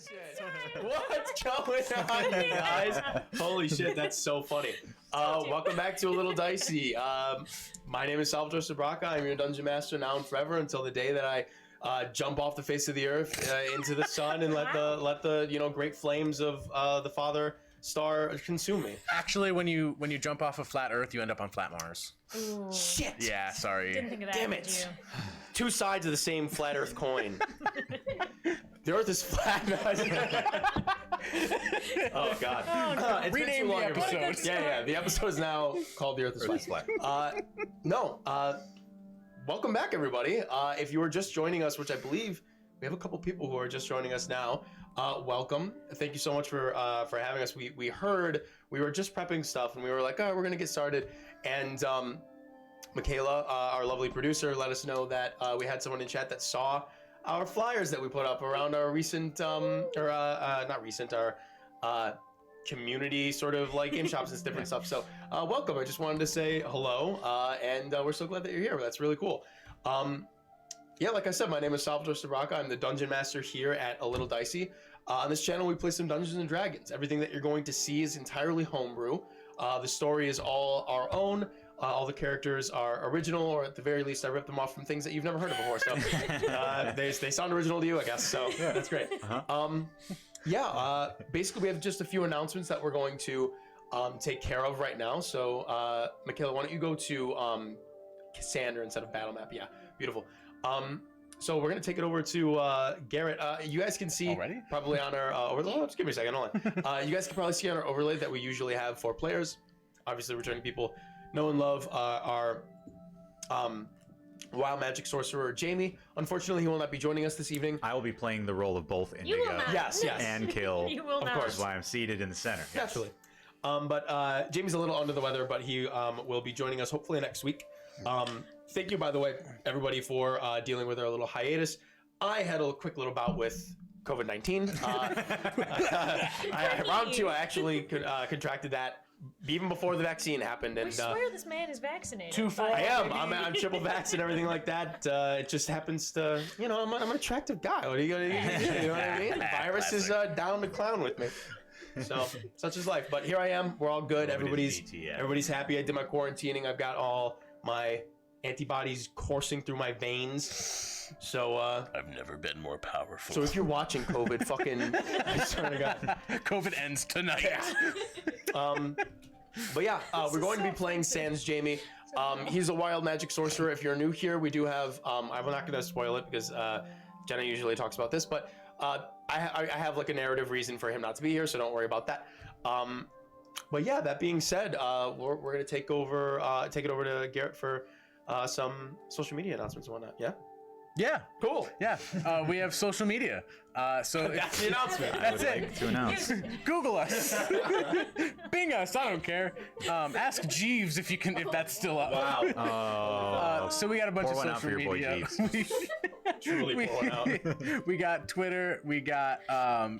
shit. What's going on, you guys? Holy shit, that's so funny. Welcome back to A Little Dicey. My name is Salvatore Sabraca. I'm your Dungeon Master now and forever until the day that I jump off the face of the earth into the sun and let the great flames of the Father Star consume me. Actually, when you jump off of flat Earth, you end up on flat Mars. Ooh. Shit. Yeah, sorry. Didn't think of that. Damn it. Two sides of the same flat Earth coin. The Earth is flat. Oh God. It's Rename the episode. Yeah. The episode is now called The Earth is Flat. Welcome back, everybody. If you are just joining us, which I believe we have a couple people who are just joining us now, welcome. Thank you so much for having us. We heard we were just prepping stuff, and we were like, oh, we're gonna get started, and Michaela, our lovely producer, let us know that we had someone in chat that saw our flyers that we put up around our recent, community sort of like game shops and different stuff. So welcome. I just wanted to say hello, and we're so glad that you're here. That's really cool. Yeah, like I said, my name is Salvatore Sabraca. I'm the Dungeon Master here at A Little Dicey. On this channel, we play some Dungeons and Dragons. Everything that you're going to see is entirely homebrew. The story is all our own. All the characters are original, or at the very least, I ripped them off from things that you've never heard of before. So they sound original to you, I guess. So yeah, that's great. Basically, we have just a few announcements that we're going to take care of right now. So, Michaela, why don't you go to Cassander instead of Battle Map? Yeah, beautiful. So we're going to take it over to Garrett. You guys can see probably on our overlay. Just give me a second. Hold on. You guys can probably see on our overlay that we usually have 4 players. Obviously, returning people know and love our Wild Magic Sorcerer, Jamie. Unfortunately, he will not be joining us this evening. I will be playing the role of both Indigo yes. and Kill. You will of not. course. Which is why I'm seated in the center. Naturally. But Jamie's a little under the weather, but he will be joining us hopefully next week. Thank you, by the way, everybody, for dealing with our little hiatus. I had a quick little bout with COVID-19. Round 2, I actually contracted that even before the vaccine happened. And We swear this man is vaccinated. I am. I'm triple vaxxed and everything like that. It just happens to, I'm an attractive guy. What are you going to do? You know what I mean? The virus is down to clown with me. So such is life. But here I am. We're all good. Everybody's happy. I did my quarantining. I've got all my antibodies coursing through my veins. So I've never been more powerful. So if you're watching COVID, I swear to God, COVID ends tonight. But yeah, we're going to be playing Sans Jamie. He's a wild magic sorcerer. If you're new here, we do have. I'm not going to spoil it because Jenna usually talks about this, but I have like a narrative reason for him not to be here, so don't worry about that. But yeah, that being said, we're going to take it over to Garrett for some social media announcements and whatnot. Yeah. Yeah. Cool. Yeah. We have social media. So that's the announcement. That's I would it. like to announce. Google us. Bing us. I don't care. Ask Jeeves if that's still up. Wow. So we got a bunch Pour of one out social for your boy media. Jeeves. Truly pulling out. We got Twitter. We got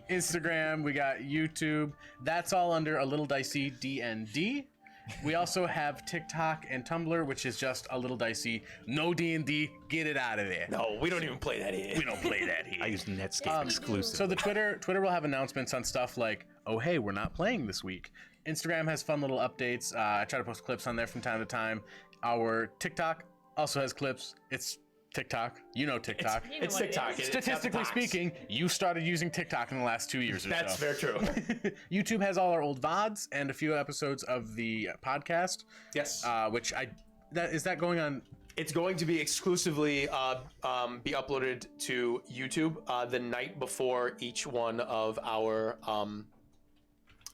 Instagram. We got YouTube. That's all under A Little Dicey DND. We also have TikTok and Tumblr, which is just A Little Dicey. No D&D. Get it out of there. No, we don't even play that here. We don't play that here. I use Netscape exclusive. So the Twitter will have announcements on stuff like, oh, hey, we're not playing this week. Instagram has fun little updates. I try to post clips on there from time to time. Our TikTok also has clips. It's TikTok. You know TikTok. It's TikTok. Statistically speaking, you started using TikTok in the last 2 years or That's so. very true. YouTube has all our old VODs and a few episodes of the podcast. Yes. Is that going on? It's going to be exclusively be uploaded to YouTube the night before each one of our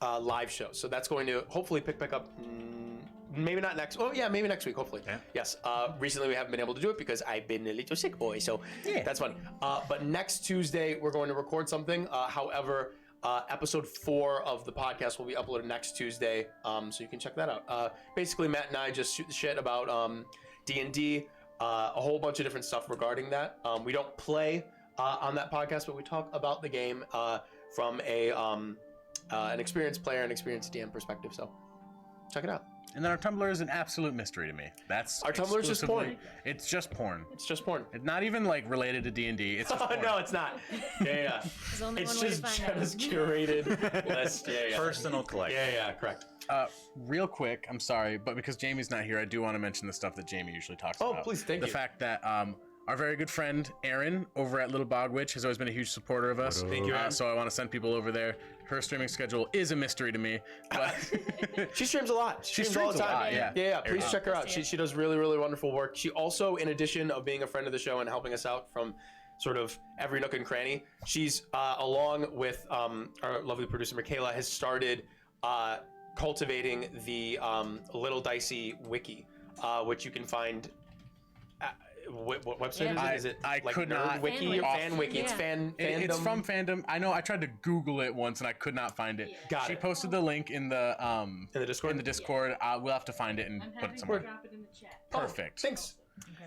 live shows. So that's going to hopefully pick back up. Maybe not next. Oh yeah, maybe next week. Hopefully. Yeah. Yes. Recently we haven't been able to do it because I've been a little sick boy. So yeah, that's fun. But next Tuesday we're going to record something. However, episode 4 of the podcast will be uploaded next Tuesday. So you can check that out. Basically, Matt and I just shoot the shit about D&D, a whole bunch of different stuff regarding that. We don't play on that podcast, but we talk about the game from an experienced player and experienced DM perspective. So check it out. And then our Tumblr is an absolute mystery to me. That's Our Tumblr is just exclusively- porn. It's just porn. It's just porn. It's not even like related to D&D. It's just porn. No, it's not. Yeah. There's only It's one way to just find Jenna's out. curated list. Yeah. Personal collection. Yeah, correct. Real quick, I'm sorry, but because Jamie's not here, I do want to mention the stuff that Jamie usually talks Oh, about. please, thank the you. The fact that our very good friend Erin over at Little Bog Witch has always been a huge supporter of us. Thank you, Erin. So I want to send people over there. Her streaming schedule is a mystery to me, but She streams a lot. She streams all the streams a time. lot, yeah. Yeah. Please check her out. Good to see She does really, really wonderful work. She also, in addition of being a friend of the show and helping us out from sort of every nook and cranny, she's along with our lovely producer Michaela has started cultivating the Little Dicey wiki, which you can find. What website Yeah. is it? Is it I like could Nerd not- Wiki or Fan Fan Wiki. Wiki? It's Yeah. fandom. it's from fandom. I know I tried to Google it once and I could not find it. Got she it. posted the link in the Discord. In the Discord, we'll have to find it and put it somewhere. drop it in the chat. Perfect. Thanks.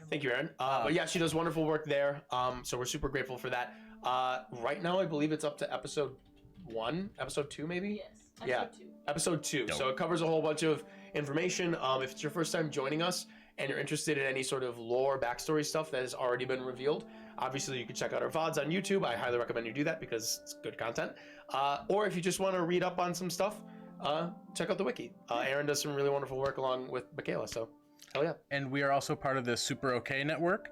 Thank you, Aaron. But yeah, she does wonderful work there. So we're super grateful for that. Right now, I believe it's up to episode 1, episode 2, maybe. Yes. Yeah, episode 2. So it covers a whole bunch of information. If it's your first time joining us and you're interested in any sort of lore, backstory stuff that has already been revealed, obviously you can check out our VODs on YouTube. I highly recommend you do that because it's good content. Or if you just want to read up on some stuff, check out the wiki. Aaron does some really wonderful work along with Michaela. So, hell yeah. And we are also part of the Super OK network.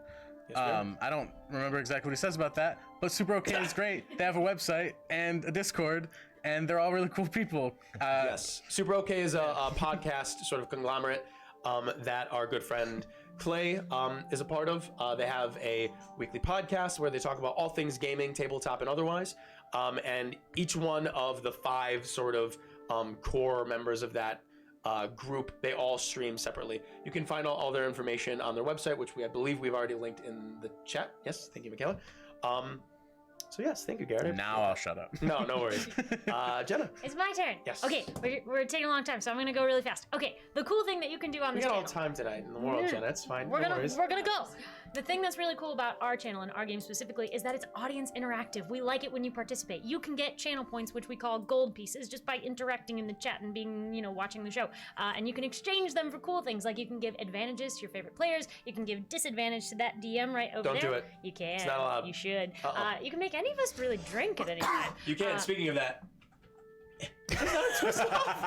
ma'am. I don't remember exactly what he says about that, but Super OK is great. They have a website and a Discord, and they're all really cool people. Yes. Super OK is a podcast sort of conglomerate that our good friend Clay is a part of. They have a weekly podcast where they talk about all things gaming, tabletop, and otherwise. And each one of the 5 sort of core members of that group, they all stream separately. You can find all their information on their website, which I believe we've already linked in the chat. Yes, thank you, Michaela. So yes, thank you, Garrett. Now I'll shut up. No worries. Jenna. It's my turn. Yes. Okay, we're taking a long time, so I'm gonna go really fast. Okay, the cool thing that you can do on We this got all channel. time tonight in the world, Jenna. It's fine. We're no gonna worries. go. The thing that's really cool about our channel and our game specifically is that it's audience interactive. We like it when you participate. You can get channel points, which we call gold pieces, just by interacting in the chat and being, watching the show. And you can exchange them for cool things, like you can give advantages to your favorite players. You can give disadvantage to that DM right over Don't there. do it. You can. It's not allowed. You should. Uh-oh. You can make any of us really drink at any time. You can. Speaking of that.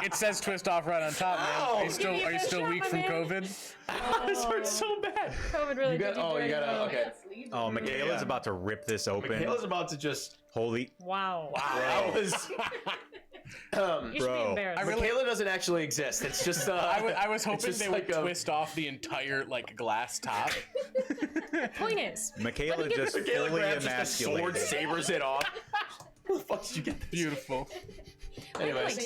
It says twist off right on top, man. Ow! Are you still, Give me are you a still shot, weak my from man. COVID? This hurts so bad. COVID really You got. did you Oh, you dirty. gotta. Okay. Oh, Michaela's Yeah. about to rip this open. Michaela's about to just. Holy. Wow. That was. You should be Bro. embarrassed. Michaela doesn't actually exist. It's just. I was hoping just they like would a- twist off the entire glass top. Point is, Michaela just Michaela fully grabs just a sword, emasculated. sabers it off. Where the fuck did you get this? Beautiful. Anyways.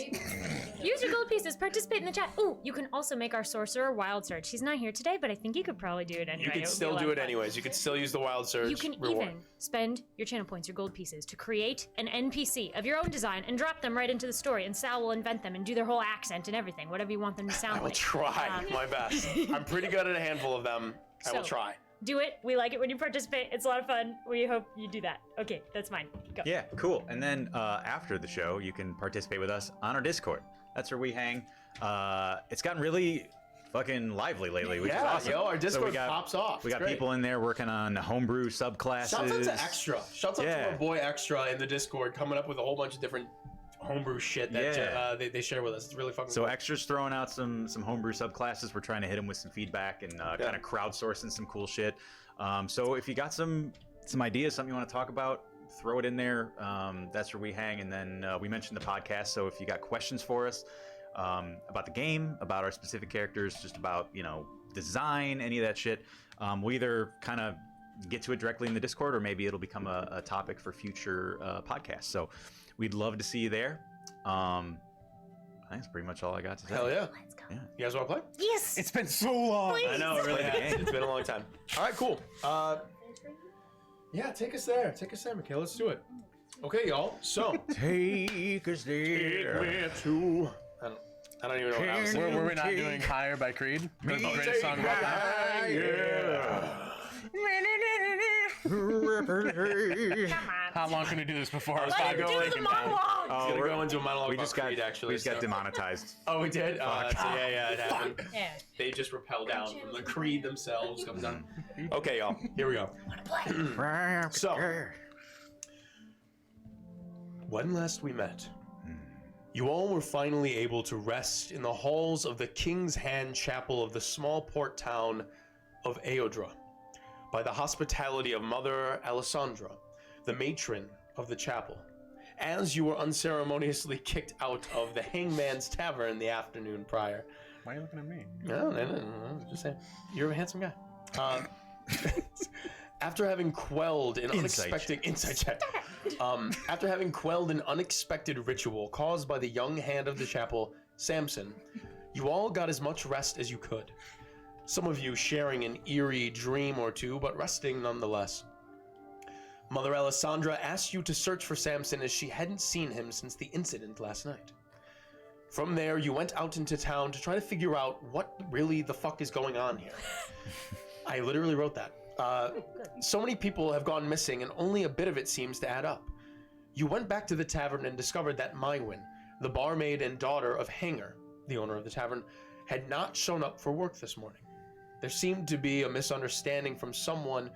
use your gold pieces, participate in the chat. Ooh, you can also make our sorcerer wild surge. He's not here today, but I think you could probably do it anyway. You It can would be still a lot do of it fun. anyways. You can still use the wild surge. You can reward. even spend your channel points, your gold pieces, to create an NPC of your own design and drop them right into the story, and Sal will invent them and do their whole accent and everything, whatever you want them to sound I will like. try my best. I'm pretty good at a handful of them. I will So- try. Do it. We like it when you participate. It's a lot of fun. We hope you do that. Okay, that's fine. Go. Yeah, cool. And then after the show, you can participate with us on our Discord. That's where we hang. It's gotten really fucking lively lately, which is Yeah, awesome. yo, our So Discord we got, pops off. We It's got great. people in there working on homebrew subclasses. Shouts out to Extra. Shouts out to Yeah. our boy Extra in the Discord, coming up with a whole bunch of different homebrew shit that Yeah. they share with us. It's really fucking So cool. Extra's throwing out some homebrew subclasses. We're trying to hit them with some feedback and kind of crowdsourcing some cool shit. So if you got some ideas, something you want to talk about, throw it in there. That's where we hang. And then we mentioned the podcast. So if you got questions for us about the game, about our specific characters, just about, design, any of that shit, we'll either kind of get to it directly in the Discord, or maybe it'll become a topic for future podcasts. So we'd love to see you there. I think that's pretty much all I got to say. Hell yeah. Let's go. Yeah. You guys want to play? Yes. It's been so long. Please. I know, it really Play the has. game. It's been a long time. All right, cool. Yeah, take us there. Take us there, Mikhail. Let's do it. Okay, y'all. So, Take us there. to. I don't even know what I was saying. Were we not doing Higher by Creed? The greatest Take song about that. higher. Come on. How long can we do this before our Let time him is do the taken down? monologue. He's gonna go into a monologue we about just got Creed, actually. we just got so- demonetized. Oh, we did? Yeah, it happened. Yeah. They just rappel down from the Creed themselves. Comes down. Okay, y'all. Here we go. So, when last we met, you all were finally able to rest in the halls of the King's Hand Chapel of the small port town of Eodra, by the hospitality of Mother Alessandra, the matron of the chapel, as you were unceremoniously kicked out of the Hangman's Tavern the afternoon prior. Why are you looking at me? No, just saying. You're a handsome guy. After having quelled an unexpected insight check. After having quelled an unexpected ritual caused by the young hand of the chapel, Samson, you all got as much rest as you could. Some of you sharing an eerie dream or two, but resting nonetheless. Mother Alessandra asked you to search for Samson as she hadn't seen him since the incident last night. From there, you went out into town to try to figure out what really the fuck is going on here. I literally wrote that. So many people have gone missing and only a bit of it seems to add up. You went back to the tavern and discovered that Mywin, the barmaid and daughter of Hanger, the owner of the tavern, had not shown up for work this morning. There seemed to be a misunderstanding from someone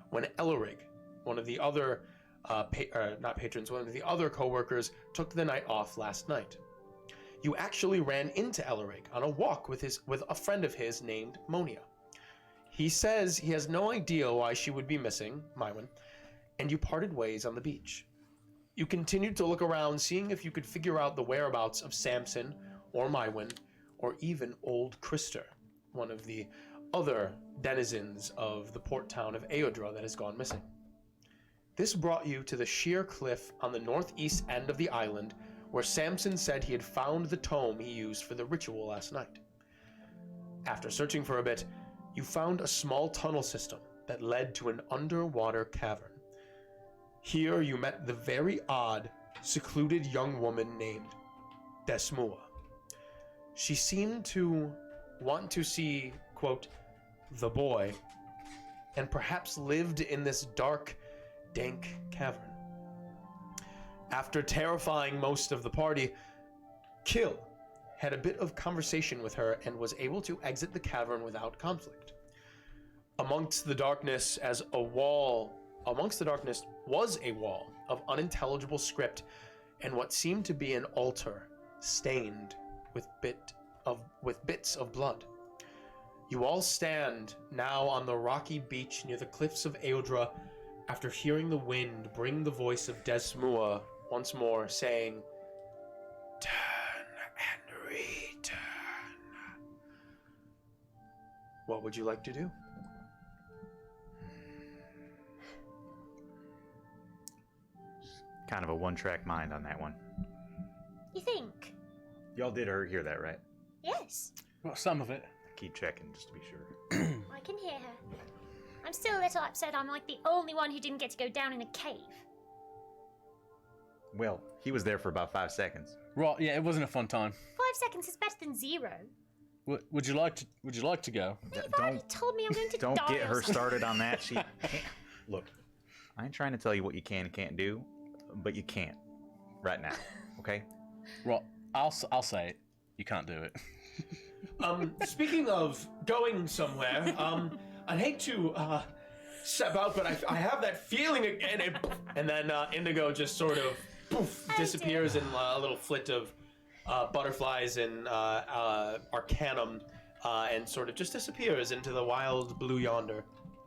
when Ellerig, one of the other, not patrons, one of the other co-workers, took the night off last night. You actually ran into Ellerig on a walk with a friend of his named Monia. He says he has no idea why she would be missing, Mywin, and you parted ways on the beach. You continued to look around, seeing if you could figure out the whereabouts of Samson, or Mywin, or even old Krister, one of the other denizens of the port town of Eodra that has gone missing. This brought you to the sheer cliff on the northeast end of the island, where Samson said he had found the tome he used for the ritual last night. After searching for a bit, you found a small tunnel system that led to an underwater cavern. Here you met the very odd, secluded young woman named Desmua. She seemed to want to see, quote, the boy, and perhaps lived in this dark, dank cavern. After terrifying most of the party, Kill had a bit of conversation with her and was able to exit the cavern without conflict. Amongst the darkness was a wall of unintelligible script and what seemed to be an altar stained with bits of blood. You all stand now on the rocky beach near the cliffs of Eodra after hearing the wind bring the voice of Desmua once more saying, "Turn and return." What would you like to do? Kind of a one-track mind on that one. You think? Y'all did hear that, right? Yes. Well, some of it. Keep checking just to be sure. I can hear her. I'm still a little upset I'm like the only one who didn't get to go down in a cave. Well, he was there for about 5 seconds. Right, yeah, it wasn't a fun time. 5 seconds is better than 0. Would you like to go? You've already told me I'm going to Don't die. get her started on that. She look. I ain't trying to tell you what you can and can't do, but you can't right now. Okay? Right, I'll say it. You can't do it. Speaking of going somewhere, I'd hate to step out, but I have that feeling again. And then Indigo just sort of poof, disappears in a little flit of butterflies and arcanum, and sort of just disappears into the wild blue yonder.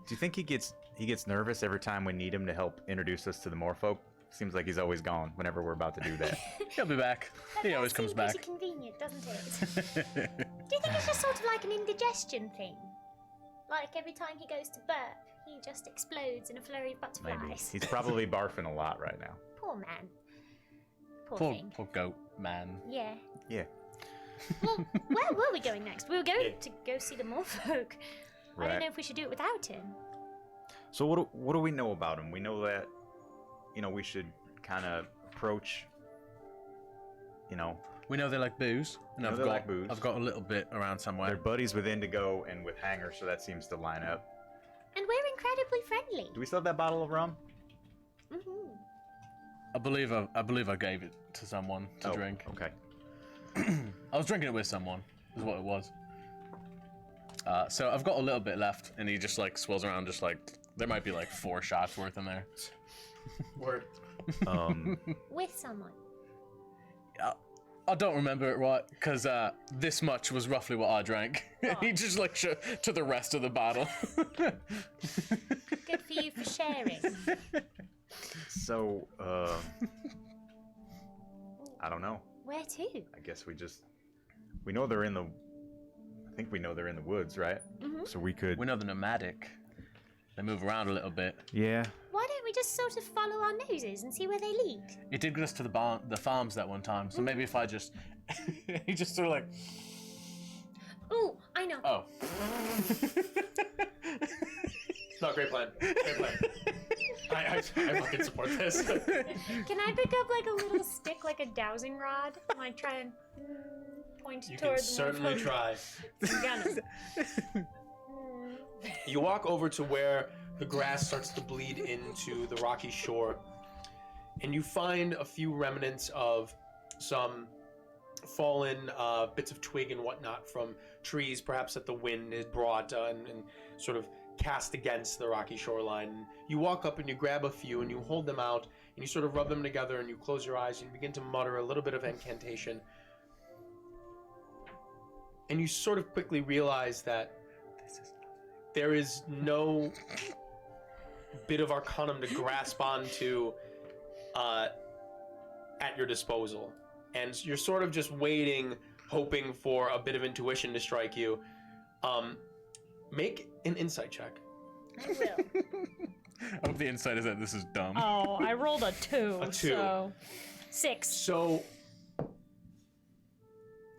Do you think he gets nervous every time we need him to help introduce us to the Moorfolk? Seems like he's always gone whenever we're about to do that. He'll be back. He always comes back. Pretty convenient, doesn't it? Do you think it's just sort of like an indigestion thing? Like every time he goes to burp, he just explodes in a flurry of butterflies. Maybe. He's probably barfing a lot right now. Poor man. Poor thing. Poor goat man. Yeah. Yeah. Well, where were we going next? We were going to go see the Moorfolk. I Right. don't know if we should do it without him. So what do we know about him? We know that, we should kind of approach, We know they like booze, and We know they like booze. I've got a little bit around they're somewhere. buddies with Indigo and with Hanger, so that seems to line up. And we're incredibly friendly. Do we still have that bottle of rum? I believe I gave it to someone to drink. Okay. I was drinking it with someone, is what it was. So I've got a little bit left, and he just like swirls around, just like there might be like 4 shots worth in there. Word. With someone. I don't remember it right, because this much was roughly what I drank. He just like to the rest of the bottle. Good for you for sharing. So, I don't know. Where to? I guess we know they're in the. I think we know they're in the woods, right? Mm-hmm. So we could. We know they're nomadic. They move around a little bit. Yeah. Why don't we just sort of follow our noses and see where they lead? It did get us to the farms that one time, so maybe if I just... he just sort of like... Ooh, I know. Oh. No, great plan. Great plan. I fucking support this. Can I pick up like a little stick, like a dowsing rod, and like try and point You toward can certainly try. Gonna. You walk over to where the grass starts to bleed into the rocky shore, and you find a few remnants of some fallen bits of twig and whatnot from trees, perhaps that the wind has brought and sort of cast against the rocky shoreline. You walk up and you grab a few and you hold them out and you sort of rub them together and you close your eyes and you begin to mutter a little bit of incantation. And you sort of quickly realize that there is no bit of arcanum to grasp onto at your disposal. And you're sort of just waiting, hoping for a bit of intuition to strike you. Make an insight check. I will. I hope the insight is that this is dumb. Oh, I rolled a 2. A 2. So 6. So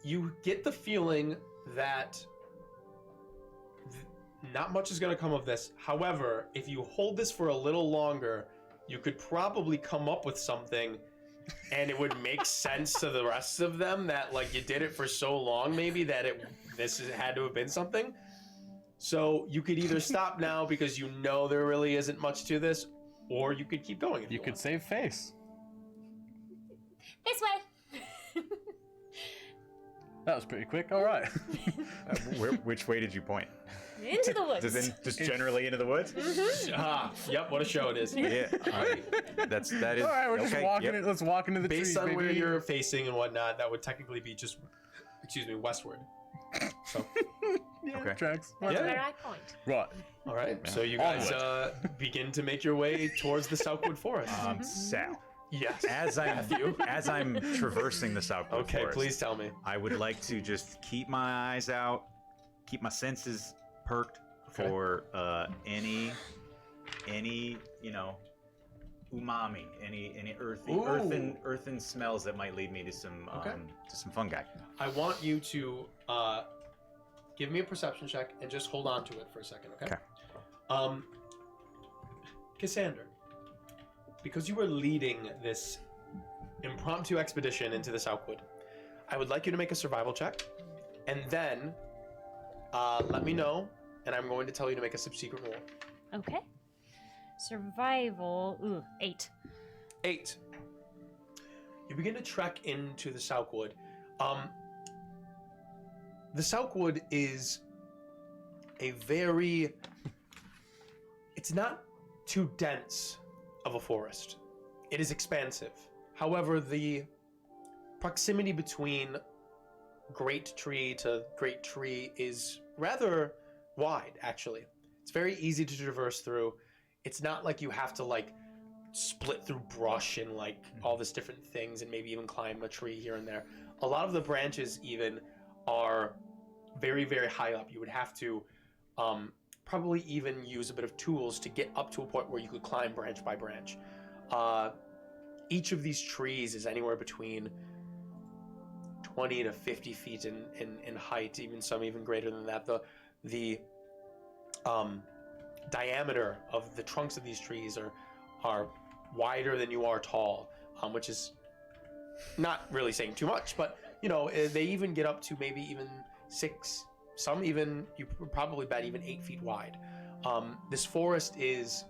you get the feeling that not much is going to come of this. However, if you hold this for a little longer, you could probably come up with something and it would make sense to the rest of them that like you did it for so long maybe that this had to have been something. So you could either stop now because you know there really isn't much to this, or you could keep going if you You could want. save face. This way. That was pretty quick. All right. Which way did you point? Into the woods. Just generally into the woods? Yep, what a show it is. Yeah. All right. That is. All right, we're just okay, walking. yep. Let's walk into the trees, Based on baby. where you're facing and whatnot, that would technically be just, westward. So, Yeah, Okay. tracks. That's Yeah. where I point. Right. all right. So you guys begin to make your way towards the Southwood Forest. Sal. Yes. As I'm traversing the Southwood Okay, Forest, please tell me. I would like to just keep my eyes out, keep my senses perked Okay. for any umami, any earthen smells that might lead me to some fungi. I want you to give me a perception check and just hold on to it for a second, okay? Okay. Cassandra, because you were leading this impromptu expedition into the Southwood, I would like you to make a survival check, and then let me know, and I'm going to tell you to make a subsequent roll. Okay. Survival. Ooh, 8. 8. You begin to trek into the Southwood. The Southwood is a very... It's not too dense of a forest. It is expansive. However, the proximity between great tree to great tree is rather wide, actually. It's very easy to traverse through. It's not like you have to like split through brush and like all this different things and maybe even climb a tree here and there. A lot of the branches even are very, very high up. You would have to probably even use a bit of tools to get up to a point where you could climb branch by branch. Each of these trees is anywhere between 20 to 50 feet in height, even some even greater than that. The diameter of the trunks of these trees are wider than you are tall, which is not really saying too much, but you know, they even get up to maybe even 6, some even, you would probably bet even 8 feet wide. This forest is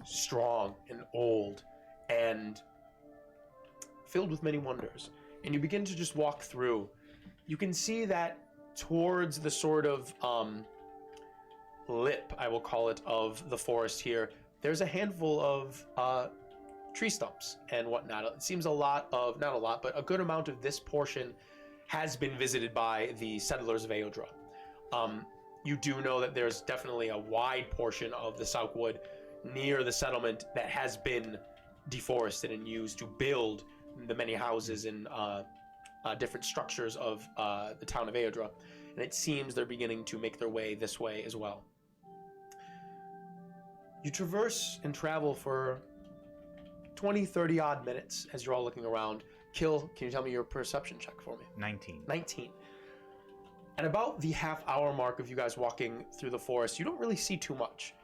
strong and old and filled with many wonders. And you begin to just walk through. You can see that towards the sort of lip, I will call it, of the forest here, there's a handful of tree stumps and whatnot. It seems a lot of, not a lot, but a good amount of this portion has been visited by the settlers of Aodra. You do know that there's definitely a wide portion of the Southwood near the settlement that has been deforested and used to build the many houses and different structures of the town of Aodra. And it seems they're beginning to make their way this way as well. You traverse and travel for 20, 30 odd minutes as you're all looking around. Kill, can you tell me your perception check for me? 19. 19. At about the half-hour mark of you guys walking through the forest, you don't really see too much.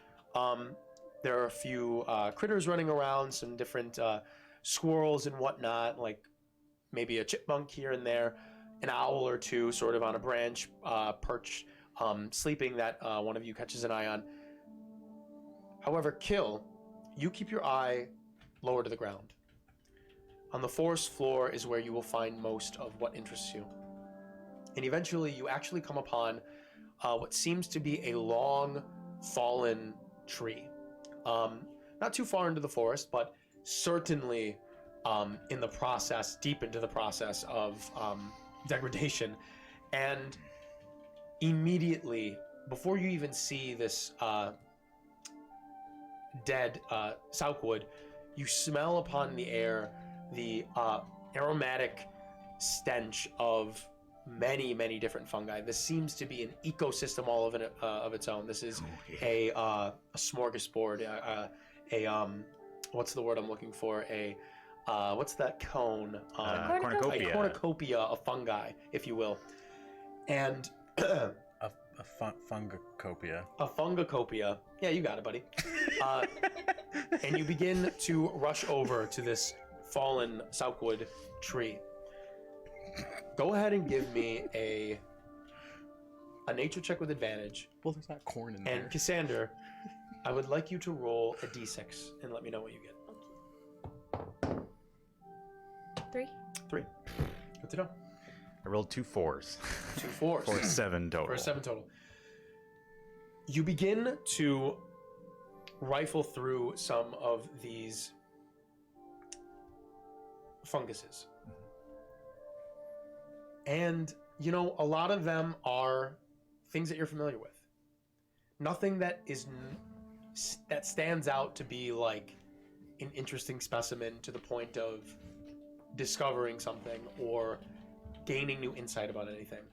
There are a few critters running around, some different squirrels and whatnot, like maybe a chipmunk here and there, an owl or two sort of on a branch, perched, sleeping that one of you catches an eye on. However, Kill, you keep your eye lower to the ground. On the forest floor is where you will find most of what interests you. And eventually you actually come upon what seems to be a long, fallen tree. Not too far into the forest, but certainly in the process, deep into the process of degradation. And immediately, before you even see this dead Southwood, you smell upon the air the aromatic stench of many, many different fungi. This seems to be an ecosystem all of it of its own. This is a smorgasbord, what's the word I'm looking for? What's that cone? Cornucopia. A cornucopia of fungi, if you will. And A fungacopia. a fungacopia. Yeah, you got it, buddy. And you begin to rush over to this fallen Southwood tree. Go ahead and give me a nature check with advantage. Well, there's not corn in there. And Cassander, I would like you to roll a d6 and let me know what you get. 3. 3. Good to know. I rolled 2 4s. 2 4s. For 7 total. For 7 total. You begin to rifle through some of these funguses. And, you know, a lot of them are things that you're familiar with. Nothing that that stands out to be like an interesting specimen to the point of discovering something or gaining new insight about anything.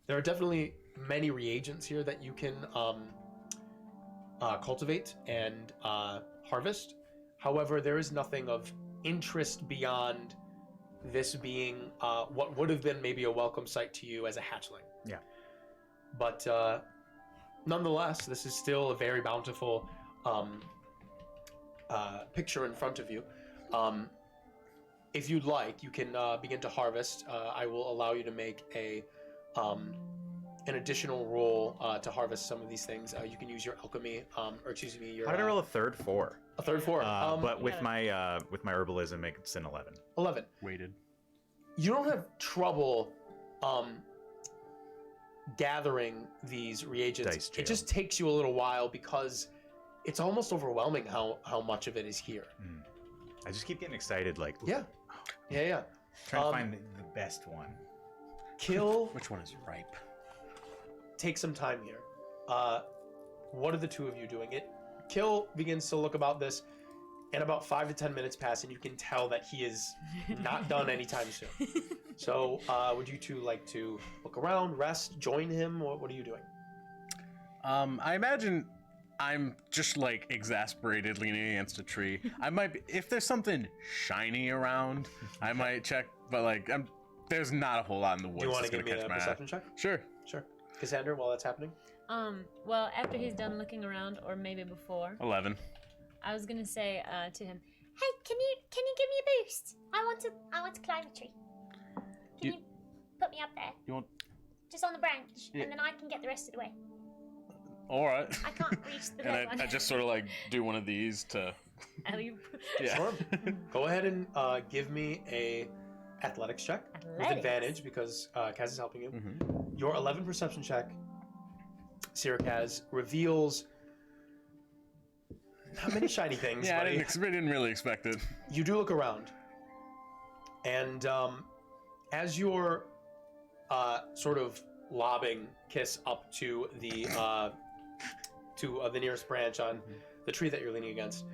There are definitely many reagents here that you can cultivate and harvest. However, there is nothing of interest beyond this being what would have been maybe a welcome sight to you as a hatchling. Yeah. But nonetheless, this is still a very bountiful picture in front of you. If you'd like, you can begin to harvest. I will allow you to make an additional roll to harvest some of these things. You can use your alchemy, or excuse me, your. How did I roll a third 4? A third 4. But with my herbalism, it's an 11. 11. Weighted. You don't have trouble gathering these reagents. Dice jail. It just takes you a little while because it's almost overwhelming how much of it is here. I just keep getting excited, like, ooh, Yeah. Yeah. trying to find the best one. Kill. Which one is ripe? Take some time here. What are the two of you doing? Kill begins to look about this, and about 5 to 10 minutes pass, and you can tell that he is not done anytime soon. So, would you two like to look around, rest, join him? What are you doing? I imagine I'm just like exasperated leaning against a tree. I might be, if there's something shiny around, I might check, but like there's not a whole lot in the woods. Do you want to that's give me gonna a catch my eye. perception check? Sure. Sure. Cassandra, while that's happening? Well, after he's done looking around, or maybe before, 11. I was gonna say to him, "Hey, can you give me a boost? I want to climb a tree. Can you put me up there? You want? Just on the branch, Yeah. and then I can get the rest of the way." All right. I can't reach the And red one. I just sort of like do one of these to. Yeah. Sure. Go ahead and give me a athletics check with Athletics. advantage because Kaz is helping you. Mm-hmm. Your 11 perception check, Sir Kaz, reveals not many shiny things. Yeah, I buddy. didn't really expect it. You do look around, and as you're sort of lobbing Kiss up to the nearest branch on the tree that you're leaning against,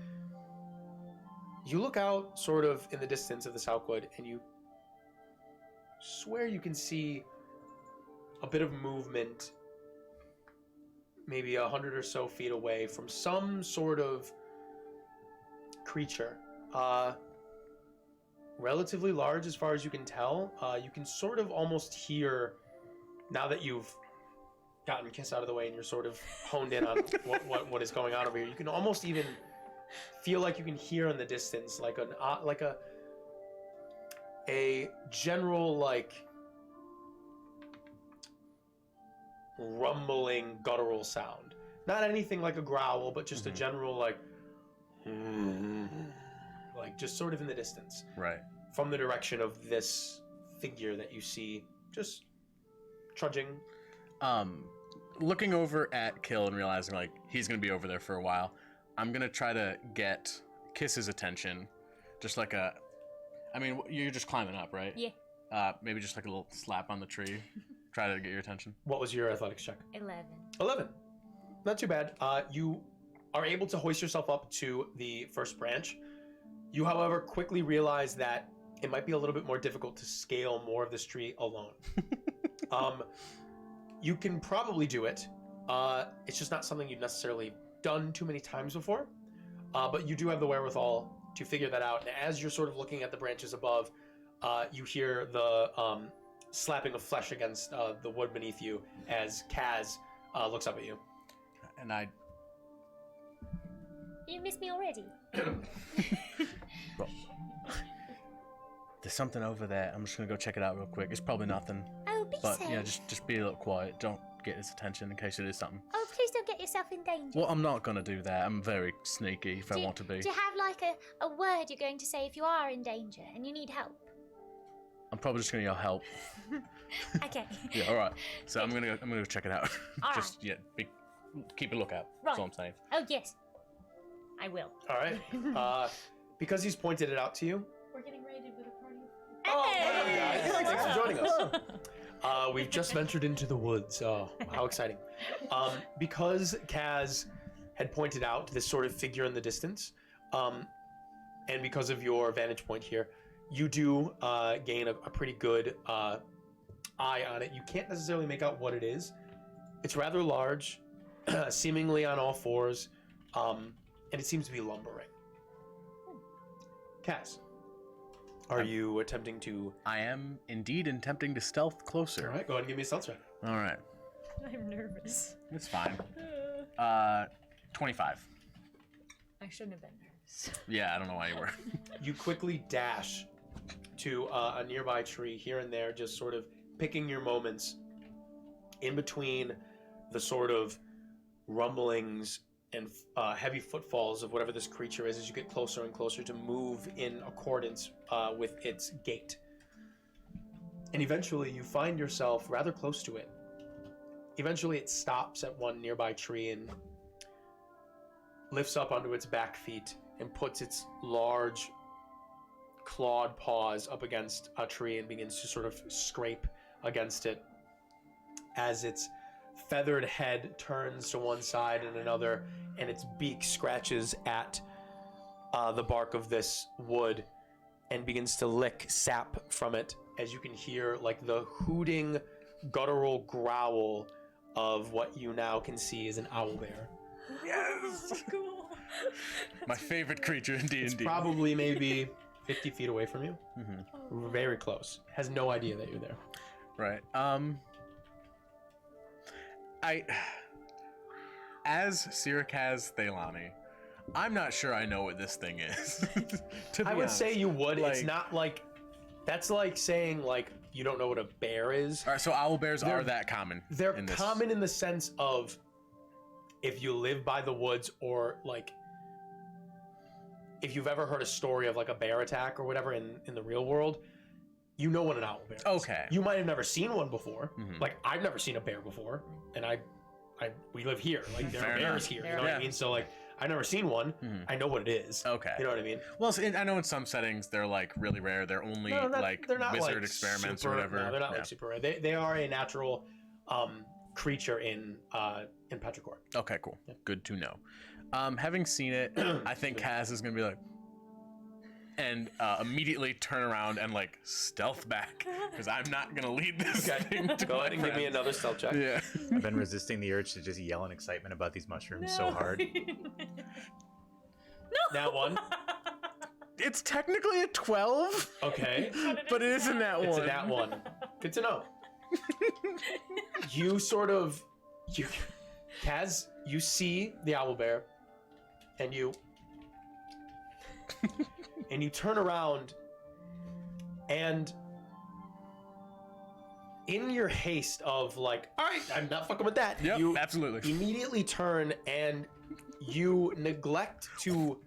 you look out sort of in the distance of the Southwood, and you swear you can see a bit of movement, maybe 100 or so feet away from some sort of creature. Relatively large as far as you can tell. You can sort of almost hear, now that you've gotten Kiss out of the way and you're sort of honed in on what is going on over here, you can almost even feel like you can hear in the distance like a general like rumbling guttural sound. Not anything like a growl, but just a general like just sort of in the distance. Right. From the direction of this figure that you see just trudging. Looking over at Kill and realizing like he's gonna be over there for a while, I'm gonna try to get Kiss's attention. Just like I mean, you're just climbing up, right? Yeah. Maybe just like a little slap on the tree. Try to get your attention. What was your athletics check? 11. 11. Not too bad. You are able to hoist yourself up to the first branch. You, however, quickly realize that it might be a little bit more difficult to scale more of this tree alone. You can probably do it. It's just not something you've necessarily done too many times before. But you do have the wherewithal to figure that out. And as you're sort of looking at the branches above, you hear the slapping of flesh against the wood beneath you as Kaz looks up at you. And I. You miss me already? Well, there's something over there. I'm just gonna go check it out real quick. It's probably nothing. Oh, be But safe. you know, just be a little quiet. Don't get his attention in case it is something. Oh, please don't get yourself in danger. Well, I'm not gonna do that. I'm very sneaky if I want to be. Do you have like a word you're going to say if you are in danger and you need help? I'm probably just gonna yell help. Okay. Yeah, all right. So I'm gonna go check it out. All just keep a lookout. That's all I'm saying. Oh, yes. I will. All right. Because he's pointed it out to you. We're getting raided with a party. Oh, hello, guys. Thanks for joining us. We've just ventured into the woods. Oh, how exciting. Because Kaz had pointed out this sort of figure in the distance, and because of your vantage point here, you do gain a pretty good eye on it. You can't necessarily make out what it is. It's rather large, seemingly on all fours, and it seems to be lumbering. Kaz, are you attempting to... I am indeed attempting to stealth closer. All right, go ahead and give me a stealth check. All right. I'm nervous. It's fine. 25. I shouldn't have been nervous. Yeah, I don't know why you were. You quickly dash to a nearby tree here and there, just sort of picking your moments in between the sort of rumblings and heavy footfalls of whatever this creature is as you get closer and closer to move in accordance with its gait. And eventually you find yourself rather close to it. Eventually it stops at one nearby tree and lifts up onto its back feet and puts its large clawed paws up against a tree and begins to sort of scrape against it as its feathered head turns to one side and another, and its beak scratches at the bark of this wood and begins to lick sap from it, as you can hear like the hooting guttural growl of what you now can see is an owlbear. Yes! Cool. My favorite creature in D&D. It's probably maybe 50 feet away from you. Mm-hmm. Very close. Has no idea that you're there. Right. As Sirikaz Thelani, I'm not sure I know what this thing is. To be I would honest. say you would. It's Like- not like... That's like saying like you don't know what a bear is. All right, so owlbears They're- are that common. They're in this. common in the sense of if you live by the woods, or like if you've ever heard a story of like a bear attack or whatever in the real world, you know what an owl bear is. Okay. You might have never seen one before. Like I've never seen a bear before, and we live here. Like there Fair are bears enough. here. You know what I Yeah. mean? So like I've never seen one. I know what it is. Okay. You know what I mean? Well, I know in some settings they're like really rare. They're only like they're not wizard like experiments super, or whatever. No, they're not Yeah. like super rare. They are a natural creature in Petrichor. Okay, cool. Good to know. Having seen it, I think Kaz is gonna be like, and immediately turn around and like stealth back because I'm not gonna lead this thing. To Go ahead and give me friends. another stealth check. Yeah. I've been resisting the urge to just yell in excitement about these mushrooms so hard. That one. It's technically a 12, Okay. but it isn't that It's one. a nat one. Good to know. Kaz, you see the owlbear, and you turn around, and in your haste of like, all right, I'm not fucking with that. Yep, you absolutely. immediately turn and you neglect to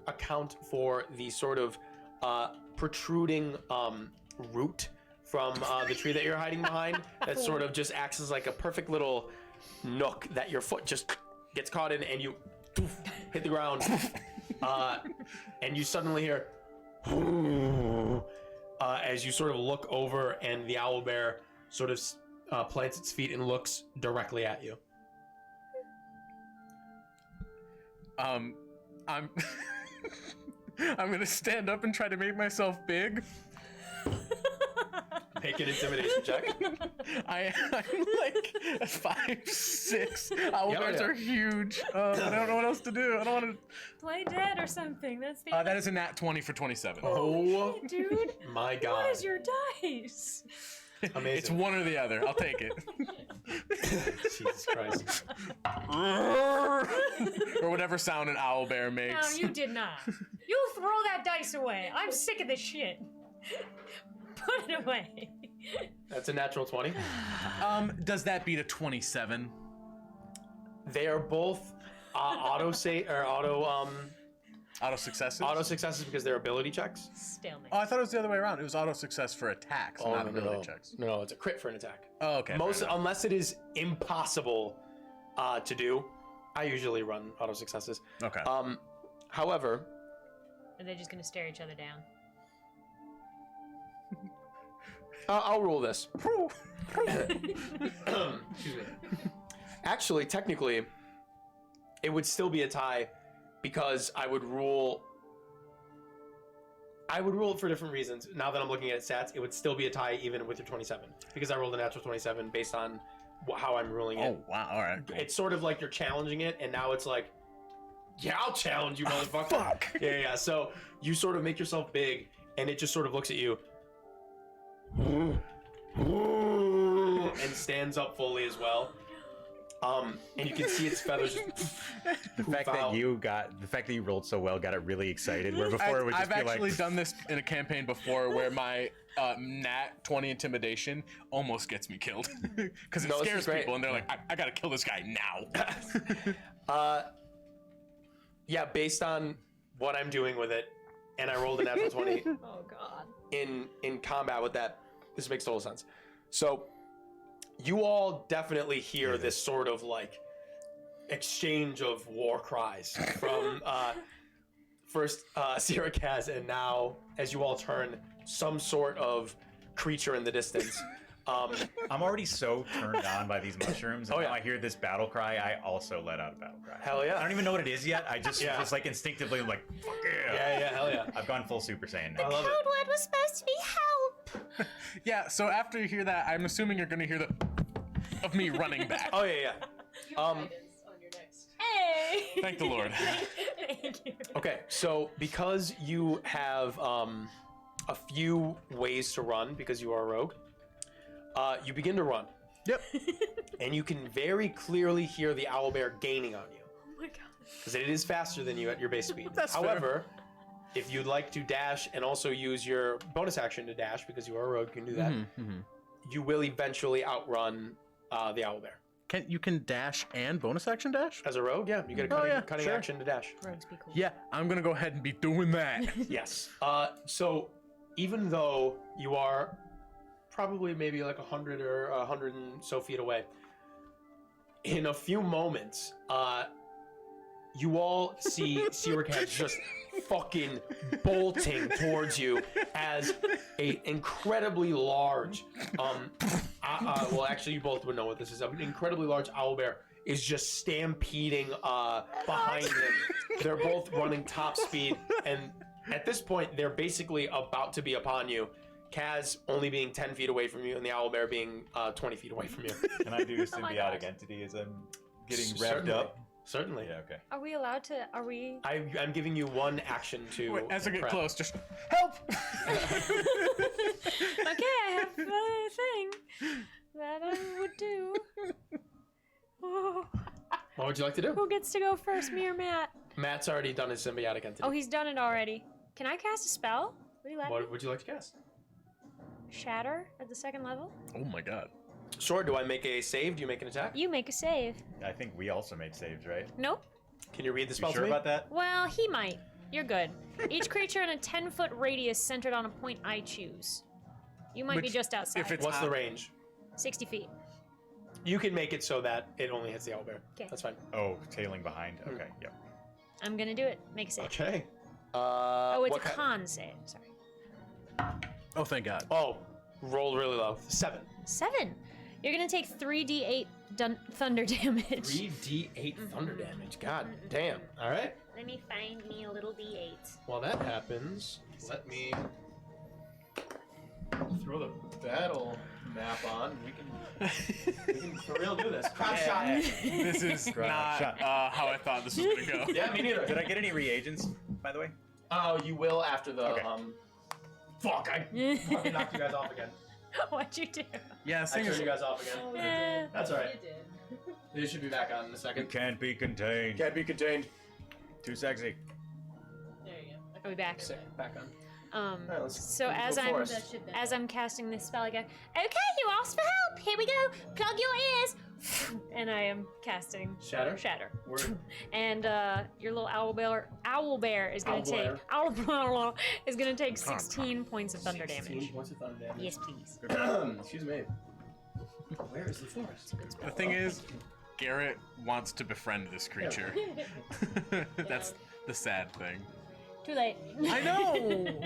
account for the sort of protruding root from the tree that you're hiding behind that sort of just acts as like a perfect little nook that your foot just gets caught in, and you hit the ground, and you suddenly hear as you sort of look over, and the owlbear sort of plants its feet and looks directly at you. I'm I'm gonna stand up and try to make myself big. Make an intimidation check. I'm like 5'6". Owlbears yeah. are huge. I don't know what else to do. I don't want to. Play dead or something. That's the. That is a nat 20 for 27. Oh Dude, my god. what is your dice? Amazing. It's one or the other. I'll take it. Jesus Christ. Or whatever sound an owlbear No, makes. you did not. You throw that dice away. I'm sick of this shit. Put it away. That's a natural 20. Does that beat a 27? They are both auto successes? auto successes because they're ability checks. Stalemate. Oh, I thought it was the other way around. It was auto success for attacks, not ability checks. No, it's a crit for an attack. Oh, okay. Most, fair enough. unless it is impossible to do, I usually run auto successes. Okay. However, Are they just gonna stare each other down? I'll rule this. Excuse me. Actually, technically, it would still be a tie because I would rule it for different reasons. Now that I'm looking at stats, it would still be a tie even with your 27 because I rolled a natural 27 based on how I'm ruling it. Oh, wow. All right. Cool. It's sort of like you're challenging it, and now it's like, yeah, I'll challenge you, motherfucker. Fuck. Yeah. So you sort of make yourself big, and it just sort of looks at you and stands up fully as well. And you can see its feathers just The fact that you rolled so well got it really excited. Where before it would just I've be actually like, done this in a campaign before where my nat 20 intimidation almost gets me killed because it No, this is scares great. people and they're like, I gotta kill this guy now. yeah, based on what I'm doing with it, and I rolled a natural 20 Oh god. in combat with that. This makes total sense. So you all definitely hear this sort of like exchange of war cries from first Sierra Kaz, and now as you all turn, some sort of creature in the distance. I'm already so turned on by these mushrooms. And Oh, yeah. when I hear this battle cry, I also let out a battle cry. Hell yeah. I don't even know what it is yet. I just like instinctively like, fuck yeah. Yeah, hell yeah. I've gone full Super Saiyan now. I love it. word was supposed to be help. Yeah, so after you hear that, I'm assuming you're gonna hear the of me running back. Oh yeah. Hey. Thank the Lord. Thank you. Okay, so because you have a few ways to run because you are a rogue, you begin to run. Yep. And you can very clearly hear the owlbear gaining on you Oh my god. because it is faster than you at your base speed. That's fair. However, if you'd like to dash and also use your bonus action to dash because you are a rogue, you can do that. You will eventually outrun the owlbear. You can dash and bonus action dash? As a rogue, yeah, you get a cutting action to dash. Rogues be cool. Yeah, I'm gonna go ahead and be doing that. Yes. So even though you are probably maybe like 100 or 100 and so feet away, in a few moments, you all see Seaward just fucking bolting towards you as a incredibly large, well, actually, you both would know what this is. An incredibly large owlbear is just stampeding behind him. They're both running top speed, and at this point, they're basically about to be upon you. Kaz only being 10 feet away from you, and the owlbear being 20 feet away from you. Can I do Oh my symbiotic God. entity as I'm getting revved Certainly. up? Certainly. Yeah, okay. Are we allowed to? Are we? I'm giving you one action to. Wait, as I get prep. close, just help! Okay, I have a thing that I would do. Oh, What would you like to do? who gets to go first, me or Matt? Matt's already done his symbiotic entity. Oh, he's done it already. Can I cast a spell? Will you let me? What would you like to cast? Shatter at the second level? Oh my god. Sure. Do I make a save? Do you make an attack? You make a save. I think we also make saves, right? Nope. Can you read the spell You sure to me? about that? Well, he might. You're good. Each creature in a 10-foot radius centered on a point I choose. You might be Which, just outside. if it's- What's the range? 60 feet. You can make it so that it only hits the owlbear. 'Kay. That's fine. Oh, tailing behind. Okay, yep. I'm gonna do it. Make a save. Okay. Oh, it's a what ki- con save. Sorry. Oh, thank god. Oh, rolled really low. 7. 7. You're gonna take 3d8 thunder damage. 3d8 thunder damage. God damn. All right. Let me find me a little D8. While that happens, let me throw the battle map on. We can for real do this. Crowd shot. This is not shot. how I thought this was gonna go. Yeah, me neither. Did I get any reagents, by the way? Oh, you will after the Okay. Fuck! I fucking knocked you guys off again. What'd you do? Yeah, this I thing turned is. you guys off again. Eh, That's all right. They should be back on in a It second. can't be contained. Can't be contained. Too sexy. Are we back? Sick. Back on. Um. All right, let's So go as forest. I'm casting this spell, I go, okay, you asked for help. Here we go. Plug your ears. And I am casting Shatter? Shatter. Word. And your little owl bear is gonna take 16 points of thunder 16 damage. points of thunder damage. Yes, please. Excuse me. Where is the forest? The thing is, Garrett wants to befriend this creature. That's the sad thing. Too late. I know!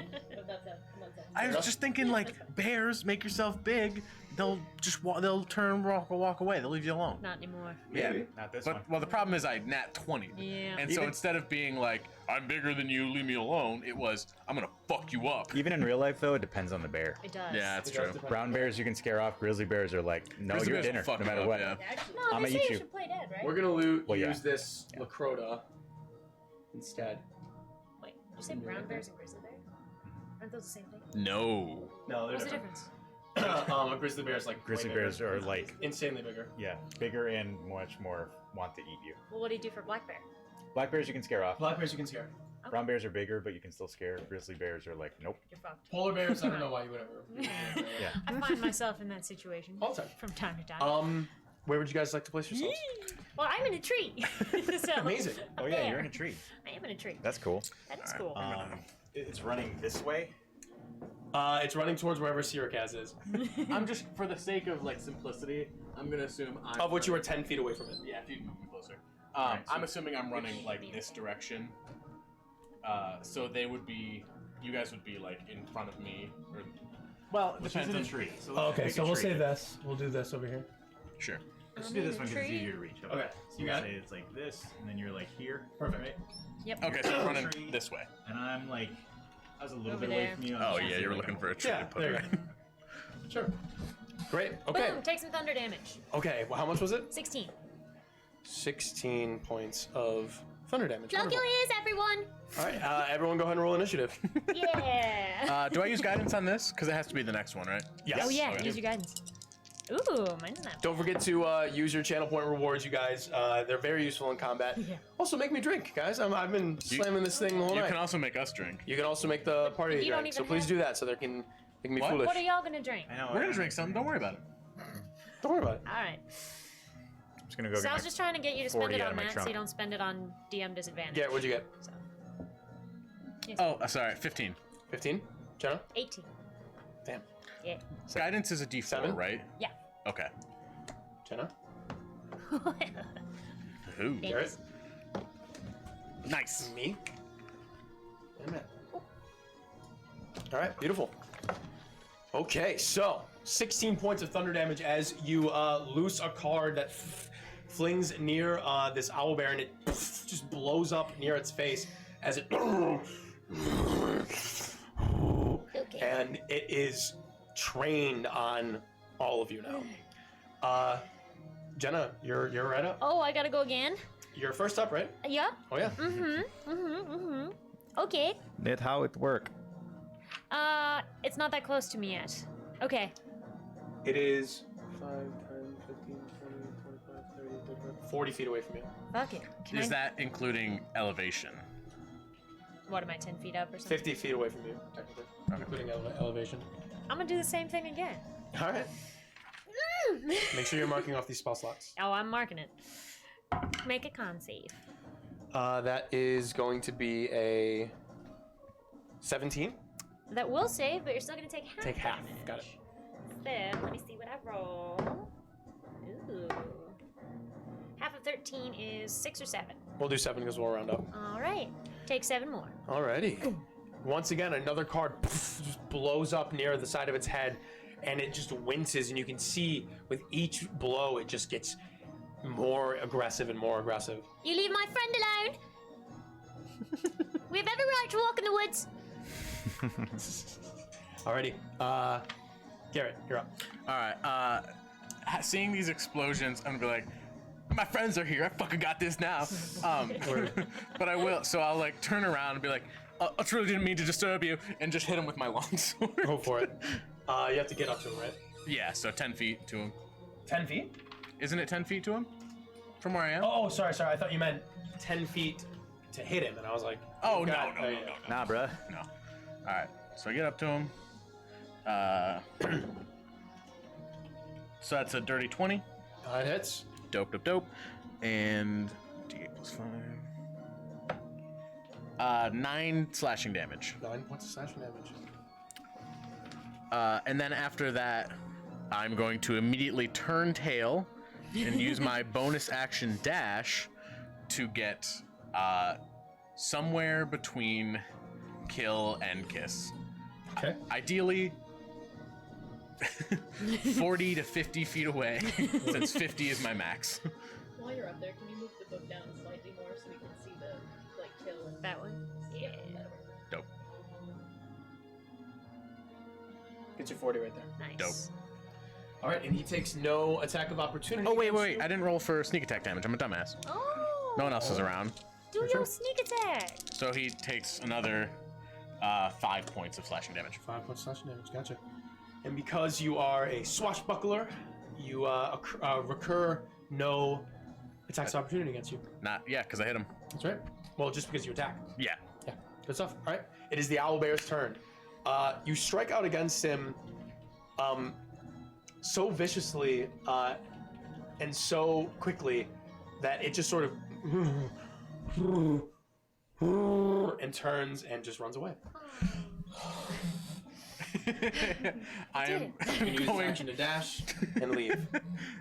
I was just thinking, like, bears, make yourself big. They'll just they'll turn walk away. They'll leave you alone. Not anymore. Maybe. Not this But one. well, the problem is I nat 20. Yeah. And so instead of being like, I'm bigger than you, leave me alone, it was, I'm gonna fuck you up. Even in real life, though, it depends on the bear. It does. Yeah, that's It does true. depend. Brown bears you can scare off. Grizzly bears are like, no, Grizzly you're bears will dinner, fuck no you matter up, what. yeah. No, I'ma they eat say you. you should play dead, right? We're gonna Well, yeah. use this Lacrota instead. Wait, did you say brown bears and grizzly bears? Aren't those the same thing? No. No, they're What's the different. difference? A grizzly bear is like Grizzly way bigger. bears are like, insanely bigger. yeah, bigger and much more want to eat you. Well, what do you do for black bear? Black bears you can scare off. Black bears you can scare. Brown bears are bigger, but you can still scare. Grizzly bears are like, nope. You're fucked. Polar bears, I don't know why you would ever. Yeah. I find myself in that situation All the time. from time to time. Where would you guys like to place yourselves? Well, I'm in a tree. So, Amazing. Oh yeah, you're there. in a tree. I am in a tree. That's cool. That is cool. It's running this way. It's running towards wherever Sirikaz is, I'm just, for the sake of, like, simplicity, I'm gonna assume I'm... of which you were 10 feet away from it. Yeah, if you move me closer. Alright, so- I'm assuming I'm running, like, this direction. So they would be... You guys would be, like, in front of me, or... Well, it Which depends is in on... a tree. So Okay, so we'll say this. We'll do this over here. Sure. Let's I'm do in this a one because it's tree. easier to reach. Okay, So you we'll got say it. it's like this, and then you're like here. Perfect. Right? Yep. Okay, so I'm running Tree. this way. And I'm like, I was a little Over bit away there. from you. Oh, yeah, you're looking for a tree Yeah, to put there her you in. go. Sure. Great. Okay. Boom, take some thunder damage. Okay. Well, how much was it? 16. 16 points of thunder damage. Plug Wonderful. your ears, everyone. All right. Everyone, go ahead and roll initiative. Yeah. Do I use guidance on this? Because it has to be the next one, right? Yes. Oh yeah, Okay. use your guidance. Ooh, mine's not. Don't forget to use your channel point rewards, you guys. They're very useful in combat. Yeah. Also, make me drink, guys. I've been slamming this thing the whole You night. can also make us drink. You can also make the party You don't drink. So even please have- do that so they can be What? foolish. What are y'all gonna drink? I know. We're gonna drink some. Don't worry about it. Don't worry about it. All right. I'm just gonna go. So get I was my just trying to get you to spend 40 it out on of my that, so trunk. you don't spend it on DM disadvantage. Garrett, what'd you get? So. Oh, sorry, 15. 15? Jenna? 18. Damn. Yeah. Guidance is a D4, 7? right? Yeah. Okay. Jenna? Ooh. Garrett? Nice. Me? And Matt. All right, beautiful. Okay, so 16 points of thunder damage as you loose a card that flings near this owlbear, and it just blows up near its face as it. And it is trained on all of you now. Jenna, you're right up. Oh, I gotta go again? You're first up, right? Yeah? Oh yeah. Okay. Knit how it work. It's not that close to me yet. Okay. It is 5, 10, 15, 20, 25, 30, 35, 40 feet away from you. Fuck it. Is that including elevation? What am I, 10 feet up or something? 50 feet away from you, technically, including elevation. I'm gonna do the same thing again. All right. Make sure you're marking off these spell slots. Oh, I'm marking it. Make a con save. That is going to be a 17. That will save, but you're still gonna take half. Take half. damage. Got it. So, let me see what I roll. Ooh. Half of 13 is 6 or 7. We'll do 7 because we'll round up. All right. Take 7 more. Alrighty. Once again, another card just blows up near the side of its head, and it just winces, and you can see with each blow, it just gets more aggressive and more aggressive. You leave my friend alone. We have every right to walk in the woods. Alrighty. Garrett, you're up. All right. Seeing these explosions, I'm gonna be like, my friends are here. I fucking got this now. But I will. So I'll like turn around and be like, I truly didn't mean to disturb you, and just hit him with my longsword. Go for it. You have to get up to him, right? Yeah. So 10 feet to him. 10 feet? Isn't it 10 feet to him? From where I am? Oh, sorry. I thought you meant 10 feet to hit him, and I was like, Oh, God. no. Nah, bruh. No. All right. So I get up to him. So that's a dirty 20. It hits. Dope. And D8 plus 5. 9 slashing damage. 9 points of slashing damage. And then after that, I'm going to immediately turn tail and use my bonus action dash to get somewhere between kill and kiss. Okay. Ideally, 40 to 50 feet away, since 50 is my max. While you're up there, can you move the book down slightly more so we can see the kill and That one? Yeah. Dope. Gets you 40 right there. Nice. Dope. All right, and he takes no attack of opportunity. Oh, wait. against you. I didn't roll for sneak attack damage. I'm a dumbass. Oh. No one else is around. Do your sneak attack. So he takes another 5 points of slashing damage. 5 points of slashing damage. Gotcha. And because you are a swashbuckler, you recur no attacks of opportunity against you. Because I hit him. That's right. Well, just because you attack. Yeah. Yeah, good stuff. All right, it is the owlbear's turn. You strike out against him so viciously and so quickly that it just sort of and turns and just runs away. I am You can use going. action to dash and leave.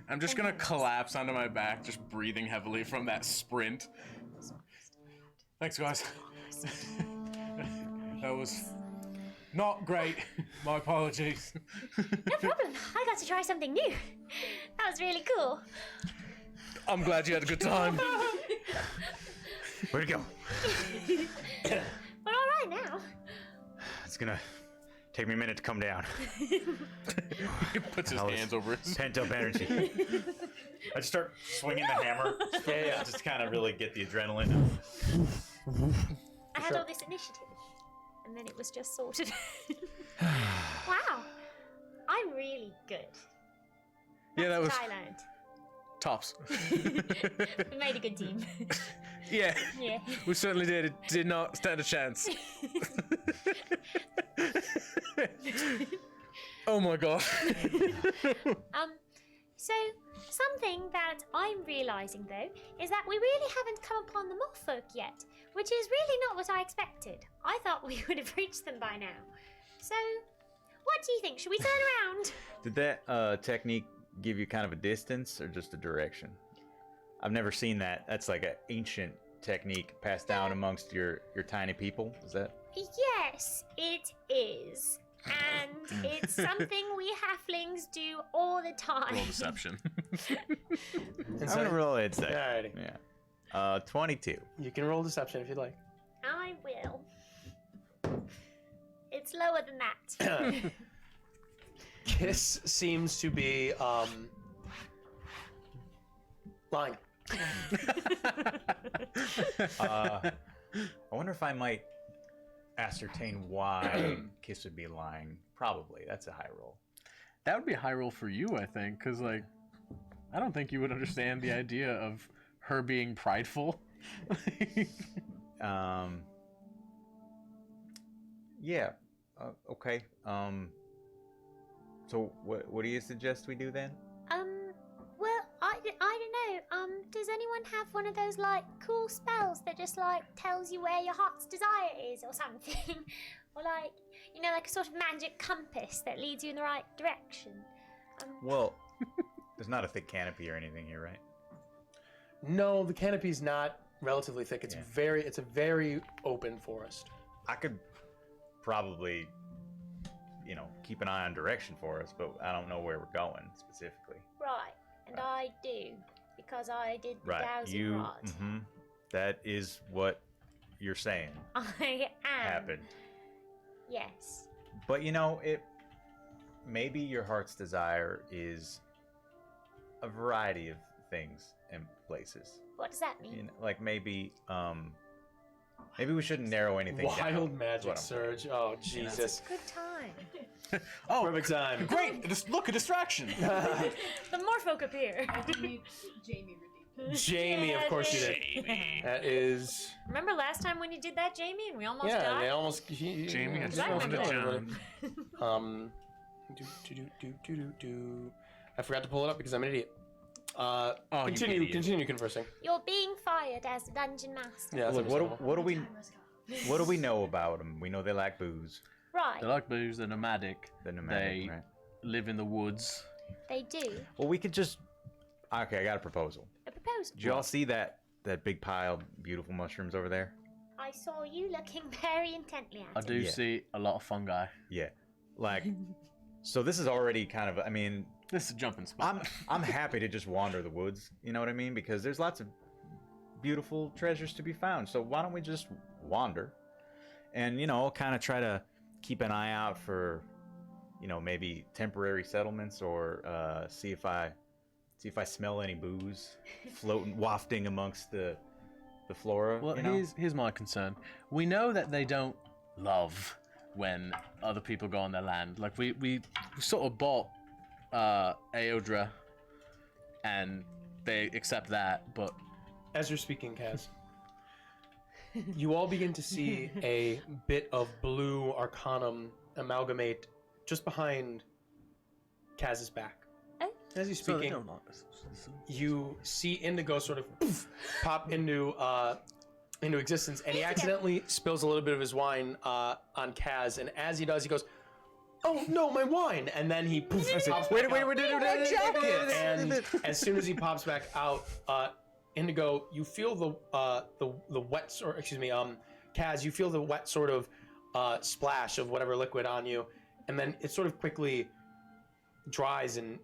I'm just gonna collapse onto my back, just breathing heavily from that sprint. Thanks, guys. That was not great. My apologies. No problem. I got to try something new. That was really cool. I'm glad you had a good time. Where'd it go? We're all right now. It's gonna take me a minute to come down. He puts his That was hands over his. Pent up energy. I just start swinging the hammer. Yeah. Just kind of really get the adrenaline. I had all this initiative, and then it was just sorted. Wow. I'm really good. Yeah, that was That's what I learned. tops. We made a good team. Yeah, Yeah. we certainly did. It did not stand a chance. Oh my god. So, something that I'm realizing though is that we really haven't come upon the Morph-folk yet, which is really not what I expected. I thought we would have reached them by now. So, what do you think? Should we turn around? Did that technique give you kind of a distance or just a direction? I've never seen that. That's like an ancient technique passed down amongst your tiny people. Is that? Yes, it is. And it's something we halflings do all the time. Roll deception. And I'm so, gonna roll insight. alrighty. Yeah. 22. You can roll deception if you'd like. I will. It's lower than that. Kiss seems to be lying. I wonder if I might ascertain why Kiss would be lying. Probably. That's a high roll. That would be a high roll for you, I think, because, like, I don't think you would understand the idea of her being prideful. Yeah. Okay. So what do you suggest we do then? Well, I don't know. Does anyone have one of those, like, cool spells that just, like, tells you where your heart's desire is or something? Or, like, you know, like a sort of magic compass that leads you in the right direction? Well, there's not a thick canopy or anything here, right? No, the canopy's not relatively thick. It's Yeah. it's a very open forest. I could probably, keep an eye on direction for us, but I don't know where we're going specifically. Right, and I do, because I did the Right. dowsing rod. That is what you're saying I am. happened. Yes. But maybe your heart's desire is a variety of things and places. What does that mean? Like maybe we shouldn't narrow anything down. Wild is magic what I'm saying. surge. Oh, Jesus. Good time. Oh, Perfect time. great! Just look, a distraction. The Morph-folk appear. I do need Jamie redeemed. Jamie, of Yeah, course you did. That is. Remember last time when you did that, Jamie, and we almost Yeah, died? they almost. Jamie, I just I wanted remember to that. I forgot to pull it up because I'm an idiot. you Continue idiot. conversing. You're being fired as the dungeon master. Yeah, that's Look, understandable. what do we know about them? We know they like booze. Right, They like booze, they're nomadic. They're nomadic, They right? live in the woods. they do. Well, we could just. Okay, I got a proposal. A proposal. Did you all see that big pile of beautiful mushrooms over there? I saw you looking very intently I at do it. Yeah. see a lot of fungi. Yeah. Like, so this is already kind of. I mean, This is a jumping spot. I'm happy to just wander the woods. You know what I mean? Because there's lots of beautiful treasures to be found. So why don't we just wander, and kind of try to keep an eye out for, maybe temporary settlements, or see if I smell any booze floating, wafting amongst the flora. Well, here's my concern. We know that they don't love when other people go on their land. Like we sort of bought Aodra, and they accept that, but As you're speaking, Kaz, you all begin to see a bit of blue arcanum amalgamate just behind Kaz's back. Oh. As he's so they speaking, don't like us. you see Indigo sort of pop into existence, and he accidentally spills a little bit of his wine on Kaz, and as he does, he goes, "Oh no, my wine!" And then he pops back out. And as soon as he pops back out, Indigo, you feel the wet, or excuse me, Kaz, you feel the wet sort of splash of whatever liquid on you, and then it sort of quickly dries and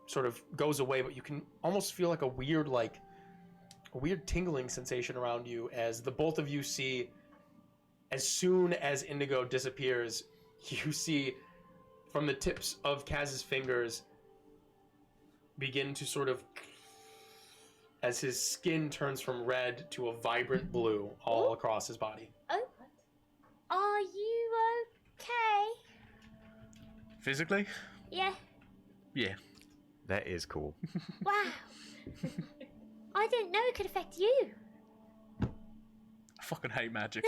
sort of goes away, but you can almost feel like a weird tingling sensation around you as the both of you see, as soon as Indigo disappears, you see from the tips of Kaz's fingers begin to sort of, as his skin turns from red to a vibrant blue all across his body. Oh. Are you okay? Physically? Yeah. Yeah. That is cool. Wow. I didn't know it could affect you. I fucking hate magic.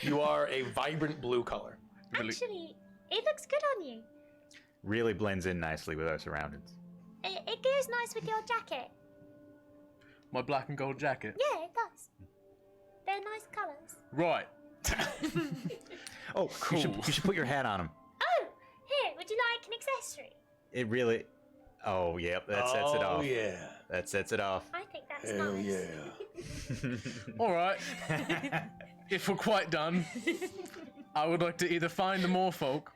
You are a vibrant blue color. Really. Actually, it looks good on you. Really blends in nicely with our surroundings. It goes nice with your jacket. My black and gold jacket. Yeah, it does. They're nice colours. Right. Oh, Cool. You should put your hat on him. Oh, here, would you like an accessory? It really. Oh, yep. That sets it off. Oh yeah. That sets it off. I think that's Hell nice. yeah. All right. If we're quite done, I would like to either find the more folk,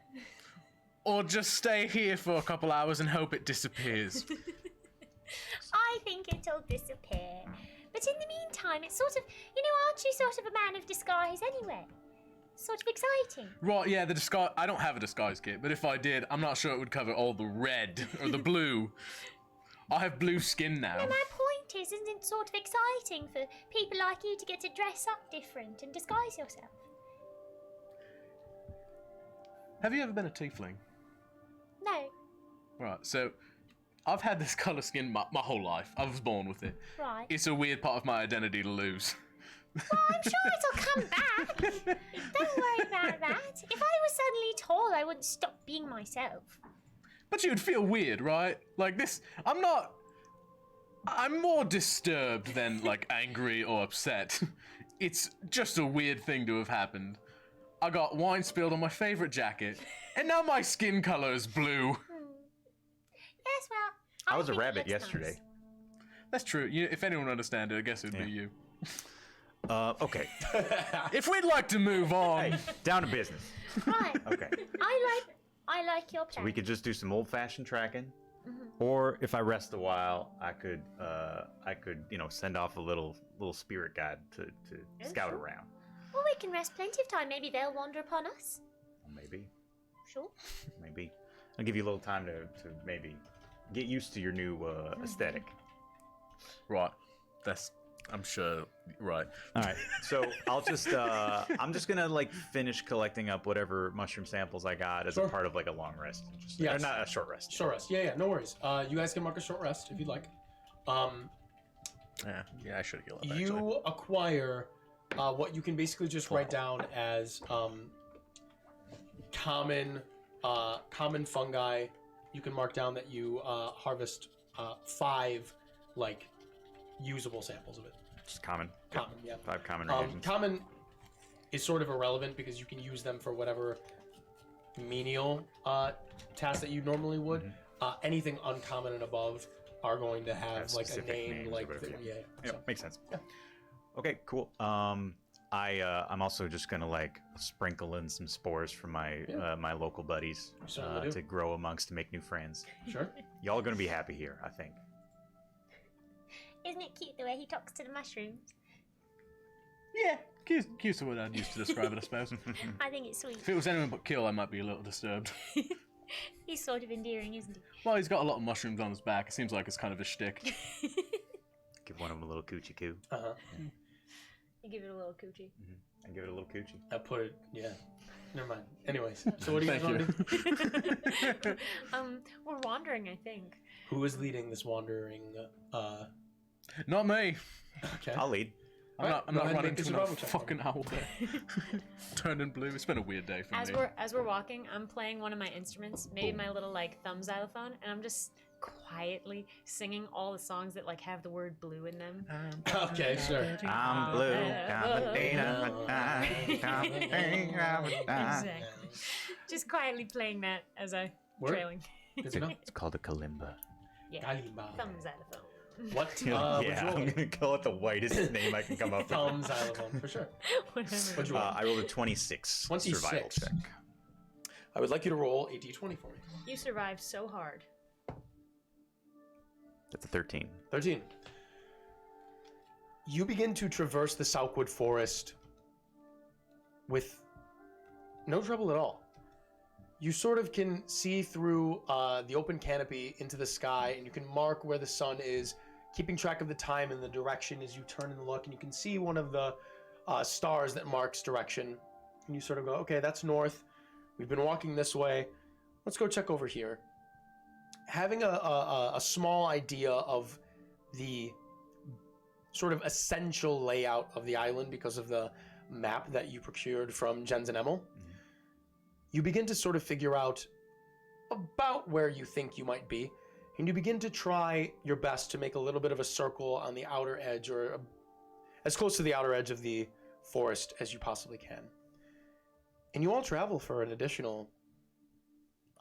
or just stay here for a couple hours and hope it disappears. I think it'll disappear. But in the meantime, it's sort of, aren't you sort of a man of disguise anyway? Sort of exciting. Right, yeah, the disguise. I don't have a disguise kit, but if I did, I'm not sure it would cover all the red or the blue. I have blue skin now. No, my point is, isn't it sort of exciting for people like you to get to dress up different and disguise yourself? Have you ever been a tiefling? No. Right, so I've had this color skin my whole life. I was born with it. Right. It's a weird part of my identity to lose. Well, I'm sure it'll come back. Don't worry about that. If I was suddenly tall, I wouldn't stop being myself. But you'd feel weird, right? Like this, I'm more disturbed than like angry or upset. It's just a weird thing to have happened. I got wine spilled on my favorite jacket, and now my skin color is blue. Yes, well, I was a think it rabbit looks yesterday. nice. That's true. If anyone would understand it, I guess it'd be you. Okay. If we'd like to move on. Hey, down to business. Right. Okay. I like your plan. We could just do some old-fashioned tracking, or if I rest a while, I could send off a little spirit guide to scout sure. around. Well, we can rest plenty of time. Maybe they'll wander upon us. Maybe. Sure. Maybe. I'll give you a little time to maybe get used to your new aesthetic. Right. I'm sure, right. All right. So I'll just I'm just gonna finish collecting up whatever mushroom samples I got as a Sure. part of a long rest. Just, Yes. or not a short rest. Short rest. Yeah, no worries. You guys can mark a short rest if you'd like. Yeah, I should have healed up, You actually. acquire what you can basically just write down as common fungi. You can mark down that you harvest 5 usable samples of it. Just common. Common, yeah. 5 common reagents. Common is sort of irrelevant because you can use them for whatever menial tasks that you normally would. Anything uncommon and above are going to have a specific name names or whatever, yeah. Yeah, So, makes sense. Yeah. Okay, cool. I'm also just gonna sprinkle in some spores from my my local buddies certainly do. to grow amongst to make new friends. Sure. Y'all are gonna be happy here, I think. Isn't it cute the way he talks to the mushrooms? Yeah, cute to what I'd use to describe it, I suppose. I think it's sweet. If it was anyone but Kill, I might be a little disturbed. He's sort of endearing, isn't he? Well, he's got a lot of mushrooms on his back. It seems like it's kind of a shtick. Give one of them a little coochie coo. Uh-huh. You give it a little coochie. And give it a little coochie. I put it, yeah. Never mind. Anyways, so what do you guys Thank want to do? We're wandering, I think. Who is leading this wandering? Not me. Okay. Oh, I'll lead. I'm Alright, not go ahead and running make a to no survival check for fucking owl there. Turning blue. It's been a weird day for As me. we're walking, I'm playing one of my instruments, maybe my little thumb xylophone, and I'm just quietly singing all the songs that have the word blue in them. Okay, sure. I'm blue. Exactly. Just quietly playing that as I Word. trailing. Good to know. It's called a kalimba. Yeah. Kalimba. Thumb xylophone. What? Yeah, What'd you roll? I'm gonna call it the whitest name I can come up with. Thumb xylophone, for sure. Whatever. What'd you roll? I rolled a 26 26. survival check. I would like you to roll a d20 for me. You survived so hard. That's a 13. 13. You begin to traverse the Southwood Forest with no trouble at all. You sort of can see through the open canopy into the sky, and you can mark where the sun is, keeping track of the time and the direction as you turn and look, and you can see one of the stars that marks direction. And you sort of go, okay, that's north. We've been walking this way. Let's go check over here. Having a small idea of the sort of essential layout of the island because of the map that you procured from Jens and Emil, you begin to sort of figure out about where you think you might be, and you begin to try your best to make a little bit of a circle on the outer edge, or as close to the outer edge of the forest as you possibly can. And you all travel for an additional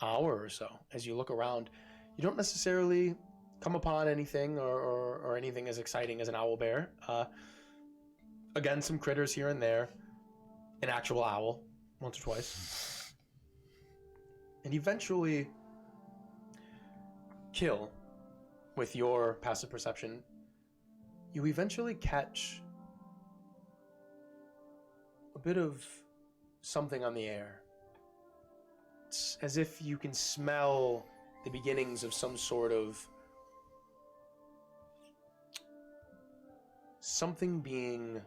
hour or so. As you look around, you don't necessarily come upon anything or anything as exciting as an owl bear. Again, some critters here and there, an actual owl once or twice, and eventually kill with your passive perception. You eventually catch a bit of something on the air. It's as if you can smell the beginnings of some sort of something being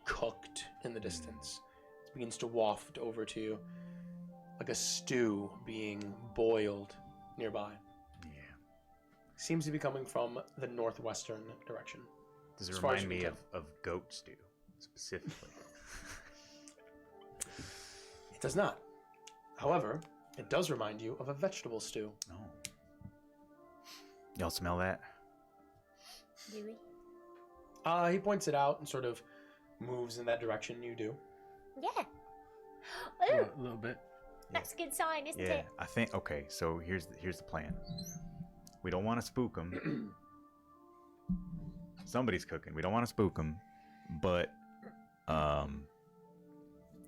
cooked in the distance. It begins to waft over to you like a stew being boiled nearby. Yeah. Seems to be coming from the northwestern direction. Does it As far as remind we me can of goat stew, specifically? It does not. However, it does remind you of a vegetable stew. No. Y'all smell that? Do we? He points it out and sort of moves in that direction. You do. Yeah. A Oh, little bit. that's a good sign, isn't Yeah, it? I think. Okay, so here's the plan. We don't want to spook them. Somebody's cooking. We don't want to spook them, but so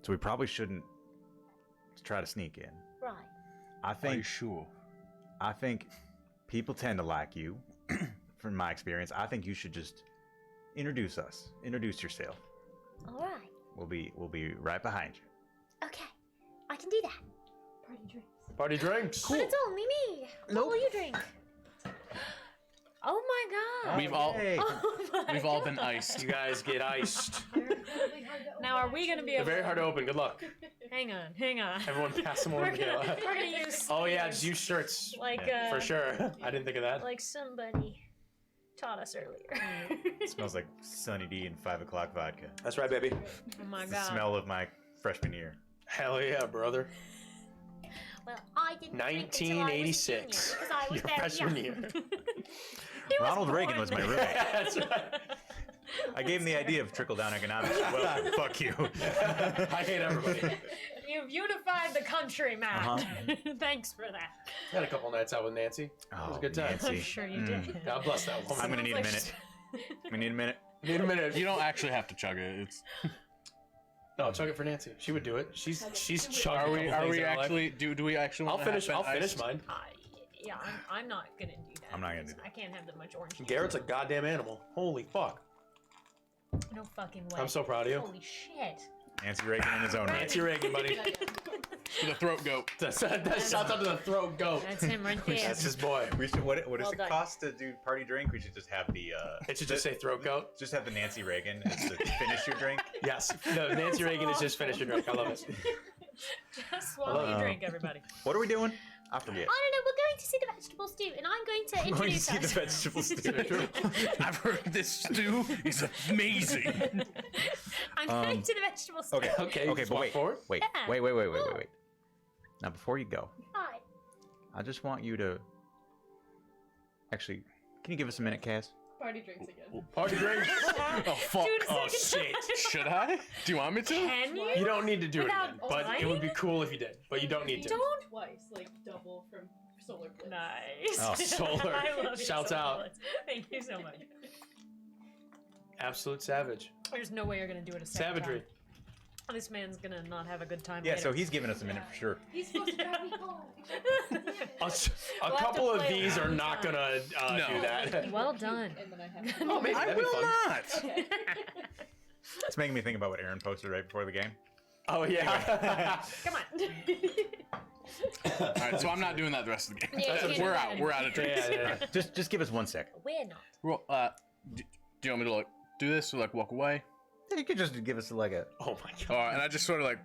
we probably shouldn't try to sneak in. Right. I Are you think. sure? I think people tend to like you, from my experience. I think you should just introduce us. Introduce yourself. All right. We'll be right behind you. Okay. I can do that. Party drinks. Party drinks. But it's only me. What will you drink? Oh my god. We've all Oh my we've all God. been iced. You guys get iced. Now, are we gonna be They're able? very hard to open. Good luck. Hang on, hang on. Everyone pass them over We're to Michaela. gonna, we're gonna use. Oh yeah, just use shirts. Like For sure. I didn't think of that. Like somebody taught us earlier. It smells like Sunny D and 5 o'clock vodka. That's right, baby. Oh my It's the god. smell of my freshman year. Hell yeah, brother. Well, I didn't drink until I was a 1986. junior, because I was Your very freshman young. year. He was Ronald Reagan born was my there. roommate. That's right. I gave him the idea of trickle-down economics. Welcome. Fuck you. I hate everybody. You've unified the country, Matt. Uh-huh. Thanks for that. Had a couple nights out with Nancy. It was a good time. Nancy. I'm sure you did. God bless that woman. I'm gonna need a Sounds minute. We need a minute. Need a minute. You don't actually have to chug it. It's No, chug it for Nancy. She would do it. She's chugged. are a we couple are things we in her life. actually do we actually I'll want to finish. have I'll been finish iced? mine. Yeah, I'm not gonna do that. I'm not gonna do because I can't have that much orange juice. Garrett's a goddamn animal. Holy fuck. No fucking way. I'm so proud of you. Holy shit. Nancy Reagan in his own right. Nancy Reagan, buddy. For the throat goat. That shouts out to the throat goat. That's him right there. That's his boy. We should. What does Well it done. cost to do party drink? We should just have the. It should just say throat goat. Just have the Nancy Reagan as the finish your drink. Yes. No, Nancy Reagan is just finished your drink. I love it. Just swallow your drink, everybody. What are we doing? I forget. I don't know, we're going to see the vegetable stew, and I'm going to I'm going to introduce see the us. vegetable stew. I've heard this stew is amazing. I'm going to the vegetable stew. Okay. Okay, Okay, just but walk wait. forward. Wait. Yeah. Wait. Now, before you go, Hi. I just want you to. Actually, can you give us a minute, Cass? Party drinks again. Party drinks. Oh fuck! Dude, Oh second shit! Should I? Do you want me to? Can you? You don't need to do it Without again, but it would be cool if you did. But you don't need to. Don't. Twice, like double from solar blitz. Nice. Oh, solar. I love you, Shouts Solar out. Blitz. Thank you so much. Absolute savage. There's no way you're gonna do it a second Savagery. time. This man's gonna not have a good time. Yeah, later. so he's giving us a minute for sure. He's supposed to drive me home. A We'll have couple to of play these are around not time. gonna No. do that. Well done. And then I have to Oh, maybe I that'd be will fun. not. Okay. It's making me think about what Aaron posted right before the game. Oh yeah. Come on. All right, so I'm not doing that the rest of the game. Yeah, you can't We're do out. that. We're out of drinks. Yeah. Just give us 1 second. We're not. Well, do you want me to like do this or like walk away? You could just give us like a. Oh my All god. right, and I just sort of like.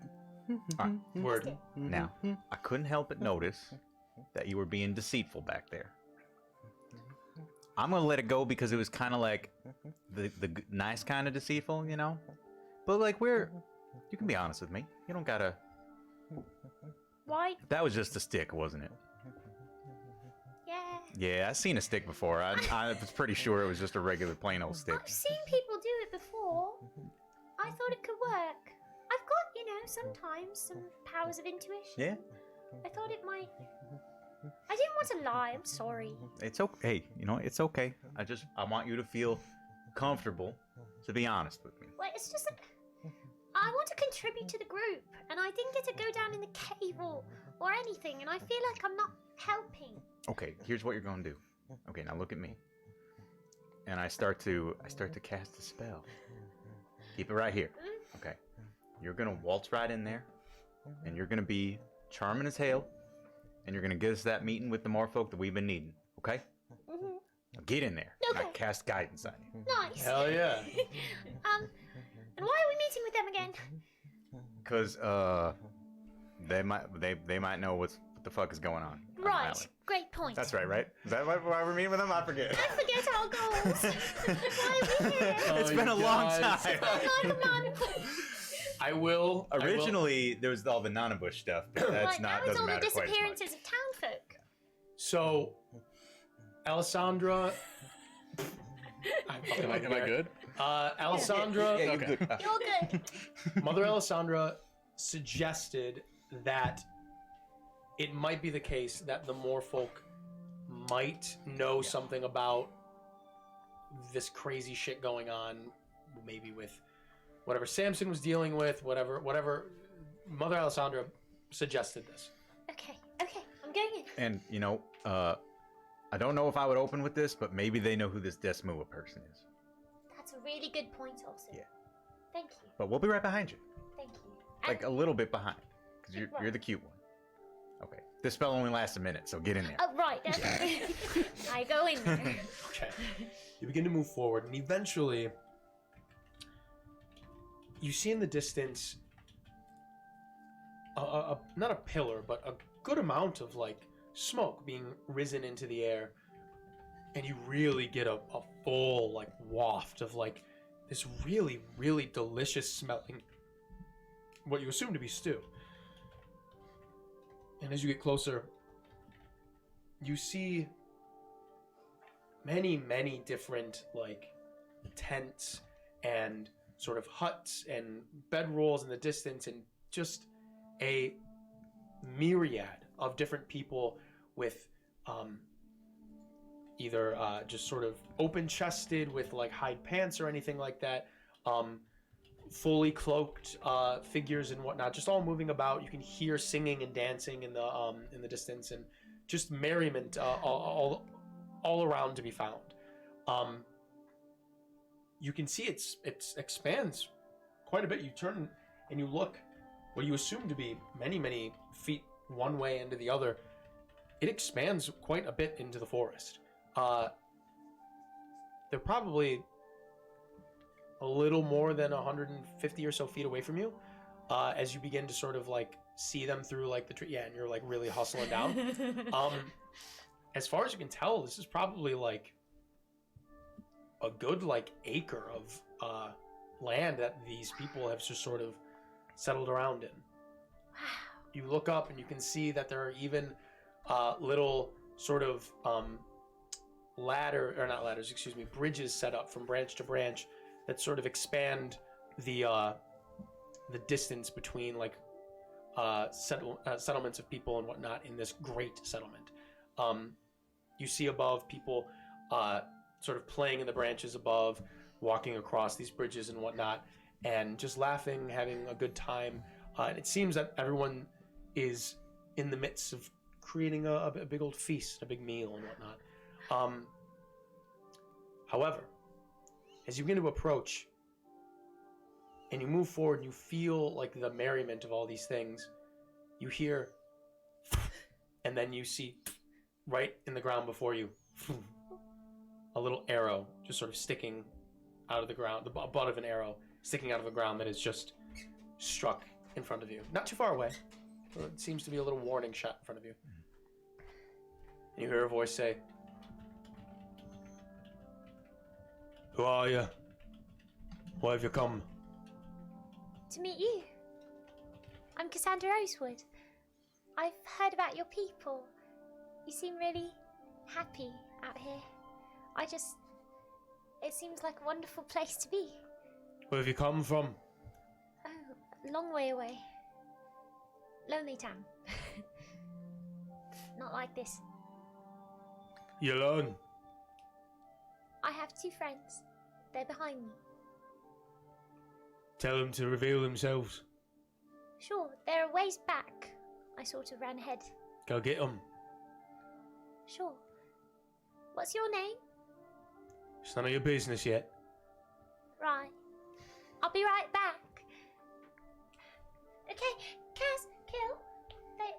Word. Now, I couldn't help but notice that you were being deceitful back there. I'm gonna let it go because it was kind of like the nice kind of deceitful, you know. But like you can be honest with me. You don't gotta. Why? That was just a stick, wasn't it? Yeah, I've seen a stick before. I was pretty sure it was just a regular plain old stick. I've seen people do it before. I thought it could work. I've got, sometimes some powers of intuition. Yeah, I thought it might. I didn't want to lie. I'm sorry. it's okay. Hey, it's okay. I want you to feel comfortable to be honest with me. Well, it's just that I want to contribute to the group, and I didn't get to go down in the cave or anything, and I feel like I'm not helping. Okay, here's what you're gonna do. Okay, now look at me. And I start to cast a spell. Keep it right here. Okay. You're gonna waltz right in there, and you're gonna be charming as hell, and you're gonna get us that meeting with the Morfolk that we've been needing. Okay? Mm-hmm. Now get in there. Okay. And I cast guidance on you. Nice. Hell yeah. And why are we meeting with them again? Cause they might know what the fuck is going on the Right. island. Great point. That's right, right? Is that why we're meeting with them? I forget. I forget our goals. Why are we here? It's Oh, been a you long guys. time. Come on. I will. Originally, there was all the Nanabush stuff, but that's Right, now it's doesn't all the matter quite as much. disappearances of townfolk. So, Alessandra. Am I good? Alessandra. Yeah, you're Okay. good. You're good. Mother Alessandra suggested that it might be the case that the Morfolk might know something about this crazy shit going on, maybe with whatever Samson was dealing with, whatever. Mother Alessandra suggested this. Okay, I'm going in. And I don't know if I would open with this, but maybe they know who this Desmua person is. That's a really good point, also. Yeah. Thank you. But we'll be right behind you, Thank you. like a little bit behind, because you're the cute one. Okay. This spell only lasts a minute, so get in there. Oh, right. I go in there. Okay. You begin to move forward, and eventually, you see in the distance, not a pillar, but a good amount of smoke being risen into the air, and you really get a full waft of this really, really delicious smelling, what you assume to be stew. And as you get closer, you see many, many different tents and sort of huts and bedrolls in the distance, and just a myriad of different people with either just sort of open-chested with hide pants or anything like that, fully cloaked figures and whatnot, just all moving about. You can hear singing and dancing in the distance, and just merriment all around to be found. You can see it expands quite a bit. You turn and you look, what you assume to be many, many feet one way into the other. It expands quite a bit into the forest. They're probably a little more than 150 or so feet away from you, as you begin to sort of see them through the tree. Yeah, and you're really hustling down. As far as you can tell, this is probably a good acre of land that these people have just sort of settled around in. You look up and you can see that there are even little sort of bridges set up from branch to branch that sort of expand the distance between settlements of people and whatnot in this great settlement. You see above people sort of playing in the branches above, walking across these bridges and whatnot, and just laughing, having a good time. And it seems that everyone is in the midst of creating a big old feast, a big meal and whatnot. However, as you begin to approach and you move forward and you feel the merriment of all these things, you hear, and then you see right in the ground before you a little arrow just sort of sticking out of the ground, the butt of an arrow sticking out of the ground that is just struck in front of you. Not too far away. It seems to be a little warning shot in front of you. And you hear a voice say, "Who are you? Why have you come?" To meet you. I'm Cassandra Rosewood. I've heard about your people. You seem really happy out here. It seems like a wonderful place to be. Where have you come from? Oh, a long way away. Lonely town. Not like this. You alone? I have 2 friends. They're behind me. Tell them to reveal themselves. Sure, they're a ways back. I sort of ran ahead. Go get them. Sure. What's your name? It's none of your business yet. Right. I'll be right back. Okay, Kaz, Kill.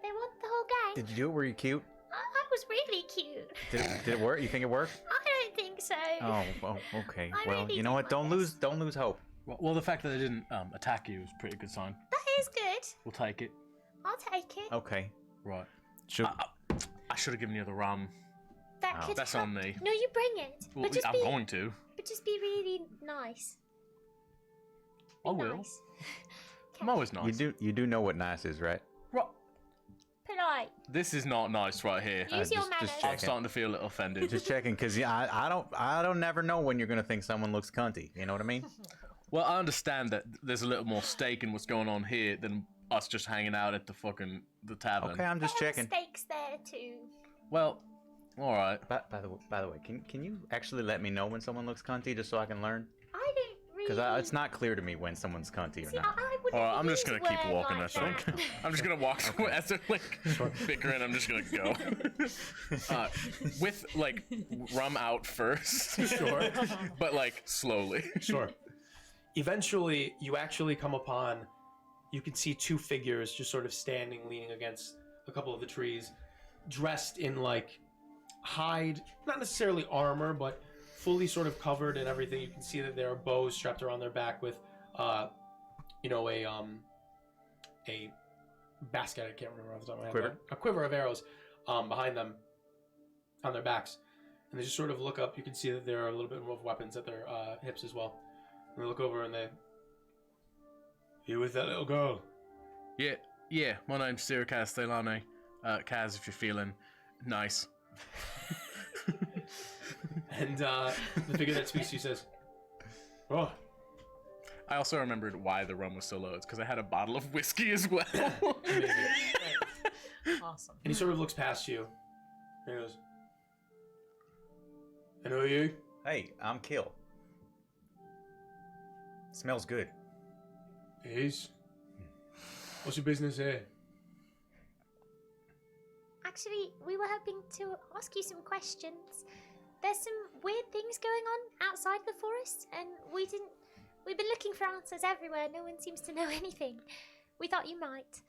They want the whole gang. Did you do it? Were you cute? I was really cute. Did it work? You think it worked? I don't think so. Oh, well, okay. I Well, really you know did what? my Don't lose hope. Well, the fact that they didn't attack you is a pretty good sign. That is good. We'll take it. I'll take it. Okay. Right. Should I should have given you the rum. That Oh. could That's help. on me. No, you bring it. Well, but just I'm be, going to. But just be really nice. Be I will. Nice. I'm always nice. you do know what nice is, right? Right. Polite. This is not nice right here. Use your just manners. check. I'm starting to feel a little offended. Just checking, cause I don't never know when you're gonna think someone looks cunty. You know what I mean? Well, I understand that there's a little more stake in what's going on here than us just hanging out at the tavern. Okay, I'm just There are checking. stakes there too. Well, all right. By the way, can you actually let me know when someone looks cunty, just so I can learn? I don't really. Because it's not clear to me when someone's cunty or See, not. I wouldn't All right, I'm just use gonna a keep word walking. like I think that. I'm just gonna walk as they're like bickering. I'm just gonna go with like rum out first. Sure. But like slowly. Sure. Eventually, you actually come upon, you can see 2 figures just sort of standing, leaning against a couple of the trees, dressed in like hide, not necessarily armor, but fully sort of covered and everything. You can see that there are bows strapped around their back with, a basket. I can't remember off the top of my head. Quiver? A quiver of arrows behind them on their backs. And they just sort of look up. You can see that there are a little bit more of weapons at their hips as well. And they look over and they... You with that little girl? Yeah. My name's Sir Castellani. Kaz, if you're feeling nice. And the figure that speaks to you says, "Oh, I also remembered why the rum was so low. It's because I had a bottle of whiskey as well. amazing." Awesome. And he sort of looks past you. And he goes, "And who are you?" Hey, I'm Kill. Smells good. It is. What's your business here? Actually, we were hoping to ask you some questions. There's some weird things going on outside the forest, and we've been looking for answers everywhere. No one seems to know anything. We thought you might.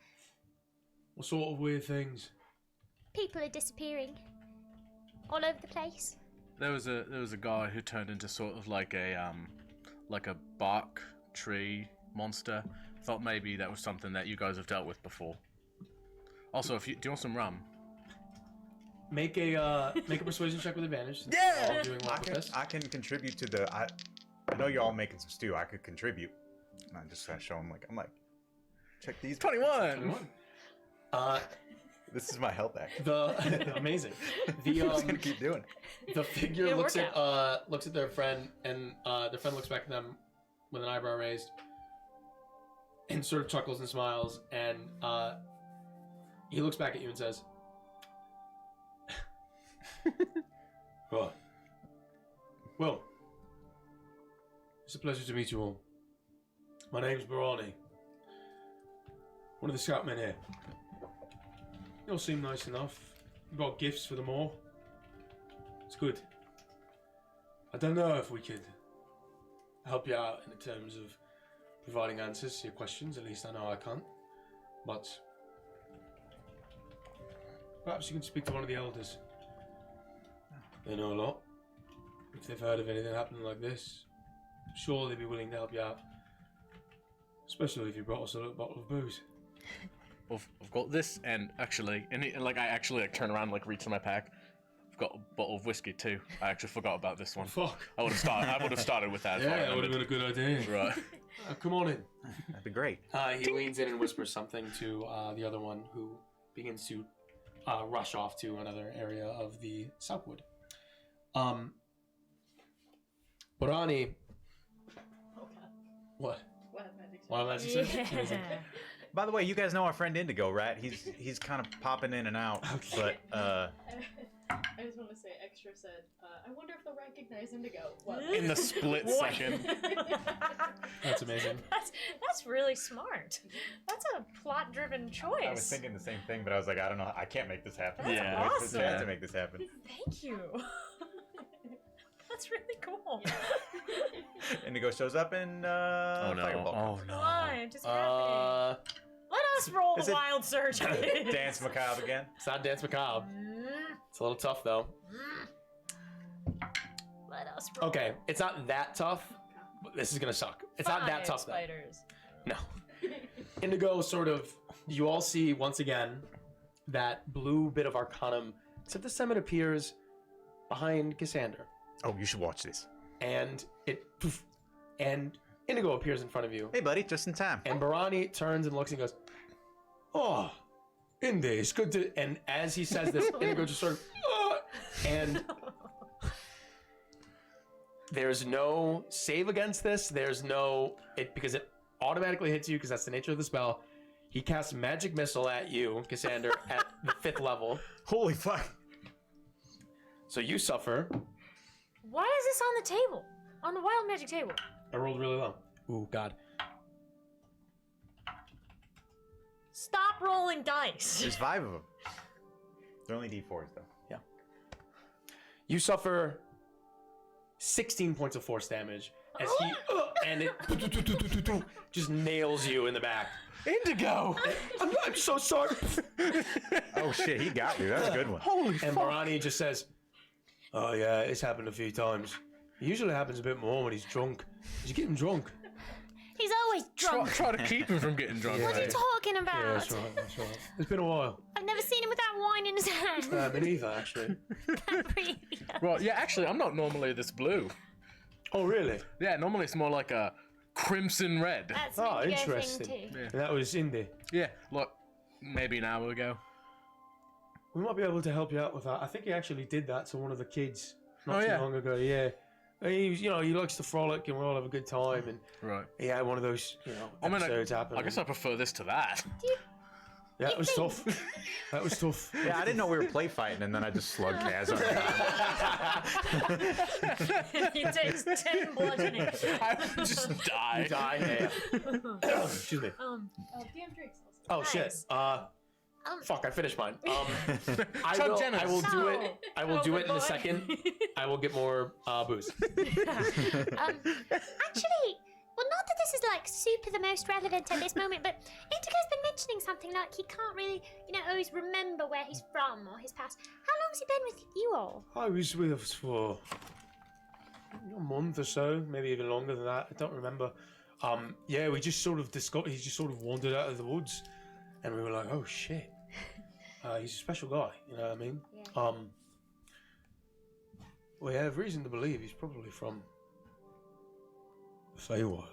What sort of weird things? People are disappearing all over the place. There was a guy who turned into sort of like a bark tree monster. Thought maybe that was something that you guys have dealt with before. Also, do you want some rum? Make a persuasion check with advantage. Since Yeah! we're all doing well with this. I can contribute to the. I know you're all making some stew. I could contribute. And I just gotta show them I'm like, check these. 21. This is my health act. Amazing. I'm just gonna keep doing it. The figure Good looks at their friend, and their friend looks back at them with an eyebrow raised, and sort of chuckles and smiles, and he looks back at you and says, "Oh, well, it's a pleasure to meet you all. My name's Barani, one of the scoutmen here. You all seem nice enough. You've got gifts for them all. It's good. I don't know if we could help you out in terms of providing answers to your questions. At least I know I can't. But perhaps you can speak to one of the elders. They know a lot. If they've heard of anything happening like this, I'm sure they'd be willing to help you out. Especially if you brought us a little bottle of booze." I've got this, and actually, I actually turn around, and reach in my pack. I've got a bottle of whiskey too. I actually forgot about this one. Fuck. I would have started with that. if I Yeah, that would have been remembered. a good idea. Right. Come on in. That'd be great. He leans in and whispers something to the other one, who begins to rush off to another area of the Southwood. Borani. Oh god. What? Wild magic. Wild magic surge? Amazing. By the way, you guys know our friend Indigo, right? He's kind of popping in and out. Okay. But I just want to say, Extra said, I wonder if they'll recognize Indigo. What? In the split What? second. That's amazing. That's really smart. That's a plot-driven choice. I was thinking the same thing, but I was like, I don't know, I can't make this happen. That's Yeah. awesome. I have to make this happen. Thank you. That's really cool. Indigo shows up and Oh no. fireball. Oh no. Why? Just happening. Let us roll is the it- wild surge. Dance macabre again. It's not Dance Macabre. It's a little tough, though. Let us roll. Okay, it's not that tough, but this is going to suck. It's not that Fire tough, though. spiders. No. Indigo sort of, you all see once again that blue bit of Arcanum, except this time it appears behind Cassander. Oh, you should watch this. And and Indigo appears in front of you. Hey, buddy, just in time. And Barani turns and looks and goes, "Oh, Indy, it's good to." And as he says this, Indigo just sort of, and there's no save against this. There's no because it automatically hits you because that's the nature of the spell. He casts Magic Missile at you, Cassander, at the 5th level. Holy fuck. So you suffer. Why is this on the table? On the wild magic table? I rolled really low. Ooh, God. Stop rolling dice. There's 5 of them. They're only D4s, though. Yeah. You suffer 16 points of force damage as he and it just nails you in the back. Indigo! I'm so sorry. Oh shit, he got me. That's a good one. Holy And fuck. Barani just says, "Oh yeah, it's happened a few times. It usually happens a bit more when he's drunk. Did you get him drunk?" He's always drunk. Try to keep him from getting drunk. What are you talking about? Yeah, that's right. That's right. It's been a while. I've never seen him without wine in his hand. Me neither, actually. Well, yeah, actually, I'm not normally this blue. Oh, really? Yeah, normally it's more like a crimson red. That's Oh, an Indigo interesting. thing too. Yeah. And that was Indy. Yeah, look, maybe an hour ago. We might be able to help you out with that. I think he actually did that to one of the kids not Oh, too yeah. long ago. Yeah. He, he likes to frolic and we all have a good time. And Right. he had one of those, I mean, episodes happen. I guess I prefer this to that. Yeah, it was tough. That was tough. Yeah, I didn't know we were play fighting, and then I just slugged Kaz on the He takes 10 bludgeoning. I would just die. Die. Yeah. Excuse me. DM Drake's also. Oh shit. Nice. Fuck! I finished mine. I So will. generous. I will do No. it. I will Oh, do good it in a boy. second. I will get more booze. Actually, well, not that this is like super the most relevant at this moment, but Indigo's been mentioning something like he can't really, always remember where he's from or his past. How long has he been with you all? I was with us for a month or so, maybe even longer than that. I don't remember. Yeah, we just sort of discovered. He just sort of wandered out of the woods, and we were like, "Oh shit, he's a special guy." You know what I mean? Yeah. We have reason to believe he's probably from the Feywild.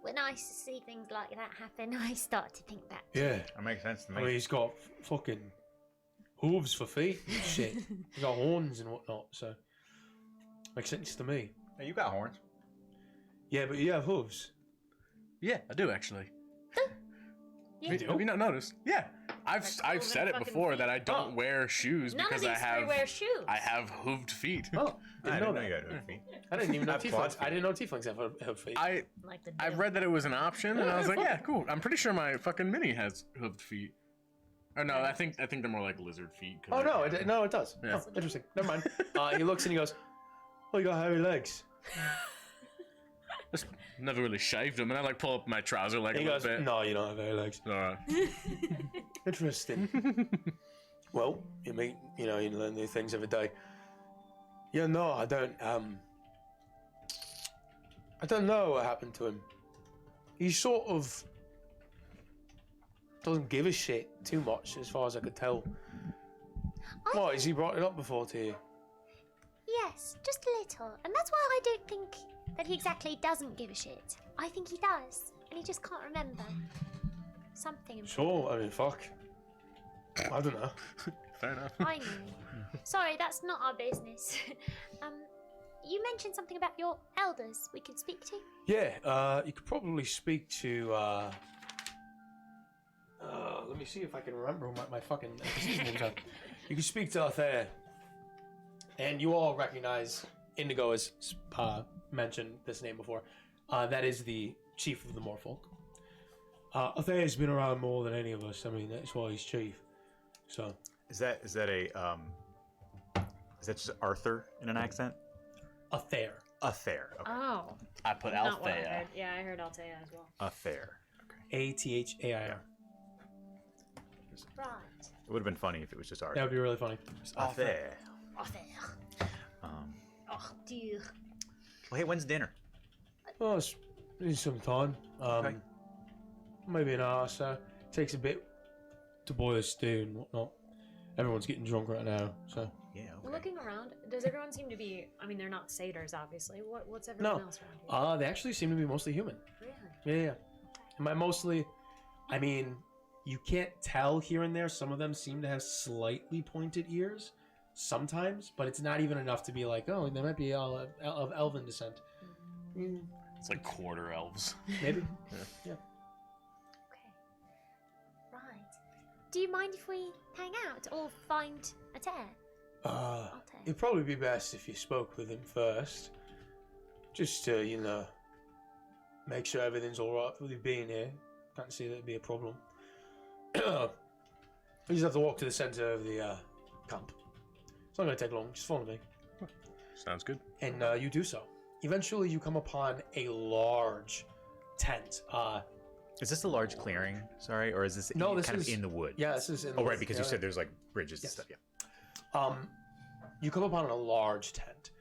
When I see things like that happen, I start to think that. Yeah. That makes sense to I me. mean, he's got fucking hooves for feet and shit. He's got horns and whatnot, so makes sense to me. Hey, you got horns. Yeah, but you have hooves. Yeah, I do actually. Yeah. Have you not noticed? Yeah, I've Like said it fucking before feet. that I don't wear shoes None of because these I have three wear shoes. I have hooved feet. Oh, I didn't know you that. got hood feet. I didn't even know I've clawed tieflings. feet. I didn't know tieflings have hoof feet. I Like the read that it was an option, and I was like, fuck yeah, it. cool. I'm pretty sure my fucking mini has hooved feet. Or no, I think they're more like lizard feet. 'cause Oh I- no, it does. Yeah. Oh, interesting. Never mind. He looks and he goes, "Oh, you got hairy legs." Just never really shaved them, and I like pull up my trouser leg And he a goes, little bit. "No, you don't have hairy legs." All right. Interesting. Well, you meet, you learn new things every day. Yeah, no, I don't know what happened to him. He sort of doesn't give a shit too much, as far as I could tell. What, has he brought it up before to you? Yes, just a little. And that's why I don't think that he exactly doesn't give a shit. I think he does. And he just can't remember. Something important. Sure, I mean, fuck. I don't know. Fair enough. I know. Sorry, that's not our business. You mentioned something about your elders we could speak to. Yeah, you could probably speak to. Let me see if I can remember my fucking NPC's names are. You can speak to Althea, and you all recognize Indigo has mentioned this name before. That is the chief of the Moorfolk. Althea's been around more than any of us. I mean, that's why he's chief. So. Is that just Arthur in an accent? Athair. Athair. Okay. Oh. I put Not what I Althea. heard. Yeah, I heard Althea as well. Athair. Athair. Right. It would have been funny if it was just Arthur. That would be really funny. Athair. Oh, there. Oh, dear. Well, hey, when's dinner? Well, it's some time. Okay. Maybe an hour or so. Takes a bit to boil a stew and whatnot. Everyone's getting drunk right now, so. Yeah. Well, Okay. looking around, does everyone seem to be? I mean, they're not satyrs, obviously. What's everyone No. else around here? They actually seem to be mostly human. Really? Yeah. And by mostly, I mean, you can't tell here and there. Some of them seem to have slightly pointed ears sometimes, but it's not even enough to be like, oh, they might be of elven descent. It's like quarter elves. Maybe. Okay. Right. Do you mind if we hang out or find a tear? It'd probably be best if you spoke with him first. Just to, make sure everything's alright with you being here. Can't see that'd be a problem. You just have to walk to the centre of the camp. It's not going to take long. Just follow me. Sounds good. And you do so. Eventually, you come upon a large tent. Is this a large clearing? Sorry, or is this No, this kind is- of in the wood? Yeah, this is in the Oh, right, woods. because Yeah, you said there's like bridges Yes. and stuff. Yeah. You come upon a large tent.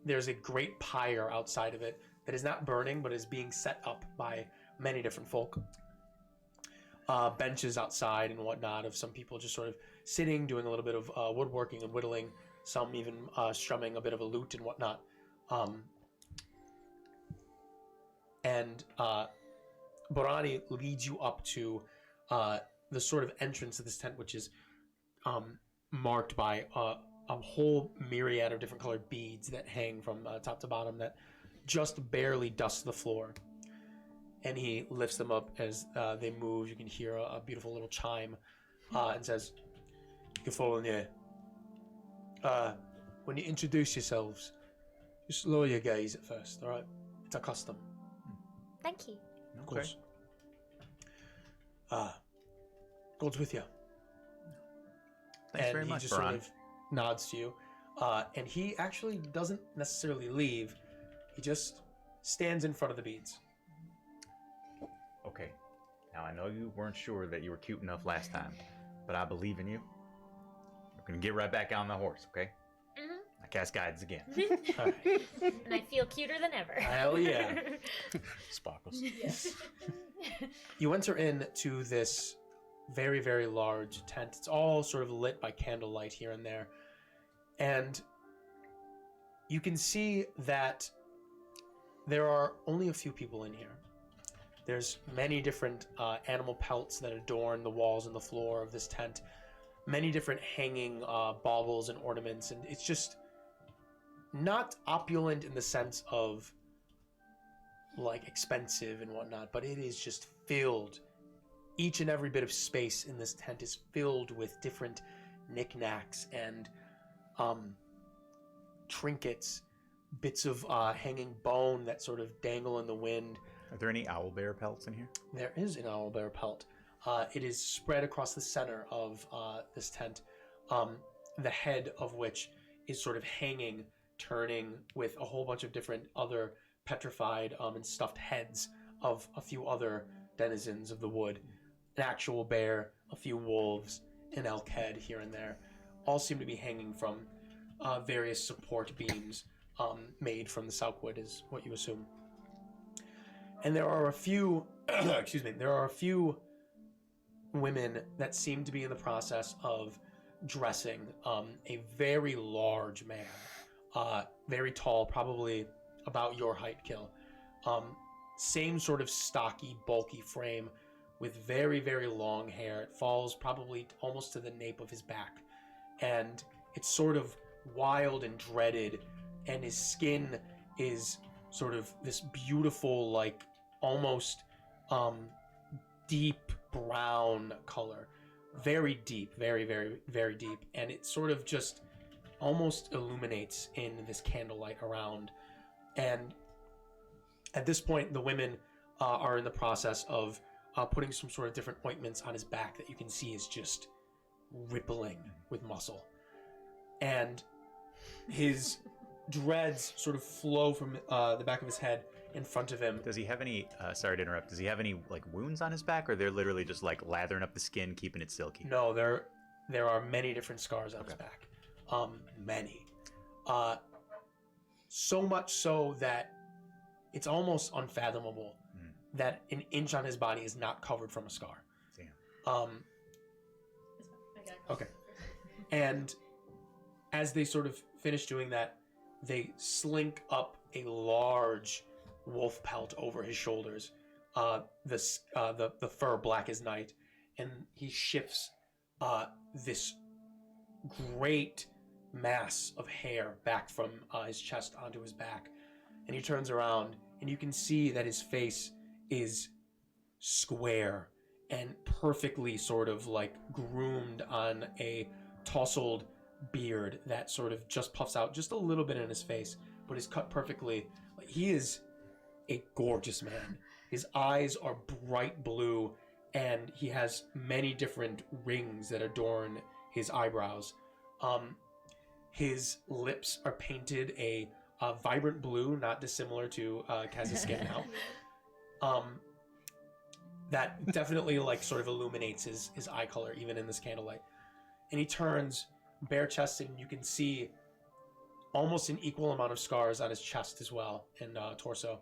There's a great pyre outside of it that is not burning, but is being set up by many different folk. Benches outside and whatnot of some people just sort of sitting, doing a little bit of woodworking and whittling, some even strumming a bit of a lute and whatnot. And Borani leads you up to the sort of entrance of this tent, which is marked by a whole myriad of different colored beads that hang from top to bottom that just barely dust the floor. And he lifts them up as they move. You can hear a beautiful little chime and says, "You can follow in here. When you introduce yourselves, just lower your gaze at first, all right? It's a custom." Thank you. Of course. God's with you. Thanks And very he much, just sort Baran. of nods to you. And he actually doesn't necessarily leave. He just stands in front of the beads. Okay. Now, I know you weren't sure that you were cute enough last time, but I believe in you. We're going to get right back on the horse, okay? Mhm. I cast guidance again. All right. And I feel cuter than ever. Hell yeah. Sparkles. You enter into this very, very large tent. It's all sort of lit by candlelight here and there. And you can see that there are only a few people in here. There's many different animal pelts that adorn the walls and the floor of this tent. Many different hanging baubles and ornaments. And it's just not opulent in the sense of like expensive and whatnot, but it is just filled. Each and every bit of space in this tent is filled with different knickknacks and trinkets, bits of hanging bone that sort of dangle in the wind. Are there any owlbear pelts in here? There is an owlbear pelt. It is spread across the center of this tent, the head of which is sort of hanging, turning with a whole bunch of different other petrified and stuffed heads of a few other denizens of the wood. An actual bear, a few wolves, an elk head here and there. All seem to be hanging from various support beams made from the salkwood, is what you assume. And there are a few, there are a few women that seem to be in the process of dressing a very large man, very tall, probably about your height, Kill. Same sort of stocky, bulky frame, with very, very long hair. It falls probably almost to the nape of his back. And it's sort of wild and dreaded. And his skin is sort of this beautiful, like almost deep brown color. Very deep, very, very, very deep. And it sort of just almost illuminates in this candlelight around. And at this point, the women are in the process of putting some sort of different ointments on his back that you can see is just rippling with muscle. And his dreads sort of flow from the back of his head in front of him. Does he have any, sorry to interrupt, does he have any like wounds on his back, or they're literally just like lathering up the skin, keeping it silky? No, there are many different scars on his back. Many. So much so that it's almost unfathomable that an inch on his body is not covered from a scar. Damn. Okay. And as they sort of finish doing that, they slink up a large wolf pelt over his shoulders. The fur black as night, and he shifts this great mass of hair back from his chest onto his back, and he turns around, and you can see that his face is square and perfectly sort of like groomed on a tousled beard that sort of just puffs out just a little bit in his face, but is cut perfectly. Like, he is a gorgeous man. His eyes are bright blue, and he has many different rings that adorn his eyebrows. His lips are painted a vibrant blue, not dissimilar to Kaz's skin now. That definitely like sort of illuminates his eye color even in this candlelight. And he turns bare-chested, and you can see almost an equal amount of scars on his chest as well and torso.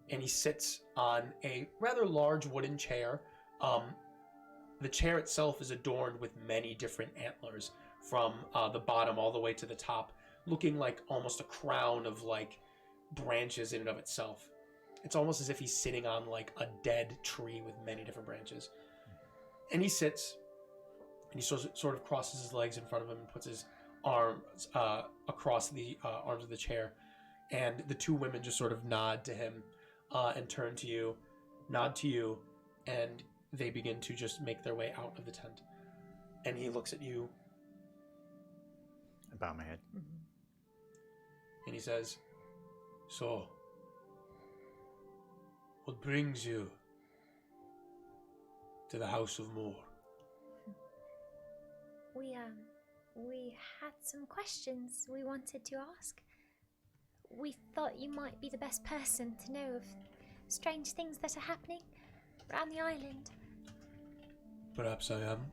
And he sits on a rather large wooden chair. The chair itself is adorned with many different antlers from the bottom all the way to the top, looking like almost a crown of like branches in and of itself. It's almost as if he's sitting on like a dead tree with many different branches. And he sits, and he sort of crosses his legs in front of him and puts his arms across the arms of the chair. And the two women just sort of nod to him and turn to you, nod to you, and they begin to just make their way out of the tent. And he looks at you. I bow my head. And he says, "So, what brings you to the House of Moor?" We had some questions we wanted to ask. We thought you might be the best person to know of strange things that are happening around the island. Perhaps I am.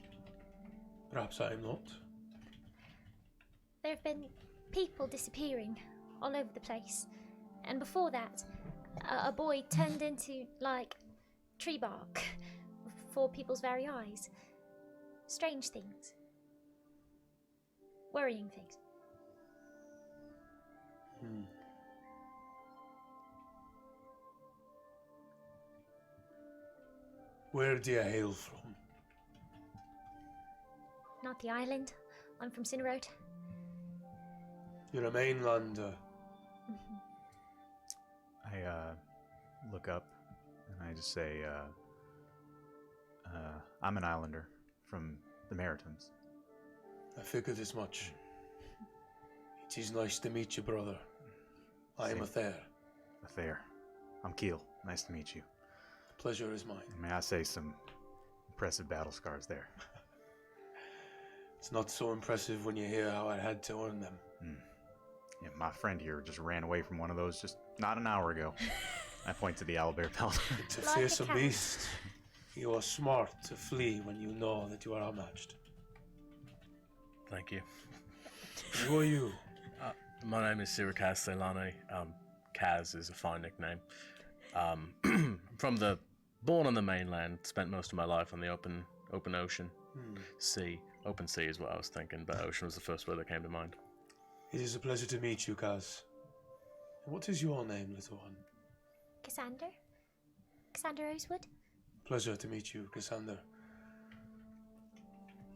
Perhaps I am not. There have been people disappearing all over the place. And before that, a boy turned into, like, tree bark for people's very eyes. Strange things. Worrying things. Where do you hail from? Not the island. I'm from Cineroad. You're a mainlander. I look up and I just say, I'm an islander from the Maritimes. I figured as much. It is nice to meet you, brother. I am Athair. Athair. I'm Keel. Nice to meet you. The pleasure is mine. May I say some impressive battle scars there? It's not so impressive when you hear how I had to earn them. Yeah, my friend here just ran away from one of those just not an hour ago. I point to the owlbear pelt. It's a Like a fearsome cat. beast. You are smart to flee when you know that you are outmatched. Thank you. Who are you? My name is Sirikaz Ceylani. Kaz is a fine nickname. Born on the mainland, spent most of my life on the open ocean. Sea. Open sea is what I was thinking, but ocean was the first word that came to mind. It is a pleasure to meet you, Kaz. What is your name, little one? Cassander? Cassander Rosewood? Pleasure to meet you, Cassandra.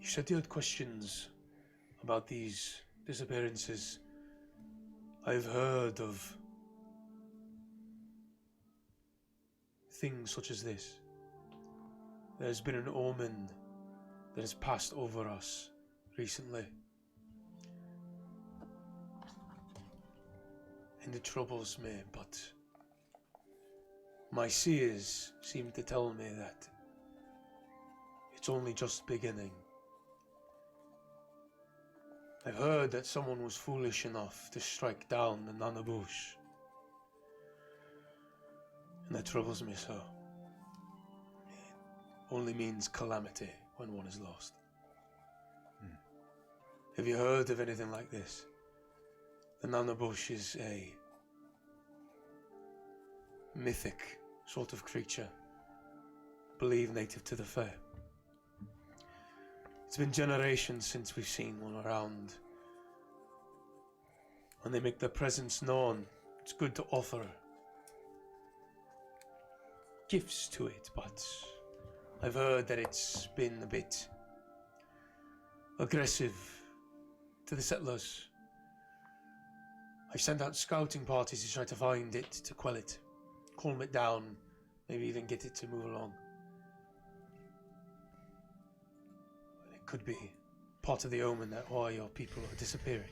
You said you had questions about these disappearances. I've heard of things such as this. There's been an omen that has passed over us recently. And it troubles me, but my seers seem to tell me that it's only just beginning. I've heard that someone was foolish enough to strike down the Nanabush. And that troubles me so. It only means calamity when one is lost. Have you heard of anything like this? The Nanabush is a mythic sort of creature, believed native to the Fae. It's been generations since we've seen one around. When they make their presence known, it's good to offer gifts to it, but I've heard that it's been a bit aggressive to the settlers. I've sent out scouting parties to try to find it, to quell it, calm it down, maybe even get it to move along. It could be part of the omen that why your people are disappearing.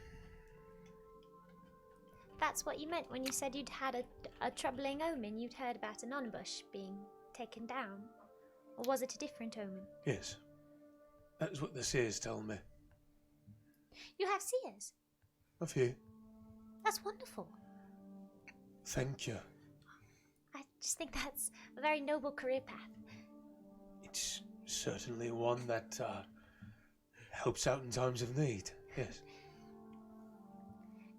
That's what you meant when you said you'd had a troubling omen. You'd heard about a nonbush being taken down. Or was it a different omen? Yes, that is what the seers tell me. You have seers? A few. That's wonderful. Thank you. I just think that's a very noble career path. It's certainly one that helps out in times of need, yes.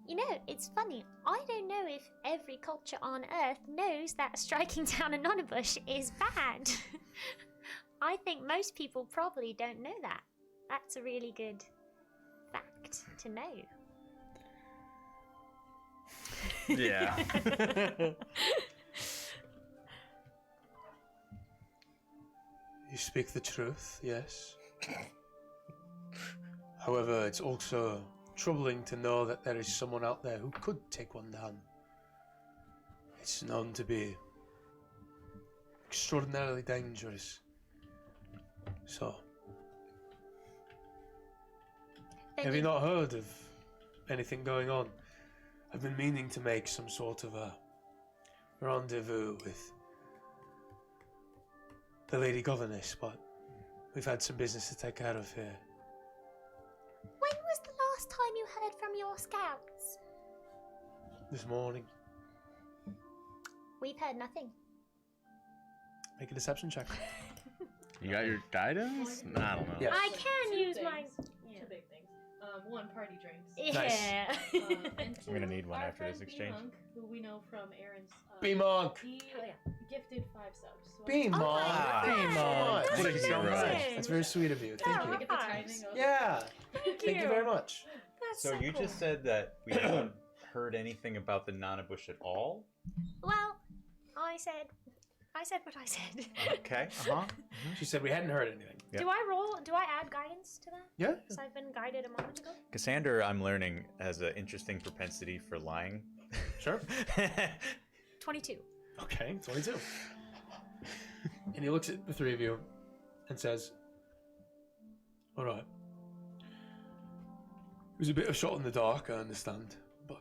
You know, it's funny. I don't know if every culture on Earth knows that striking down a nonbush is bad. I think most people probably don't know that. That's a really good fact to know. Yeah. You speak the truth, yes. However, it's also troubling to know that there is someone out there who could take one down. It's known to be extraordinarily dangerous. So, have you not heard of anything going on? I've been meaning to make some sort of a rendezvous with the Lady Governess, but we've had some business to take care of here. When was the last time you heard from your scouts? This morning. We've heard nothing. Make a deception check. You got your guidance? I don't know. Yeah. I can Two use things. my. Two big things. One, party drinks. Yeah. And two, We're gonna need one our after this friend exchange. B-Monk, who we know from Aaron's. B-Monk! He gifted 5 subs. So B-Monk! Ah, B-Monk! that's What a hero. amazing. That's very sweet of you. Thank I you. get the timing of Yeah. Thank Thank you very much. That's So you cool. just said that we haven't heard anything about the Nanabush at all? Well, I said what I said. Okay. Uh-huh. She said we hadn't heard anything. Yep. Do I add guidance to that? Yeah? Because I've been guided a moment ago. Cassandra, I'm learning, has an interesting propensity for lying. Sure. 22. Okay, 22. And he looks at the three of you and says, all right. It was a bit of a shot in the dark, I understand, but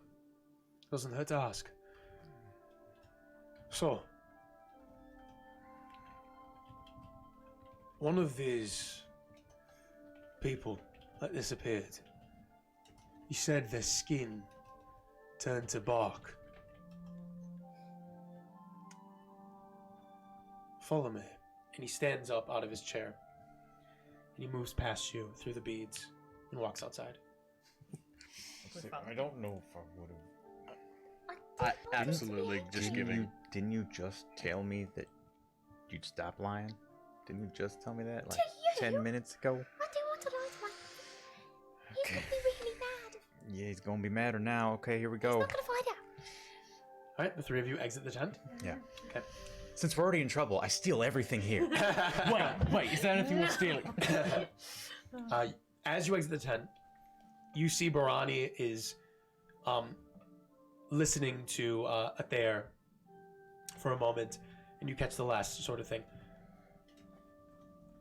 it doesn't hurt to ask. So, one of these people that disappeared, you said their skin turned to bark. Follow me. And he stands up out of his chair. And he moves past you through the beads and walks outside. I don't know if I would have. I absolutely just giving. Didn't you just tell me that you'd stop lying? Didn't you just tell me that like To you? 10 minutes ago? I don't want to lie to my... He's Okay. gonna be really mad. Yeah, he's gonna be madder now. Okay, here we He's go. not gonna find out. Alright, the three of you exit the tent. Yeah. Okay. Since we're already in trouble, I steal everything here. Wait, is there anything worth stealing? As you exit the tent, you see Barani is listening to Athair for a moment, and you catch the last sort of thing.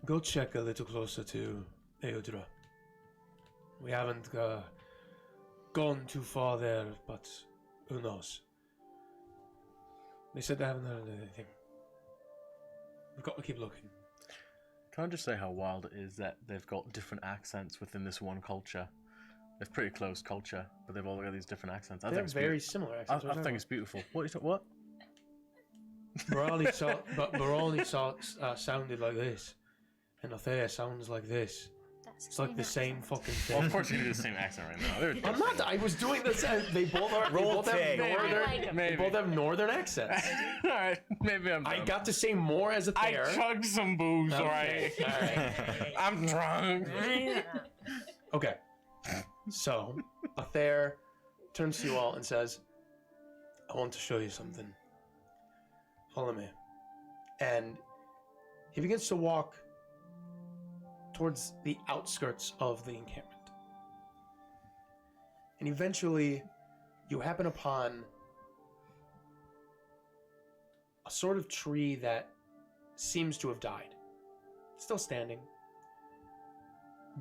Go check a little closer to Eudra. We haven't gone too far there, but who knows? They said they haven't heard anything. We've got to keep looking. Can I just say how wild it is that they've got different accents within this one culture? It's pretty close culture, but they've all got these different accents. I They're think it's very similar accents. I think it's beautiful. What? Barani sounded like this, and Athair sounds like this. It's like the same fucking thing. Well, of course you do the same accent right now. They're I'm different. not. I was doing this. They both are. They both have northern. They both have northern accents. All right, maybe I'm. I dumb. got to say more as a I Thair. chugged some booze, Okay, alright? alright. I'm drunk. Okay. So, Athair turns to you all and says, "I want to show you something. Follow me." And he begins to walk towards the outskirts of the encampment. And eventually, you happen upon a sort of tree that seems to have died. It's still standing.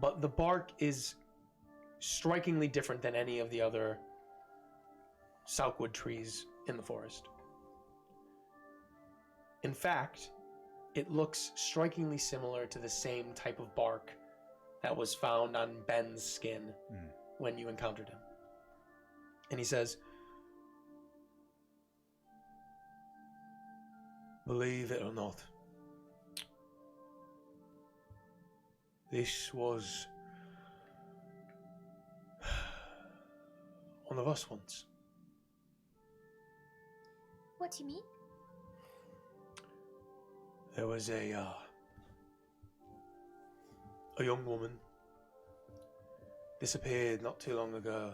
But the bark is strikingly different than any of the other Salkwood trees in the forest. In fact, it looks strikingly similar to the same type of bark that was found on Ben's skin when you encountered him. And he says, "Believe it or not, this was one of us once." What do you mean? There was a young woman disappeared not too long ago.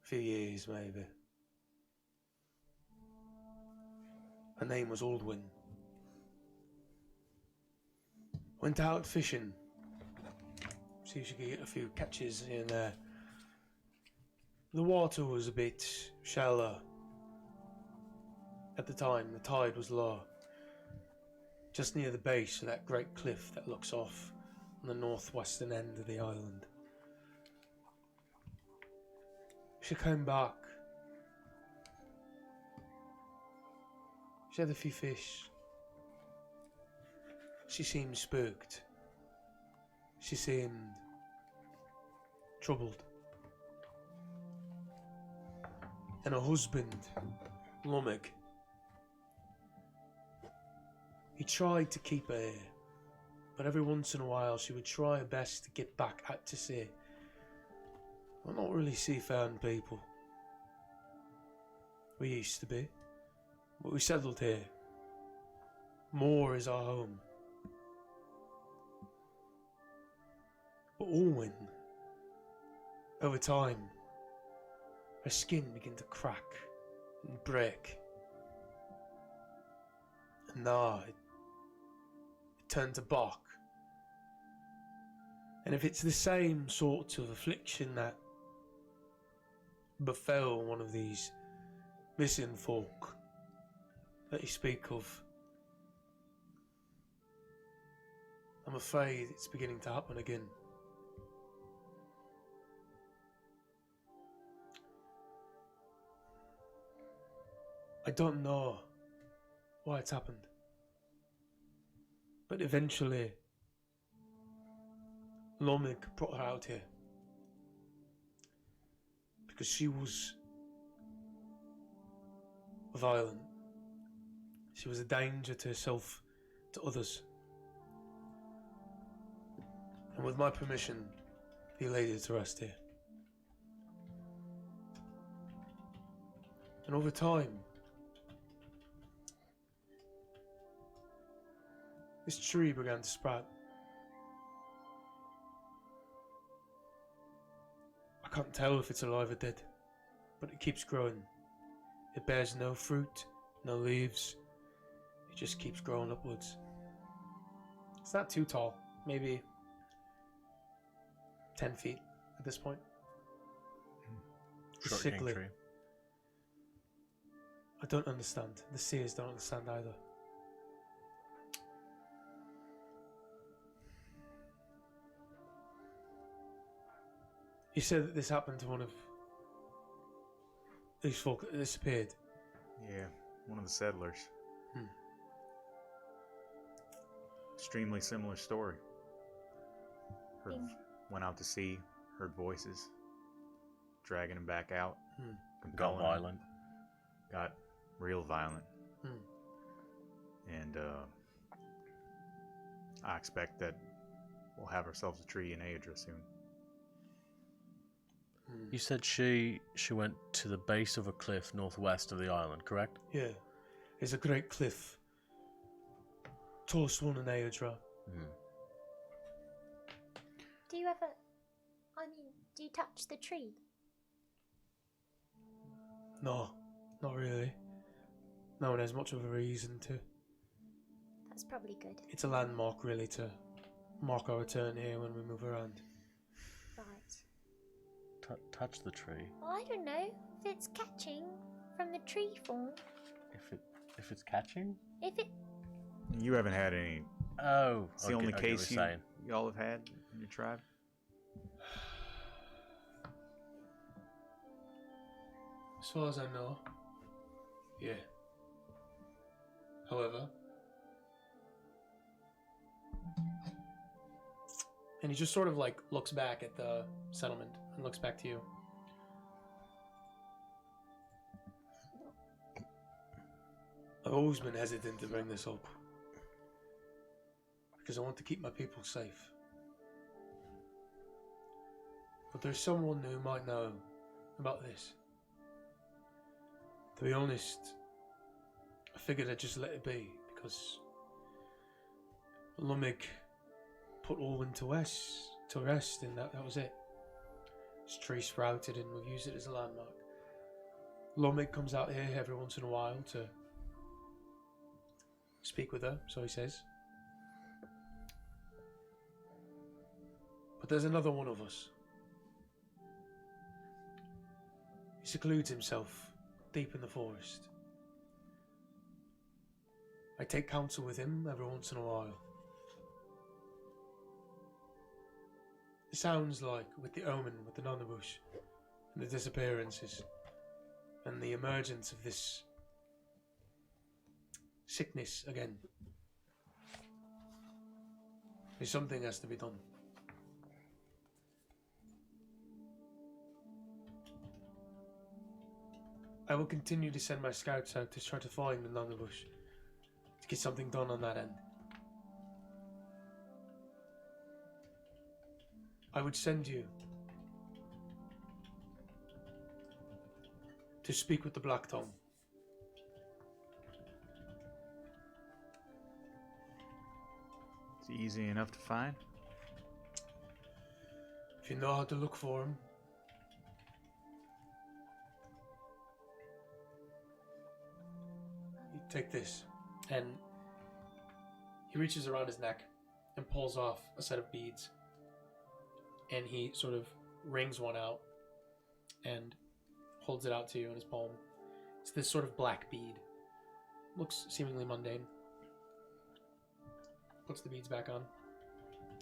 A few years, maybe. Her name was Aldwyn. Went out fishing. See if she could get a few catches in there. The water was a bit shallow. At the time, the tide was low. Just near the base of that great cliff that looks off on the northwestern end of the island. She came back. She had a few fish. She seemed spooked. She seemed troubled. And her husband, Lumig, he tried to keep her here, but every once in a while she would try her best to get back out to sea. We're not really seafaring people. We used to be, but we settled here. Moor is our home. But Alwyn, over time, her skin began to crack and break. And now it turned to bark. And if it's the same sort of affliction that befell one of these missing folk that you speak of, I'm afraid it's beginning to happen again. I don't know why it's happened, but eventually Lomig brought her out here because she was violent. She was a danger to herself, to others. And with my permission, he laid her to rest here. And over time, this tree began to sprout. I can't tell if it's alive or dead, but it keeps growing. It bears no fruit, no leaves, just keeps growing upwards. It's not too tall, maybe 10 feet at this point. It's Short king sickly. tree. I don't understand. The seers don't understand either. You said that this happened to one of these folk that disappeared. Yeah, one of the settlers. Hmm. Extremely similar story. Heard, Bing. went out to sea, heard voices, dragging him back out. Hmm. Got compelling him, violent. Got real violent. Hmm. And I expect that we'll have ourselves a tree in Aedra soon. You said she went to the base of a cliff northwest of the island, correct? Yeah, it's a great cliff. Tallest one in Aedra. Do you ever... I mean, do you touch the tree? No, not really. No one has much of a reason to. That's probably good. It's a landmark, really, to mark our return here when we move around. Right. Touch the tree. Well, I don't know if it's catching from the tree form. If it's catching? If it... You haven't had any. Oh, It's the only I get case what you're saying. y'all have had in your tribe. As far as I know, yeah. However, and he just sort of like looks back at the settlement and looks back to you. I've always been hesitant to bring this up because I want to keep my people safe. But there's someone who might know about this. To be honest, I figured I'd just let it be because Lumig put Orwin to rest, and that was it. This tree sprouted and we've used it as a landmark. Lumig comes out here every once in a while to speak with her, so he says. But there's another one of us. He secludes himself deep in the forest. I take counsel with him every once in a while. It sounds like with the omen, with the Nanabush, and the disappearances, and the emergence of this sickness again, there's something has to be done. I will continue to send my scouts out to try to find the Nanabush, to get something done on that end. I would send you to speak with the Black Tongue. It's easy enough to find. If you know how to look for him, you take this. And he reaches around his neck and pulls off a set of beads. And he sort of wrings one out and holds it out to you in his palm. It's this sort of black bead. Looks seemingly mundane. Puts the beads back on.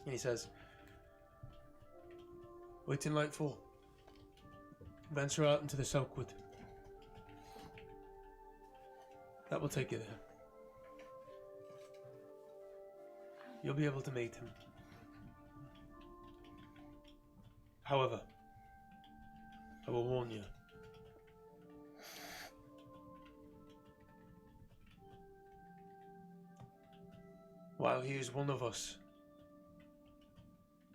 And he says, "Wait in Lightfall. Venture out into the Selkwood. That will take you there. You'll be able to meet him. However, I will warn you. While he is one of us,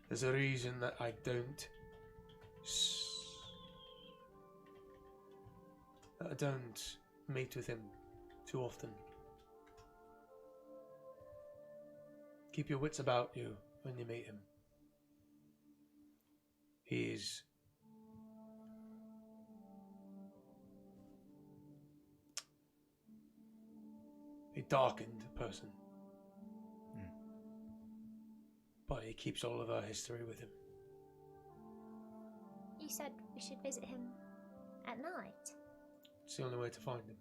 there's a reason that I don't meet with him too often. Keep your wits about you when you meet him. He's a darkened person. But he keeps all of our history with him. You said we should visit him at night. It's the only way to find him.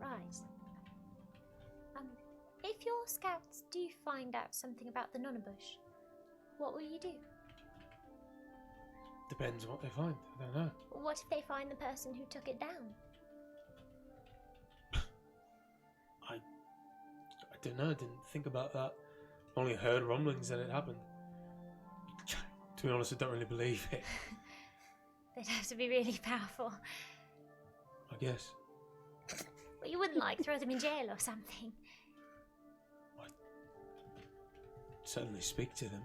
Right. If your scouts do find out something about the Nonnabush, what will you do? Depends what they find. I don't know. What if they find the person who took it down? I don't know. I didn't think about that. Only heard rumblings that it happened. To be honest, I don't really believe it. They'd have to be really powerful. I guess. But you wouldn't throw them in jail or something. I'd certainly speak to them.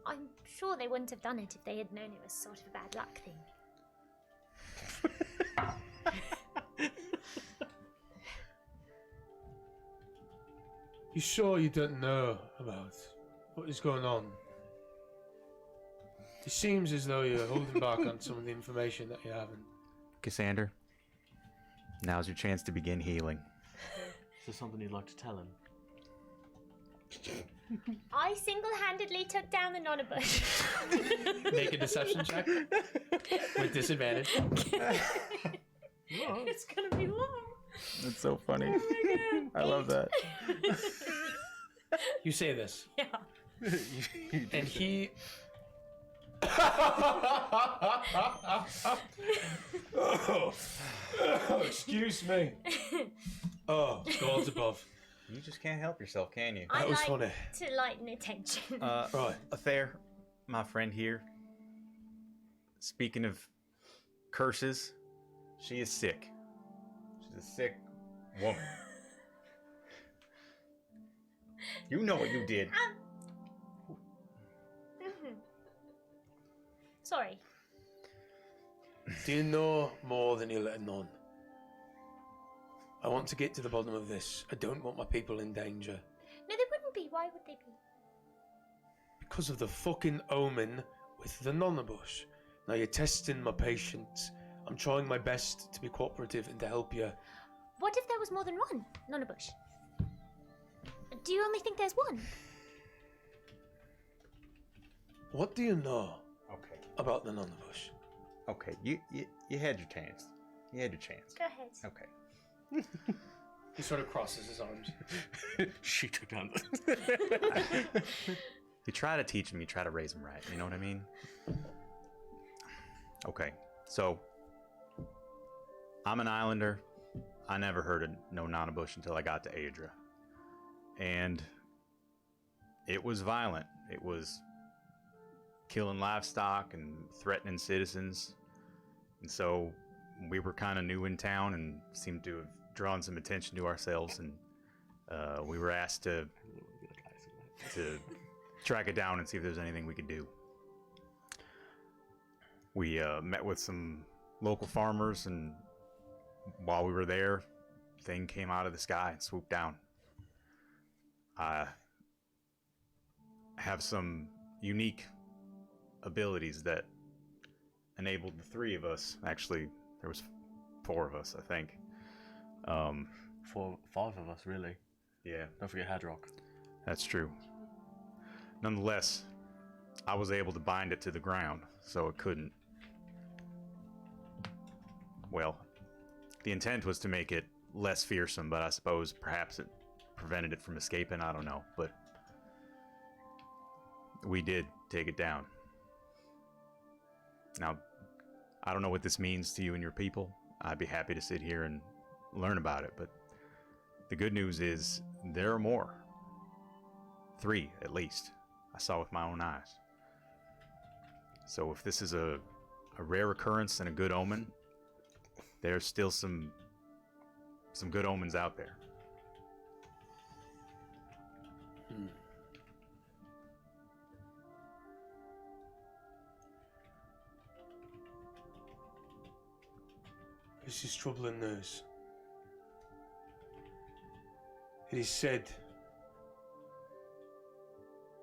I'm sure they wouldn't have done it if they had known it was sort of a bad luck thing. You sure you don't know about what is going on? It seems as though you're holding back on some of the information that you haven't. Cassander, now's your chance to begin healing. Is there something you'd like to tell him? I single-handedly took down the Nonnabush. Make a deception check with disadvantage. It's gonna be long. That's so funny. Oh my god. I love that. You say this, Yeah. and he. Oh, excuse me. Oh, God's above. You just can't help yourself, can you? I That was like funny. to lighten the tension. Right. Affair, my friend here. Speaking of curses, she is sick. She's a sick woman. You know what you did. Sorry. Do you know more than you're letting on? I want to get to the bottom of this. I don't want my people in danger. No, they wouldn't be. Why would they be? Because of the fucking omen with the Nonnabush. Now you're testing my patience. I'm trying my best to be cooperative and to help you. What if there was more than one Nonnabush? Do you only think there's one? What do you know Okay. about the Nonnabush? Okay. You had your chance. You had your chance. Go ahead. Okay. He sort of crosses his arms. She took down You try to teach him, you try to raise him right. You know what I mean? Okay. So, I'm an islander. I never heard of no Nonnabush until I got to Aedra. And it was violent. It was killing livestock and threatening citizens. And so we were kind of new in town and seemed to have drawn some attention to ourselves. And we were asked to track it down and see if there's anything we could do. We met with some local farmers, and while we were there, thing came out of the sky and swooped down. I have some unique abilities that enabled the three of us. Actually, there was 4 of us, I think. 5 of us, really. Yeah, Don't forget Hadrock. that's true. Nonetheless, I was able to bind it to the ground, so it couldn't. Well, the intent was to make it less fearsome, but I suppose perhaps it prevented it from escaping. I don't know, but we did take it down. Now, I don't know what this means to you and your people. I'd be happy to sit here and learn about it, but the good news is there are more. 3, at least. I saw with my own eyes. So if this is a rare occurrence and a good omen, there's still some good omens out there. This is troubling news. It is said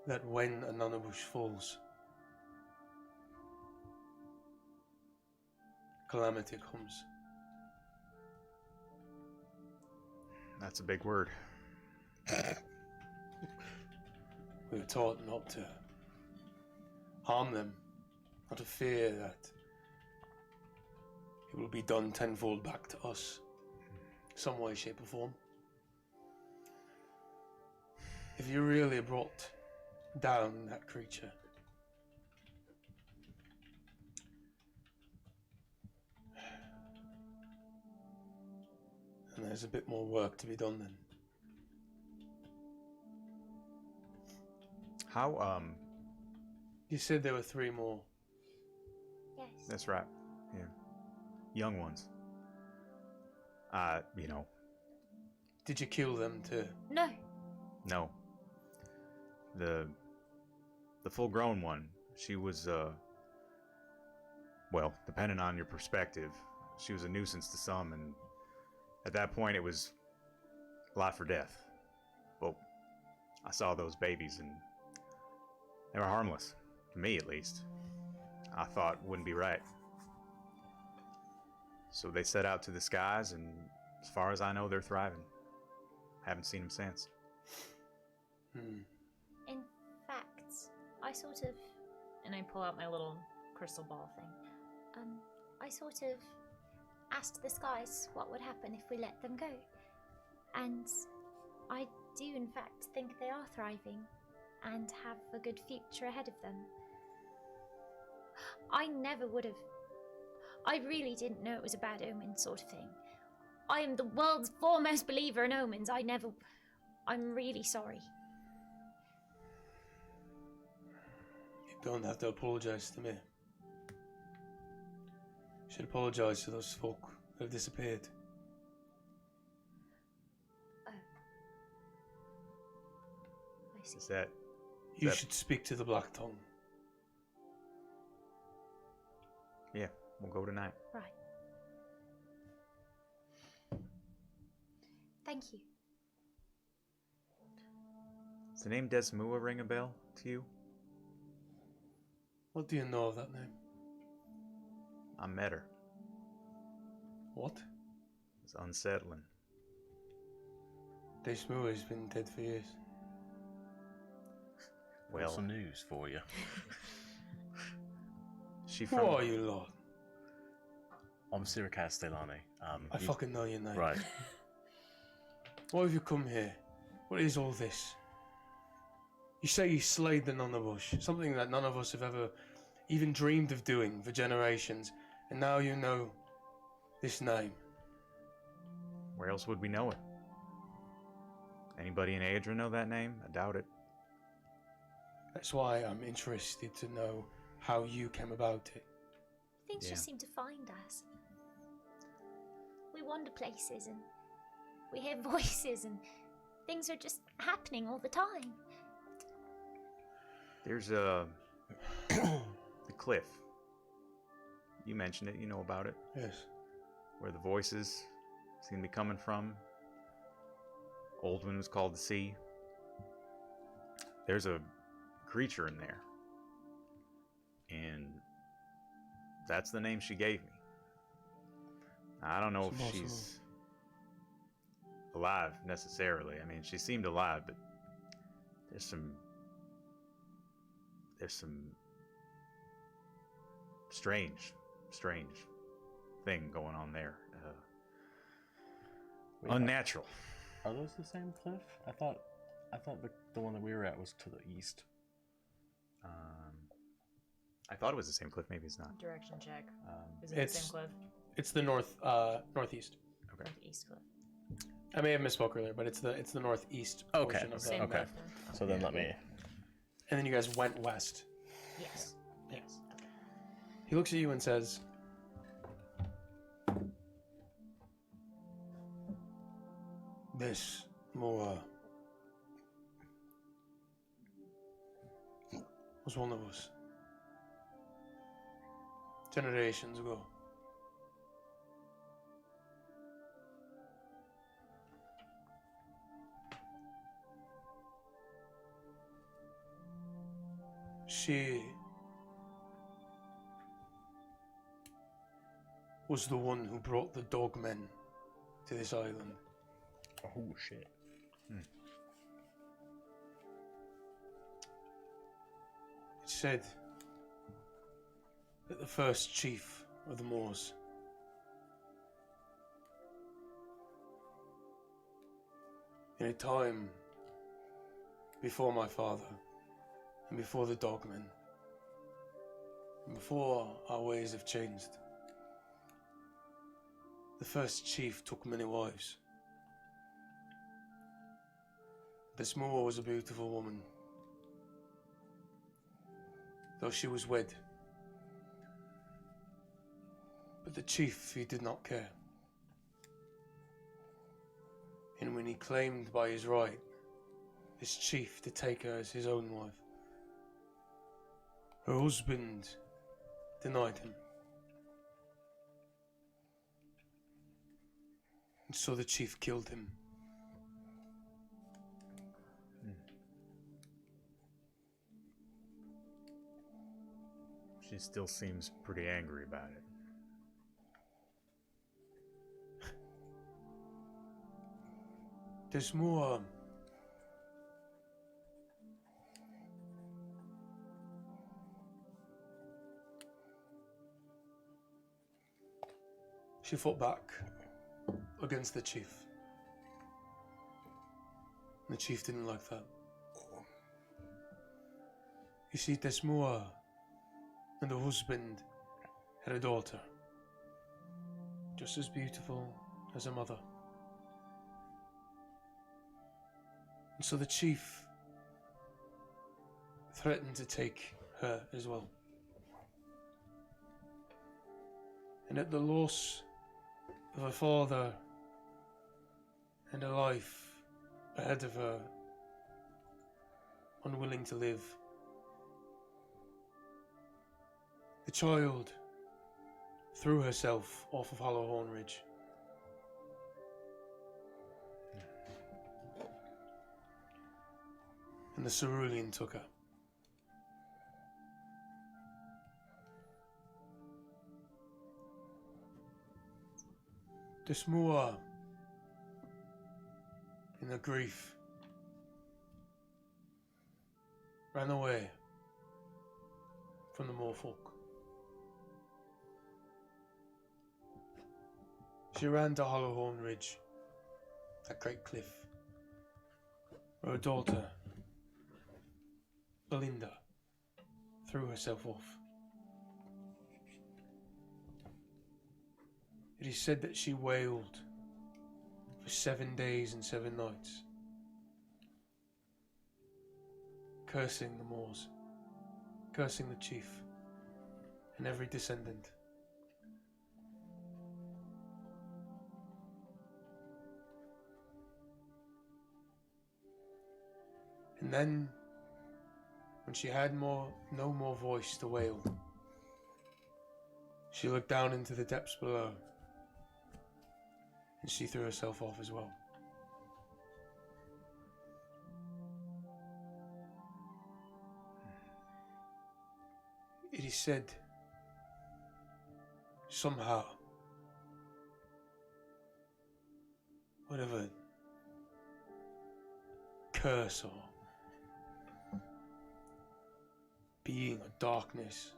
that when a Nonnabush falls, calamity comes. That's a big word. We were taught not to harm them, not to fear that it will be done tenfold back to us, some way, shape, or form. If you really brought down that creature, and there's a bit more work to be done then. How, You said there were 3 more. Yes. That's right. Yeah. Young ones. You know, Did you kill them too? No. no. The full-grown one, she was, well, depending on your perspective, she was a nuisance to some, and at that point it was life or death. Well, I saw those babies, and they were harmless. To me, at least. I thought wouldn't be right. So they set out to the skies, and as far as I know, they're thriving. Haven't seen them since. In fact, I sort of, And I pull out my little crystal ball thing. I sort of asked the skies what would happen if we let them go. And I do, in fact, think they are thriving and have a good future ahead of them. I never would have. I really didn't know it was a bad omen sort of thing. I am the world's foremost believer in omens. I'm really sorry. You don't have to apologize to me. You should apologize to those folk that have disappeared. I see. Is that You That- should speak to the Black Tongue. yeah? We'll go tonight. Right. Thank you. Does the name Desmua ring a bell to you? What do you know of that name? I met her. What? It's unsettling. Dicey has been dead for years. Well, Some news for you. she Who from are you, Lord? I'm Sirikaz Stelani. I fucking know your name. Right. Why have you come here? What is all this? You say you slayed the Nonnabush, something that none of us have ever even dreamed of doing for generations, and now you know this name. Where else would we know it? Anybody in Aedra know that name? I doubt it. That's why I'm interested to know how you came about it. Things Yeah. just seem to find us. We wander places and we hear voices and things are just happening all the time. There's the cliff. You mentioned it. You know about it. Yes. Where the voices seem to be coming from. Old one was called the Sea. There's a creature in there. And that's the name she gave me. I don't know It's if impossible. she's alive necessarily. I mean, she seemed alive, but there's some strange thing going on there. Wait, Unnatural. Are those the same cliff? I thought the one that we were at was to the east. I thought it was the same cliff. Maybe it's not. Direction check. Is it It's- the same cliff? It's the northeast. Okay. Northeast cliff. I may have misspoke earlier, but it's the northeast Okay. portion of the Same Okay. cliff then. So then let me. And then you guys went west. Yes. Yes. Okay. He looks at you and says, "This Moa was one of us generations ago. She was the one who brought the dogmen to this island. Oh shit. It said that the first chief of the Moors in a time before my father and before the dogmen and before our ways have changed, the first chief took many wives. This Moor was a beautiful woman, though she was wed. But the chief, he did not care. And when he claimed by his right, this chief, to take her as his own wife, her husband denied him. And so the chief killed him. She still seems pretty angry about it. There's more. She fought back against the chief. The chief didn't like that. You see, Desmoa and the husband had a daughter, just as beautiful as her mother. And so the chief threatened to take her as well. And at the loss of her father and a life ahead of her, unwilling to live, the child threw herself off of Hollowhorn Ridge. And the Cerulean took her. Desmoa, in her grief, ran away from the Moorfolk. She ran to Hollowhorn Ridge, that great cliff, where her daughter, Belinda, threw herself off. It is said that she wailed for 7 days and 7 nights, cursing the Moors, cursing the chief and every descendant. And then, when she had no more voice to wail, she looked down into the depths below, and she threw herself off as well. It is said, somehow, whatever curse or being of darkness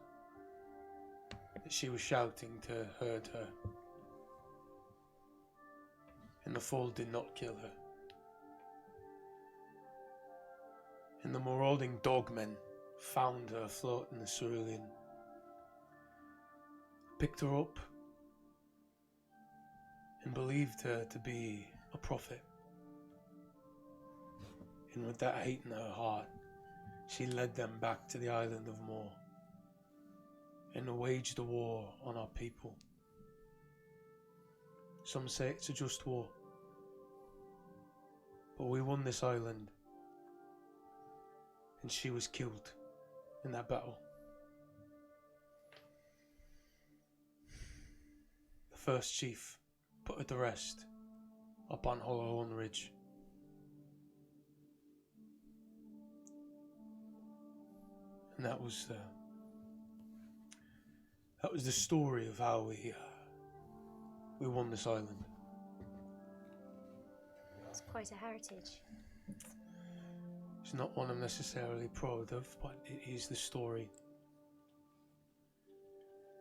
that she was shouting to hurt her, and the fall did not kill her. And the marauding dogmen found her afloat in the Cerulean, picked her up, and believed her to be a prophet. And with that hate in her heart, she led them back to the island of Moor and waged a war on our people. Some say it's a just war, but we won this island, and she was killed in that battle. The first chief put her to rest up on Hollowhorn Ridge. And that was the story of how we won this island. It's quite a heritage. It's not one I'm necessarily proud of, but it is the story.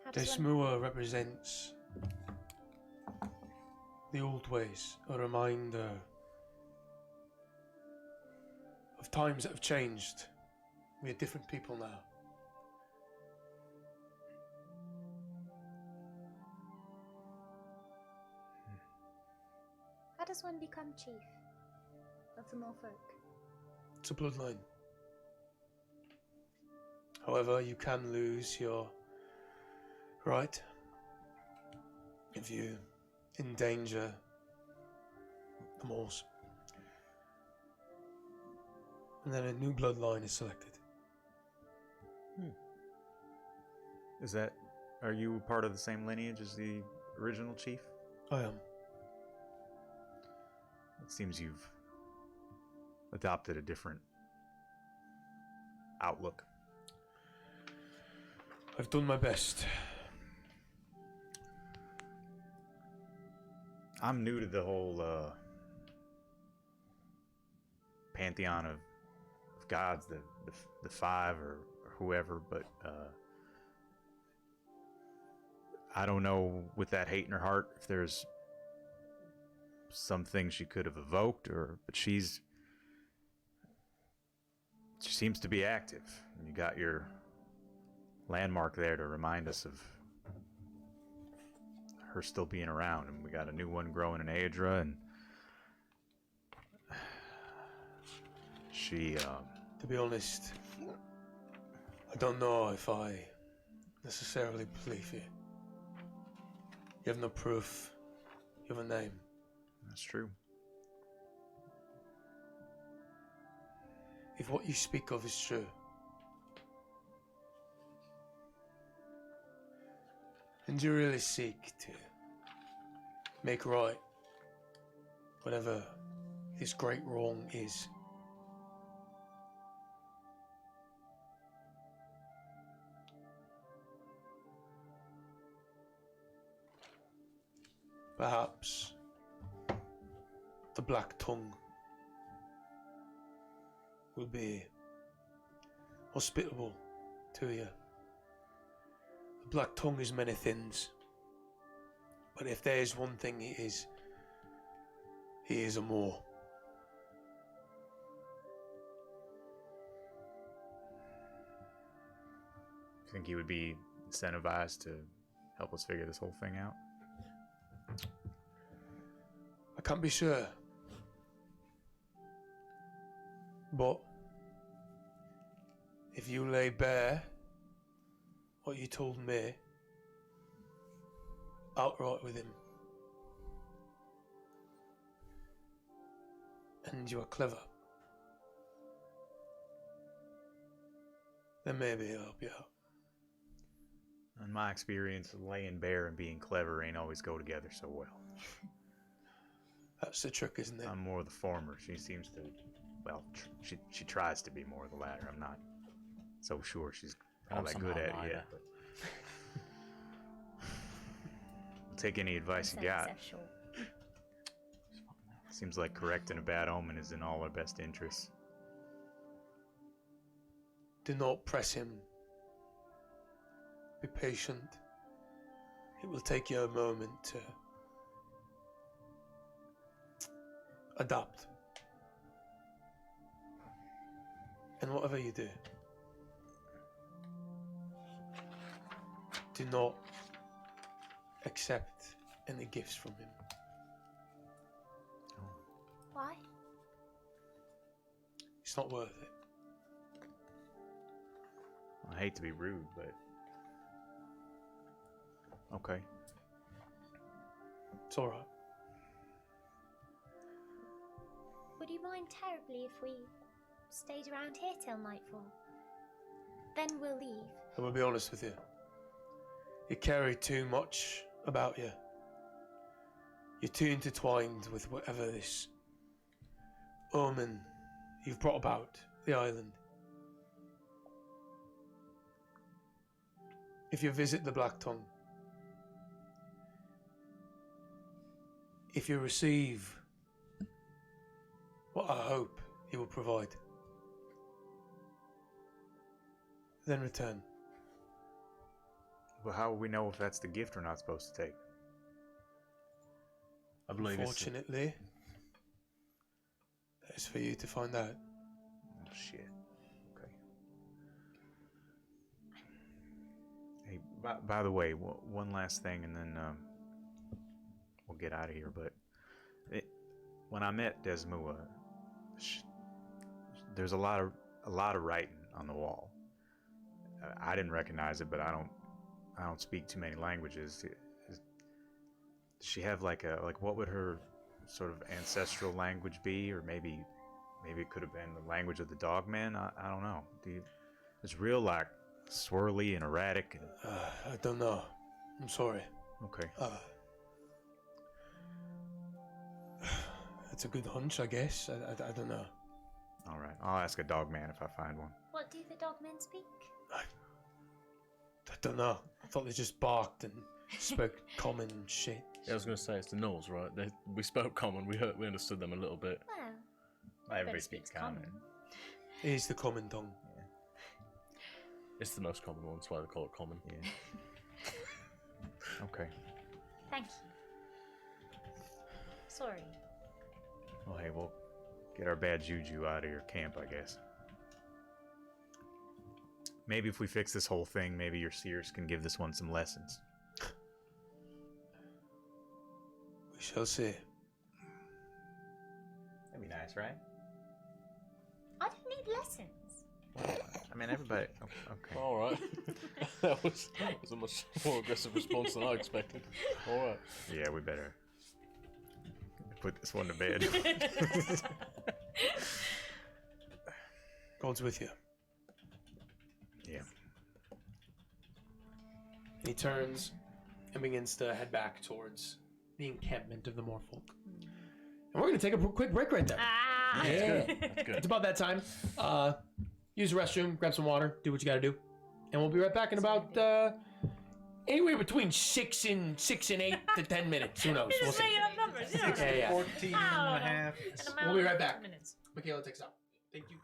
How does one... Desmua represents the old ways, a reminder of times that have changed. We are different people now. How does one become chief of the Moorfolk? It's a bloodline. However, you can lose your right if you endanger the Moors. And then a new bloodline is selected. Are you part of the same lineage as the original chief? I am. It seems you've adopted a different outlook. I've done my best. I'm new to the whole pantheon of gods, the five or whoever, but I don't know with that hate in her heart if there's something she could have evoked, but she seems to be active. You got your landmark there to remind us of her still being around, and we got a new one growing in Aedra, and she To be honest, I don't know if I necessarily believe you. You have no proof. You have a name. that's true. If what you speak of is true, and you really seek to make right whatever this great wrong is, perhaps the Black Tongue will be hospitable to you. The Black Tongue is many things, but if there is one thing he is a Moor. You think he would be incentivized to help us figure this whole thing out? I can't be sure, but if you lay bare what you told me outright with him, and you are clever, then maybe he'll help you out. In my experience, laying bare and being clever ain't always go together so well. That's the trick, isn't it? I'm more the former. She seems to, well, she tries to be more the latter. I'm not so sure she's all that good at it yet. But I'll take any advice you got. Seems like correcting a bad omen is in all our best interests. Do not press him. Be patient. It will take you a moment to adapt. And whatever you do, do not accept any gifts from him. Why? It's not worth it. I hate to be rude, but okay. It's alright. Would you mind terribly if we stayed around here till nightfall? Then we'll leave. I will be honest with you. You carry too much about you. You're too intertwined with whatever this omen you've brought about the island. If you visit the Black Tongue, if you receive hope he will provide. Then return. Well, how will we know if that's the gift we're not supposed to take? I believe it's. Unfortunately, that is for you to find out. Oh, shit. Okay. Hey, by the way, one last thing, and then we'll get out of here. But when I met Desmua, there's a lot of writing on the wall. I didn't recognize it, but I don't speak too many languages. Does she have like what would her sort of ancestral language be, or maybe it could have been the language of the dogman? I don't know. It's real like swirly and erratic. I don't know. I'm sorry. Okay. It's a good hunch, I guess. I don't know. All right. I'll ask a dogman if I find one. What do the dogmen speak? I don't know. I thought they just barked and spoke common shit. Yeah, I was going to say it's the Knolls, right? We spoke common. We understood them a little bit. Well, Everybody speaks speaks common. It is the common tongue. It's the most common one. That's why they call it common. Yeah. Okay. thank you. Sorry. Well, hey, we'll get our bad juju out of your camp, I guess. Maybe if we fix this whole thing, maybe your seers can give this one some lessons. We shall see. That'd be nice, right? I don't need lessons. I mean, everybody. Okay. All right. that was a much more aggressive response than I expected. All right. Yeah, we better put this one to bed. God's with you. Yeah. He turns and begins to head back towards the encampment of the Moorfolk. And we're going to take a quick break right there. Ah. Yeah. That's good. It's about that time. Use the restroom, grab some water, do what you got to do. And we'll be right back in about anywhere between 6 and 8 to 10 minutes. Who knows? You're We'll just see. making up numbers. You know. Yeah, yeah. 14 I and a don't know. half. An We'll be amount right of back. minutes. Michaela takes out. Thank you.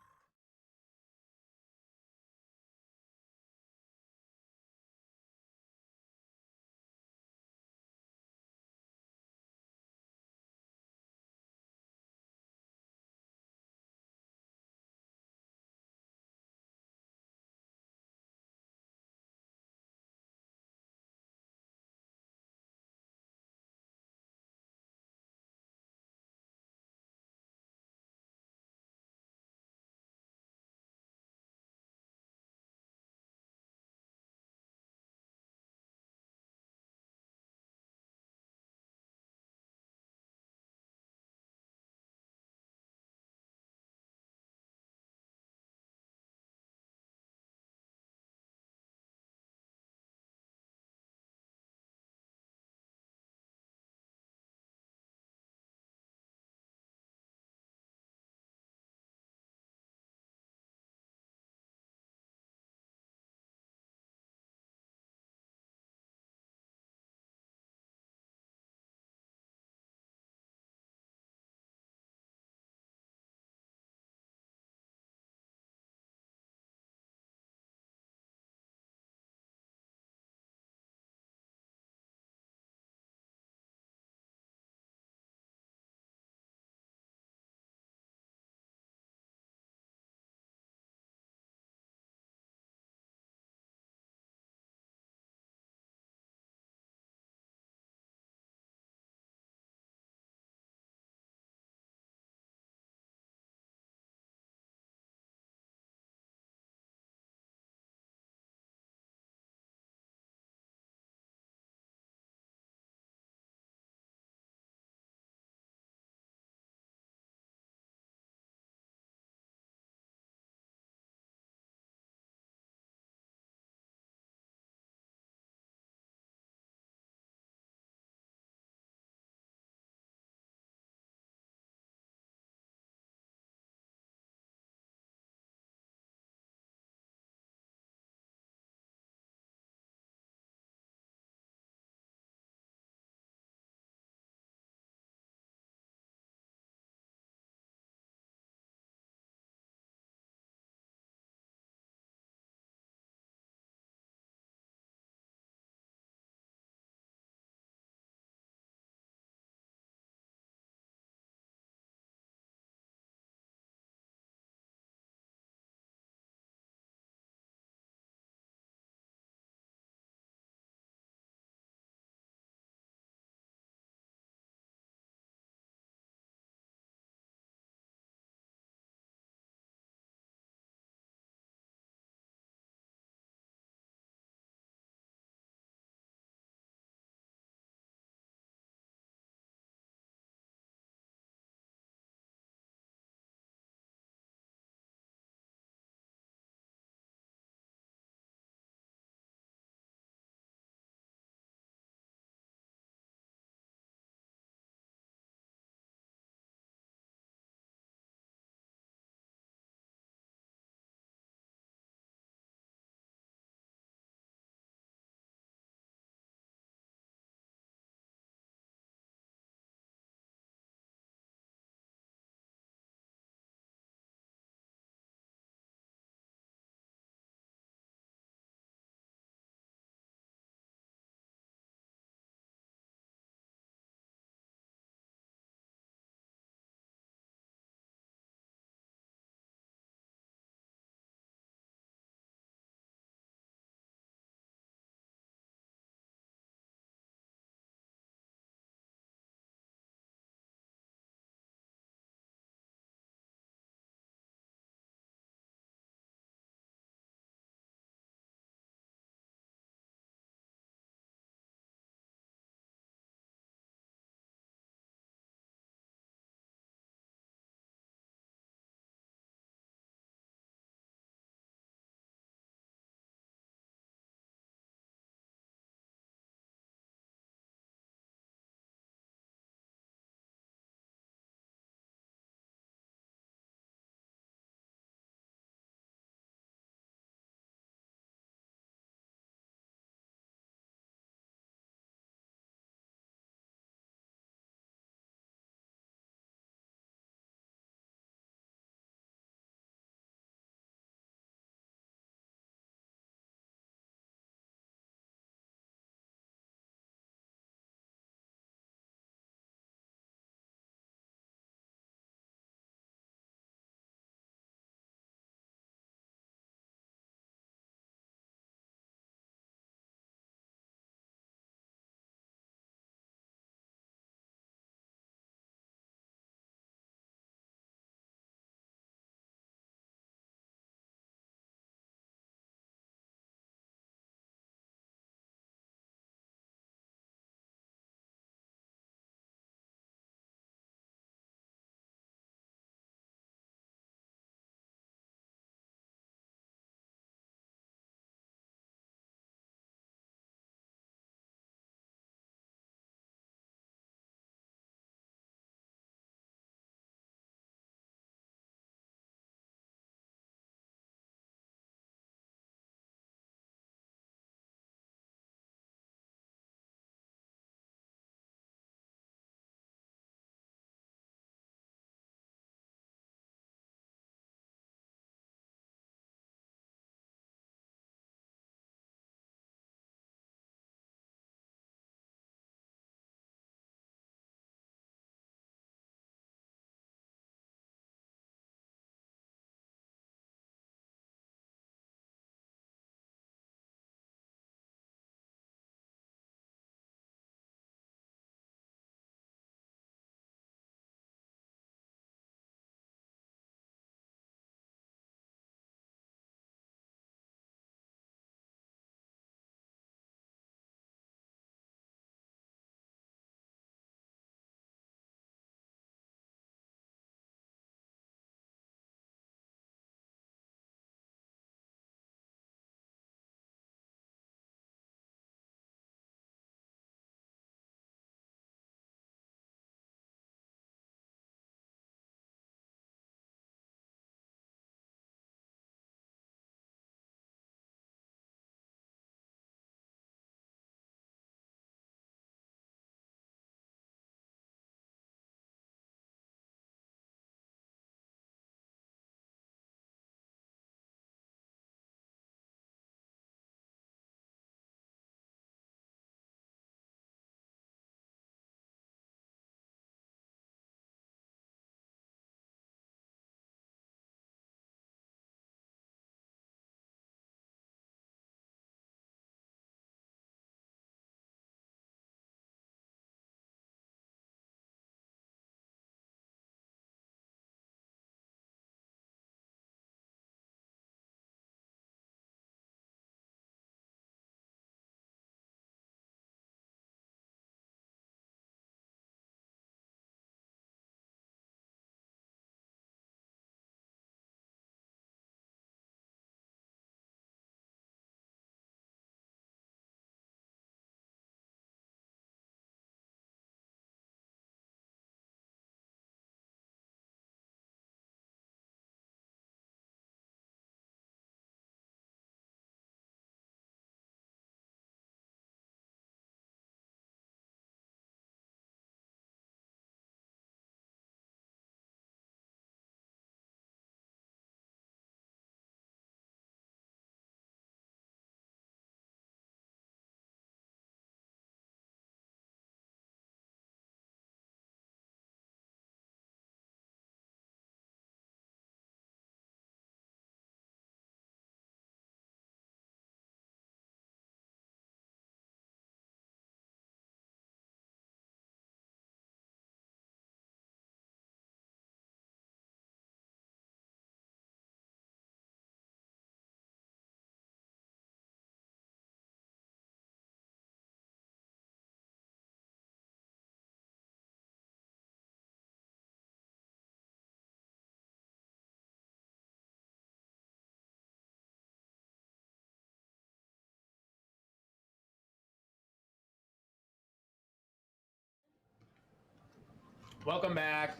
Welcome back.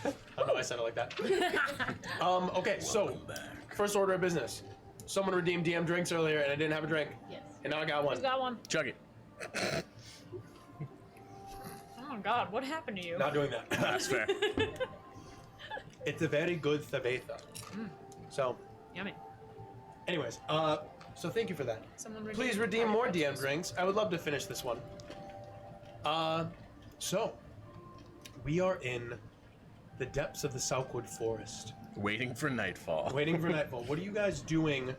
I don't know why I said it like that. Okay, so first order of business. Someone redeemed DM drinks earlier, and I didn't have a drink, Yes. and now I got one. Who's got one? Chug it. Oh God, what happened to you? Not doing that. That's fair. It's a very good cerveza. So, Yummy. anyways, so thank you for that. Someone Please redeem more DM drinks. I would love to finish this one. So we are in the depths of the Southwood Forest, Waiting for nightfall. waiting for nightfall. What are you guys doing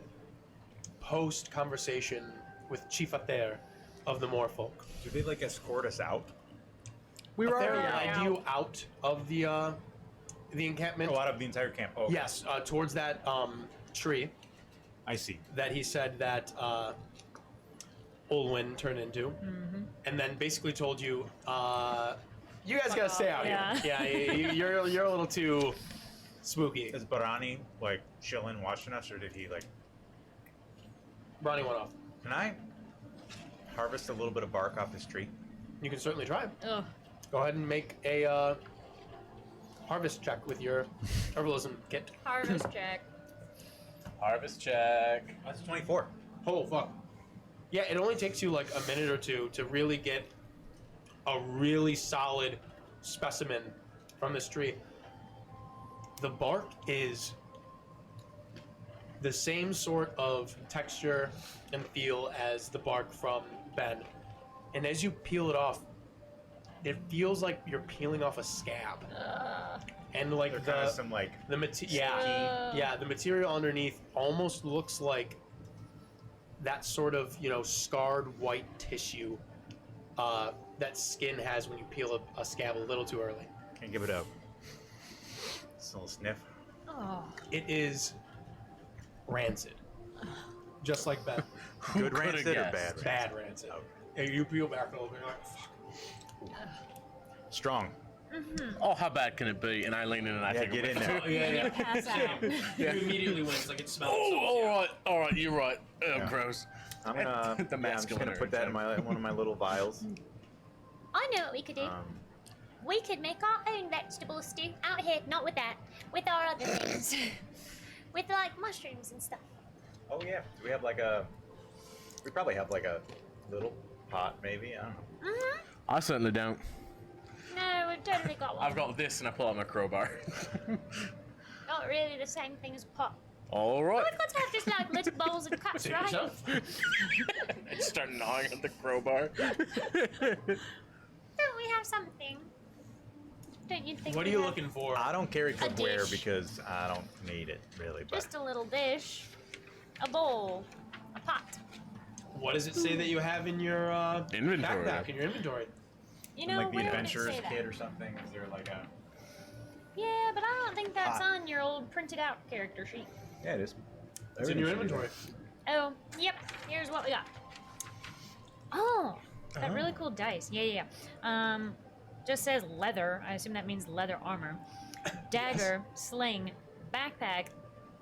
post conversation with Chief Ather of the Moorfolk? Do they like escort us out? We were Ather already led you out of the encampment. Oh, out of the entire camp. Oh, okay. Yes, towards that tree I see. that he said that Olwyn turned into, and then basically told you, you guys gotta stay out Yeah. here. Yeah, you're a little too spooky. Is Barani like chilling, watching us, or did he like? Ronnie went off. Can I harvest a little bit of bark off this tree? You can certainly try. Ugh. Go ahead and make a harvest check with your herbalism kit. Harvest check. Harvest check. That's 24. Oh fuck. Yeah, it only takes you like a minute or two to really get a really solid specimen from this tree. The bark is the same sort of texture and feel as the bark from Ben. And as you peel it off, it feels like you're peeling off a scab. And like There's kind of some like the the material underneath almost looks like that sort of, scarred white tissue that skin has when you peel a scab a little too early. Can give it a little sniff. Oh. It is rancid, just like Ben. Good coulda rancid or guessed? bad rancid? Bad rancid. And you peel back a little bit, you're like, fuck. Strong. Oh, how bad can it be? And I lean in and I Yeah, take get a in whiff. there. Yeah, Pass out. You immediately win. It's like it smells. Oh, all right, you're right. Oh, Yeah. gross. I'm gonna. The I'm just masculine gonna put that in one of my little vials. I know what we could do. We could make our own vegetable stew out here, not with that, with our other things. With like mushrooms and stuff. Oh yeah. Do we have like a? We probably have like a little pot, maybe. I don't know. Mm-hmm. I certainly don't. No, we've totally got one. I've got this and I pull out my crowbar. Not really the same thing as pot. All right. We've got to have just like little bowls and cups, Take right? yourself. I just start gnawing at the crowbar. Don't we have something? Don't you think? What are we you have looking for? I don't carry cookware dish. because I don't need it really. But Just a little dish, a bowl, a pot. What does it say that you have in your Inventory. backpack, in your inventory? You know, like the where would it adventurer's say that? kit or something. Is there like a? Yeah, but I don't think that's Pot. on your old printed out character sheet. Yeah, it is. It's in your inventory. Oh, yep. Here's what we got. Oh, that really cool dice. Yeah. Just says leather. I assume that means leather armor. Dagger, sling, backpack,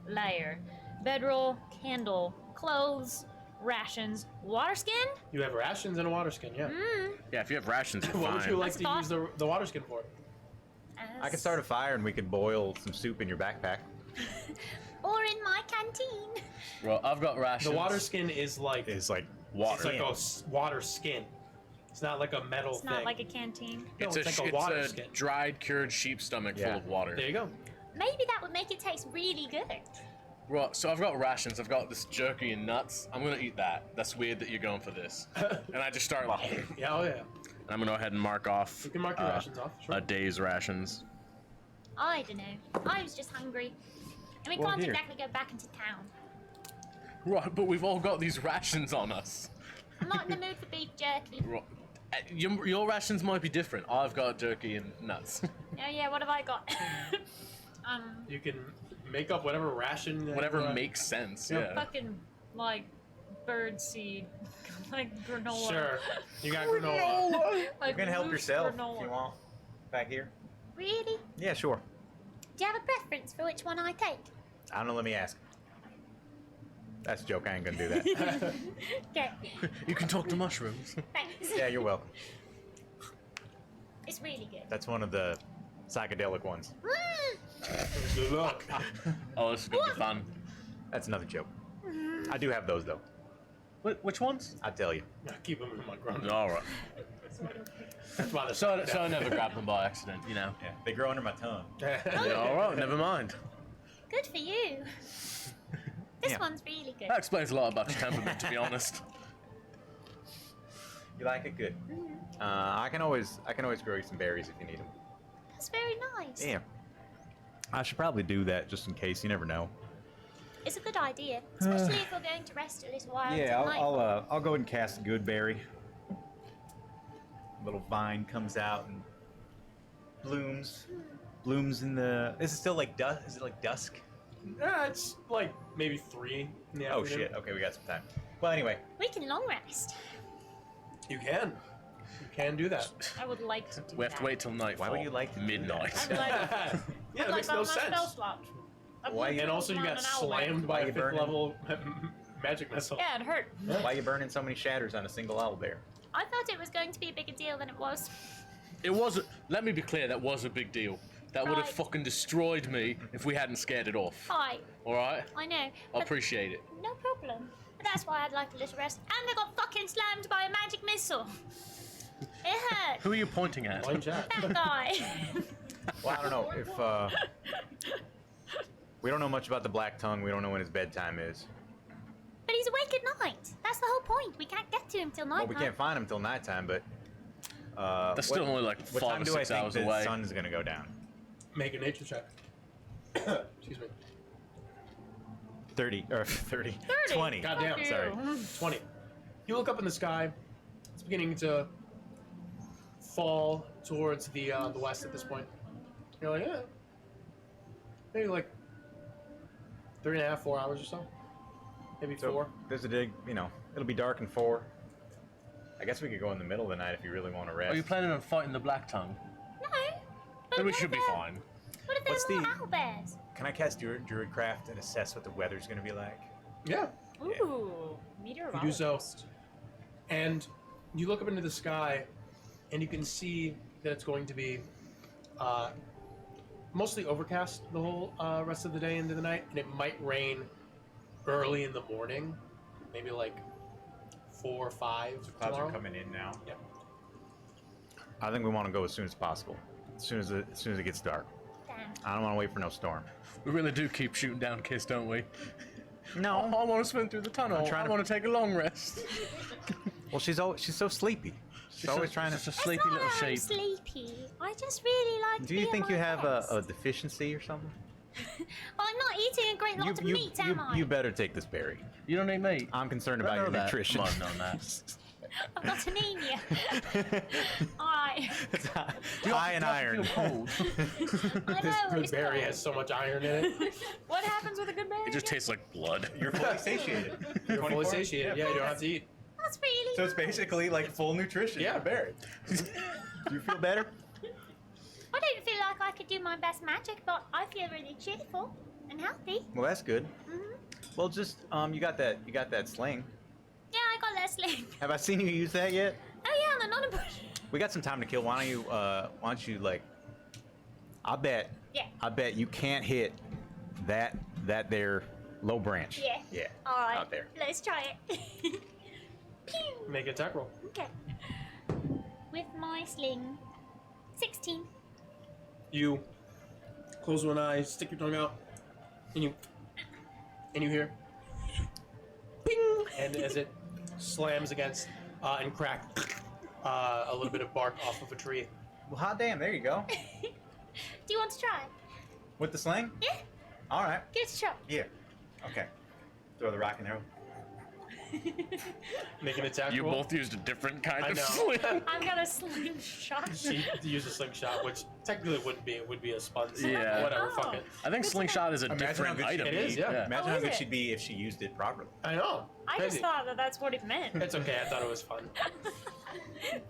lyre, bedroll, candle, clothes, rations, water skin. You have rations and a water skin, yeah. Yeah, if you have rations, you're What would fine. you like That's to use the water skin for? I could start a fire and we could boil some soup in your backpack. Or in my canteen. Well, I've got rations. The water skin is like It's like water. it's like a water skin. It's not like a metal It's thing. not like a canteen. No, It's, it's like a it's water a skin. dried, cured sheep stomach Yeah. full of water. There you go. Maybe that would make it taste really good. Well, so I've got rations. I've got this jerky and nuts. I'm gonna eat that. That's weird that you're going for this. And I just start like, and Yeah, oh yeah. I'm gonna go ahead and mark off You can mark your rations off. Sure. a day's rations. I don't know. I was just hungry. And we Well, can't here. exactly go back into town. Right, but we've all got these rations on us. I'm not in the mood for beef jerky. Right. Your rations might be different. I've got jerky and nuts. Oh yeah, what have I got? You can make up whatever ration. that Whatever you, makes sense. Yeah. Yeah. Fucking like bird seed, like granola. Sure. You got granola. Like you can help loose yourself granola. if you want. Back here. Really? Yeah, sure. Do you have a preference for which one I take? I don't know. Let me ask. That's a joke. I ain't gonna do that. Okay, You can talk to mushrooms. thanks. Yeah, you're welcome. It's really good. That's one of the psychedelic ones. Good luck. Oh, this is gonna be fun. That's another joke. I do have those though. Which ones? I'll tell you. I keep them in my ground. All right. That's why they're So I never grabbed them by accident, you know. Yeah, they grow under my tongue. Yeah, all right, never mind. Good for you. This Yeah. one's really good. That explains a lot about your temperament, to be honest. You like it? Good. I can always grow you some berries if you need them. That's very nice. Yeah. I should probably do that just in case. You never know. It's a good idea, especially if we're going to rest a little while. Yeah, until I'll nightfall. go ahead and cast a good berry. Little vine comes out and blooms. Blooms in the. Is it still like dusk? Is it like dusk? It's like maybe 3 in the Oh afternoon. shit. Okay, we got some time. Well, anyway. We can long rest. You can. You can do that. I would like to do We have that. to wait till nightfall. Why would you like to do midnight? I'd like, Yeah, I'd it makes like no that on my spell sense. slot. Why- And also you got Around an hour away. slammed by Why a you 5th burning? level magic missile. Yeah, it hurt. Why are you burning so many shatters on a single owlbear? I thought it was going to be a bigger deal than it was. It was. Let me be clear. That was a big deal. That would have Right. fucking destroyed me if we hadn't scared it off. Hi, All right. I know. I But appreciate it. no problem. But that's why I'd like a little rest. And I got fucking slammed by a magic missile. It hurt. Who are you pointing at? Blind chat. That guy. Well, I don't know if we don't know much about the Black Tongue. We don't know when his bedtime is. But he's awake at night. That's the whole point. We can't get to him till night. Well, we can't find him till nighttime, but That's still only like what 5 time or do 6 I think hours the away. sun is gonna go down? Make a nature check. Excuse me. 30 or 30. 20. Goddamn. Sorry. 20. You look up in the sky. It's beginning to fall towards the west at this point. You're like, yeah. Maybe like 3.5, 4 hours or so. Maybe So 4. there's a dig. You know, it'll be dark in 4. I guess we could go in the middle of the night if you really want to rest. Are you planning on fighting the Black Tongue? No. But Then we what should if be there- fine. What if there's What's more the- owlbears? Can I cast Druidcraft and assess what the weather's gonna be like? Yeah. Ooh, You do so. meteorologist. And you look up into the sky, and you can see that it's going to be mostly overcast the whole rest of the day into the night, and it might rain early in the morning, maybe like 4 or 5 Clouds tomorrow. are coming in now. Yep. I think we want to go as soon as possible. As soon as it gets dark. Damn. I don't want to wait for no storm. We really do keep shooting down Kiss, don't we? No. I want to swim through the tunnel. I'm trying I to- want to take a long rest. Well, she's so sleepy. She's always trying Just to. a sleepy It's not little that I'm sheep. sleepy. I just really like to Do you be at think my you have best. a deficiency or something? I'm not eating a great lot of meat, am I? you better take this berry. You don't eat meat. I'm concerned I about know your that. nutrition. Come on, know that. I've got anemia. Alright. High in iron. Feel cold. I This know, good it's berry cold. has so much iron in it. What happens with a good berry? It just tastes like blood. You're fully satiated. You're fully satiated. Yeah, you don't have to eat. That's really So it's basically like full nutrition. Yeah. for berry. Do you feel better? I don't feel like I could do my best magic, but I feel really cheerful and healthy. Well, that's good. Hmm. Well, just you got that sling. Yeah, I got that sling. Have I seen you use that yet? Oh yeah, the nonna bush. We got some time to kill. Why don't you like? I bet you can't hit that there low branch. Yeah. Yeah. Alright. Out there. Let's try it. Pew! Make an attack roll. Okay. With my sling. 16. You close one eye, stick your tongue out, and you hear ping, and as it slams against and crack a little bit of bark off of a tree. Well, hot damn. There you go. Do you want to try? With the sling. Yeah. All right. Give it a shot. Yeah. Okay. Throw the rock in there. Make an attack You roll. both used a different kind I of know. sling. I've got a slingshot. She used a slingshot, which technically wouldn't be. It would be a sponge. Yeah. Whatever. Oh. Fuck it. I think slingshot is a Imagine how different good she item. It is, yeah. Imagine Oh, how is good it? she'd be if she used it properly. I know. I just Crazy. thought that that's what it meant. It's okay. I thought it was fun.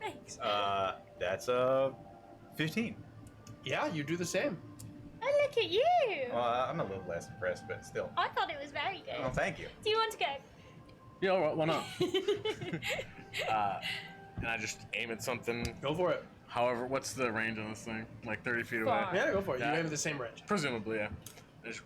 Thanks. That's a 15. Yeah, you do the same. Oh, look at you. Well, I'm a little less impressed, but still. I thought it was very good. Oh, thank you. Do you want to go? Yeah, all right, why not? Can I just aim at something? Go for it. However, what's the range on this thing? Like 30 feet away? Far. Yeah, go for it. Yeah. You aim at the same range. Presumably, yeah. Just-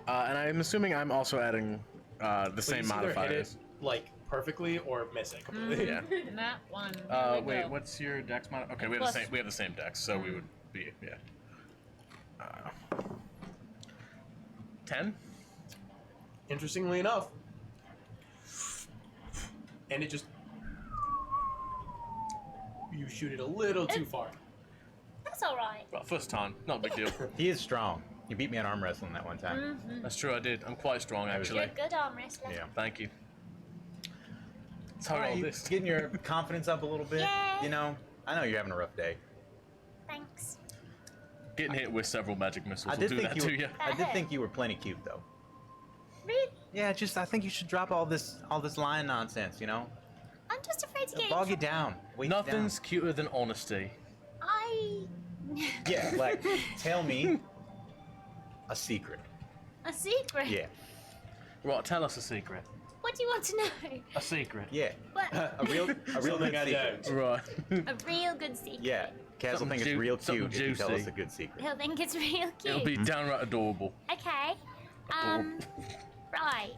and I'm assuming I'm also adding the So same you either hit modifiers. it, like, perfectly or miss it completely. Yeah. And that one. Here we Wait, go. what's your dex mod? Okay, we have Plus- the same. We have the same dex, so we would be 10. Interestingly enough, and it just you shoot it a little too far. That's all right. Well, first time, not a big deal. He is strong. You beat me at arm wrestling that one time. That's true, I did. I'm quite strong, You're actually. a good arm wrestler. Yeah. Thank you. That's how All right, all you this. getting your confidence up a little bit. Yeah. You know, I know you're having a rough day. Thanks. Getting hit with several magic missiles I will did do think that you. to you. I did think you were plenty cute though. Really? Yeah, just I think you should drop all this lying nonsense. You know, I'm just afraid to get in bog you trouble. down. Weigh you down. Nothing's cuter than honesty. I... Yeah, like tell me a secret. A secret? Yeah, Right, tell us a secret. What do you want to know? A secret. What? a real Something good I secret. don't. Right. A real good secret. Yeah, Kaz will Something think it's ju- real something cute if you tell us juicy. a good secret. He'll think it's real cute. It'll be downright adorable. Okay. Right.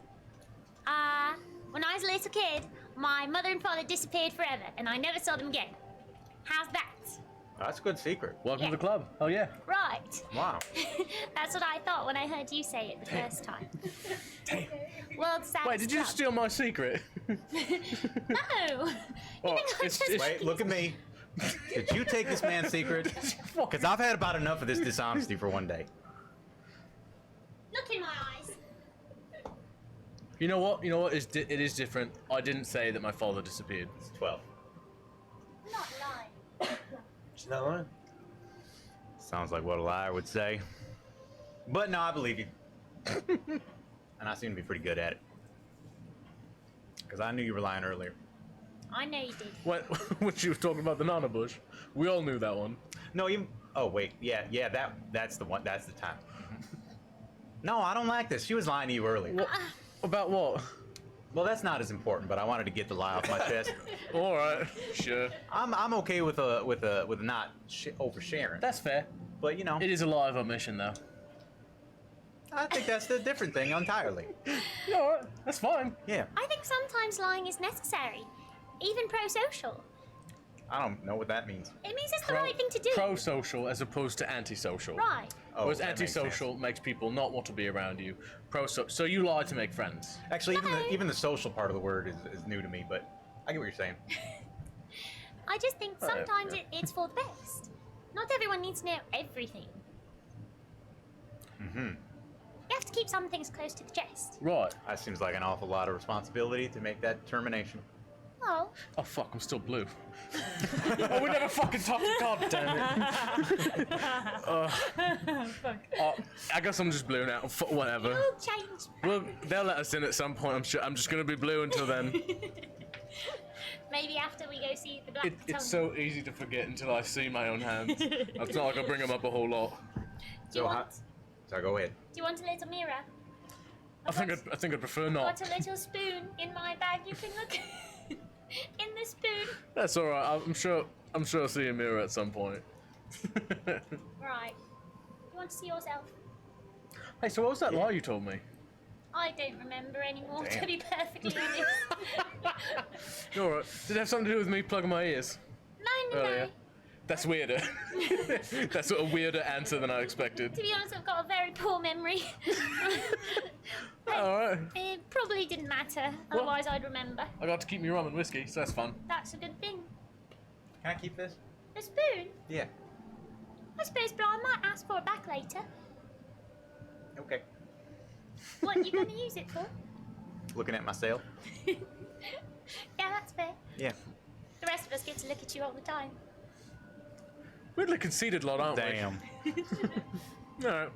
When I was a little kid, my mother and father disappeared forever, and I never saw them again. How's that? That's a good secret. Welcome Yeah. to the club. Oh yeah. Right. Wow. That's what I thought when I heard you say it the first time. Damn. World's saddest Wait, did you club. steal my secret? No. Oh, I it's, just- it's Wait, look at me. Did you take this man's secret? Because I've had about enough of this dishonesty for one day. Look in my eyes. You know what? You know what? It is different. I didn't say that my father disappeared. It's 12. I'm not lying. She's not lying. Sounds like what a liar would say. But no, I believe you. And I seem to be pretty good at it. Because I knew you were lying earlier. I know you did. When she was talking about the Nana bush, we all knew that one. No, you. Oh wait, yeah, that's the one. That's the time. No, I don't like this. She was lying to you earlier. What? About what? Well, that's not as important. But I wanted to get the lie off my chest. All right, sure. I'm okay with not oversharing. That's fair. But you know, It is a lie of omission, though. I think that's the different thing entirely. Yeah, all right. That's fine. Yeah, I think sometimes lying is necessary. Even pro-social. I don't know what that means. It means it's the right thing to do. Pro-social as opposed to antisocial. Right. Oh, Whereas that makes antisocial makes people not want to be around you. So you lie to make friends. Actually, even the social part of the word is new to me. But I get what you're saying. I just think Oh, yeah, sometimes yeah. it's for the best. Not everyone needs to know everything. Mm-hmm. You have to keep some things close to the chest. Right. That seems like an awful lot of responsibility to make that determination. Well, Oh fuck, I'm still blue. Oh, we never fucking talked. God damn it. I guess I'm just blue now. Whatever. we'll change. Well, they'll let us in at some point. I'm sure. I'm just gonna be blue until then. Maybe after we go see the Black It's Tongue. so easy to forget until I see my own hands. It's not like I bring them up a whole lot. Do you want? So go ahead. Do you want a little mirror? I think I'd prefer I've not. got a little spoon in my bag. You can look in the spoon. That's all right. I'm sure I'll see a mirror at some point. Right. You want to see yourself? Hey, so what was that lie you told me? I don't remember anymore, Damn. to be perfectly honest. All right. Did it have something to do with me plugging my ears? No. Earlier? That's weirder. That's a weirder answer than I expected. To be honest, I've got a very poor memory. All right. It probably didn't matter, otherwise I'd remember. I got to keep me rum and whiskey, so that's fun. That's a good thing. Can I keep this? A spoon? Yeah. I suppose, but I might ask for it back later. Okay. What are you going to use it for? Looking at myself. Yeah, that's fair. Yeah. The rest of us get to look at you all the time. Weirdly conceited lot, aren't Damn. we? All right.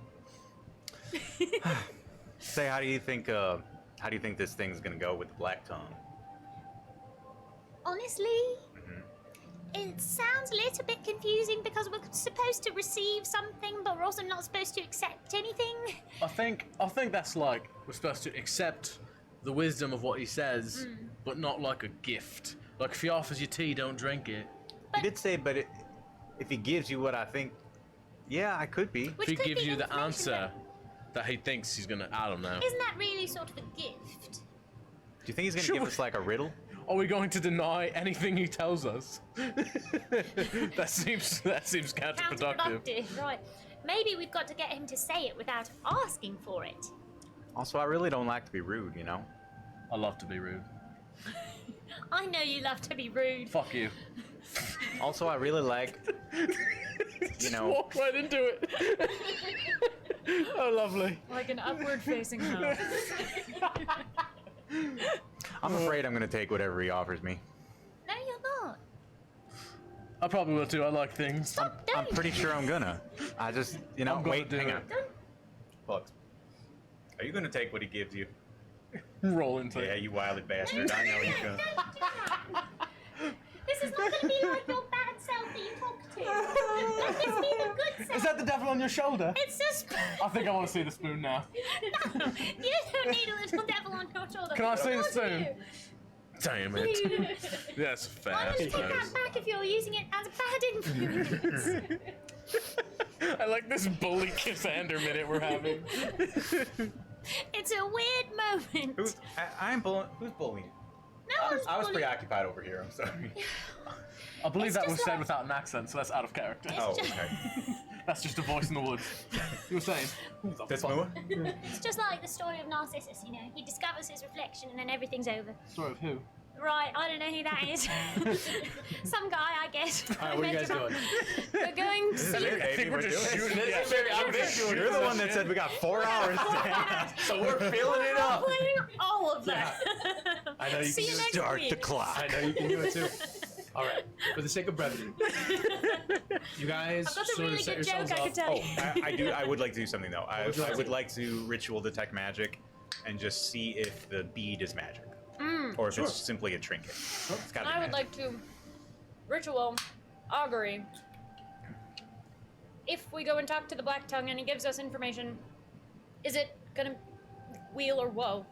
Say, how do you think this thing's gonna go with the Black Tongue? Honestly, it sounds a little bit confusing because we're supposed to receive something, but we're also not supposed to accept anything. I think that's like we're supposed to accept the wisdom of what he says, but not like a gift. Like if he offers you tea, don't drink it. He did say, but if he gives you what I think, yeah, I could be. Which If he could gives be you the information answer that he thinks he's gonna, I don't know. Isn't that really sort of a gift? Do you think he's gonna Sure. give us like a riddle? Are we going to deny anything he tells us? that seems counterproductive. Counterproductive, right. Maybe we've got to get him to say it without asking for it. Also, I really don't like to be rude, you know. I love to be rude. I know you love to be rude. Fuck you. Also, I really like, you know. Walk right into it. Oh, lovely. Like an upward facing house. I'm afraid I'm gonna take whatever he offers me. No, you're not. I probably will too. I like things. Stop, I'm don't. pretty sure I'm gonna. I just, you know, I'm gonna wait, do hang it. on. Bugs. Are you gonna take what he gives you? Roll into Yeah, it. you wily bastard. I know you can. This is not going to be like your bad self that you talk to. Let this be the good self. Is that the devil on your shoulder? It's a spoon. I think I want to see the spoon now. No, you don't need a little devil on your shoulder. Can I see the What do spoon? you? Damn it. That's Why fast. don't you take that back if you're using it as a bad influence? I like this bully Cassander minute we're having. It's a weird moment. I'm bullying. Who's bullying? No one's I was bullying. preoccupied over here. I'm sorry. I believe It's that just was said like- without an accent, so that's out of character. It's Oh, just- okay. That's just a voice in the woods. You were saying? This move? It's just like the story of Narcissus, you know. He discovers his reflection and then everything's over. Story of who? Right, I don't know who that is. Some guy, I guess. All right, what are you guys doing? We're going to This is see. it, baby. We're doing it. This is very ambiguous. You're the one that said we got 4 hours. So we're filling it up. Playing all of that. I know you See can you do it. next Start week. the clock. I know you can do it too. All right, for the sake of brevity, you guys I've got a sort really of set good joke yourselves I up. could tell Oh, you. I do. I would like to do something though. I would you like to would do? like to ritual detect magic, and just see if the bead is magic, or if Sure. it's simply a trinket. It's gotta be I would magic. like to ritual augury. If we go and talk to the Black Tongue and he gives us information, is it gonna wheel or woe?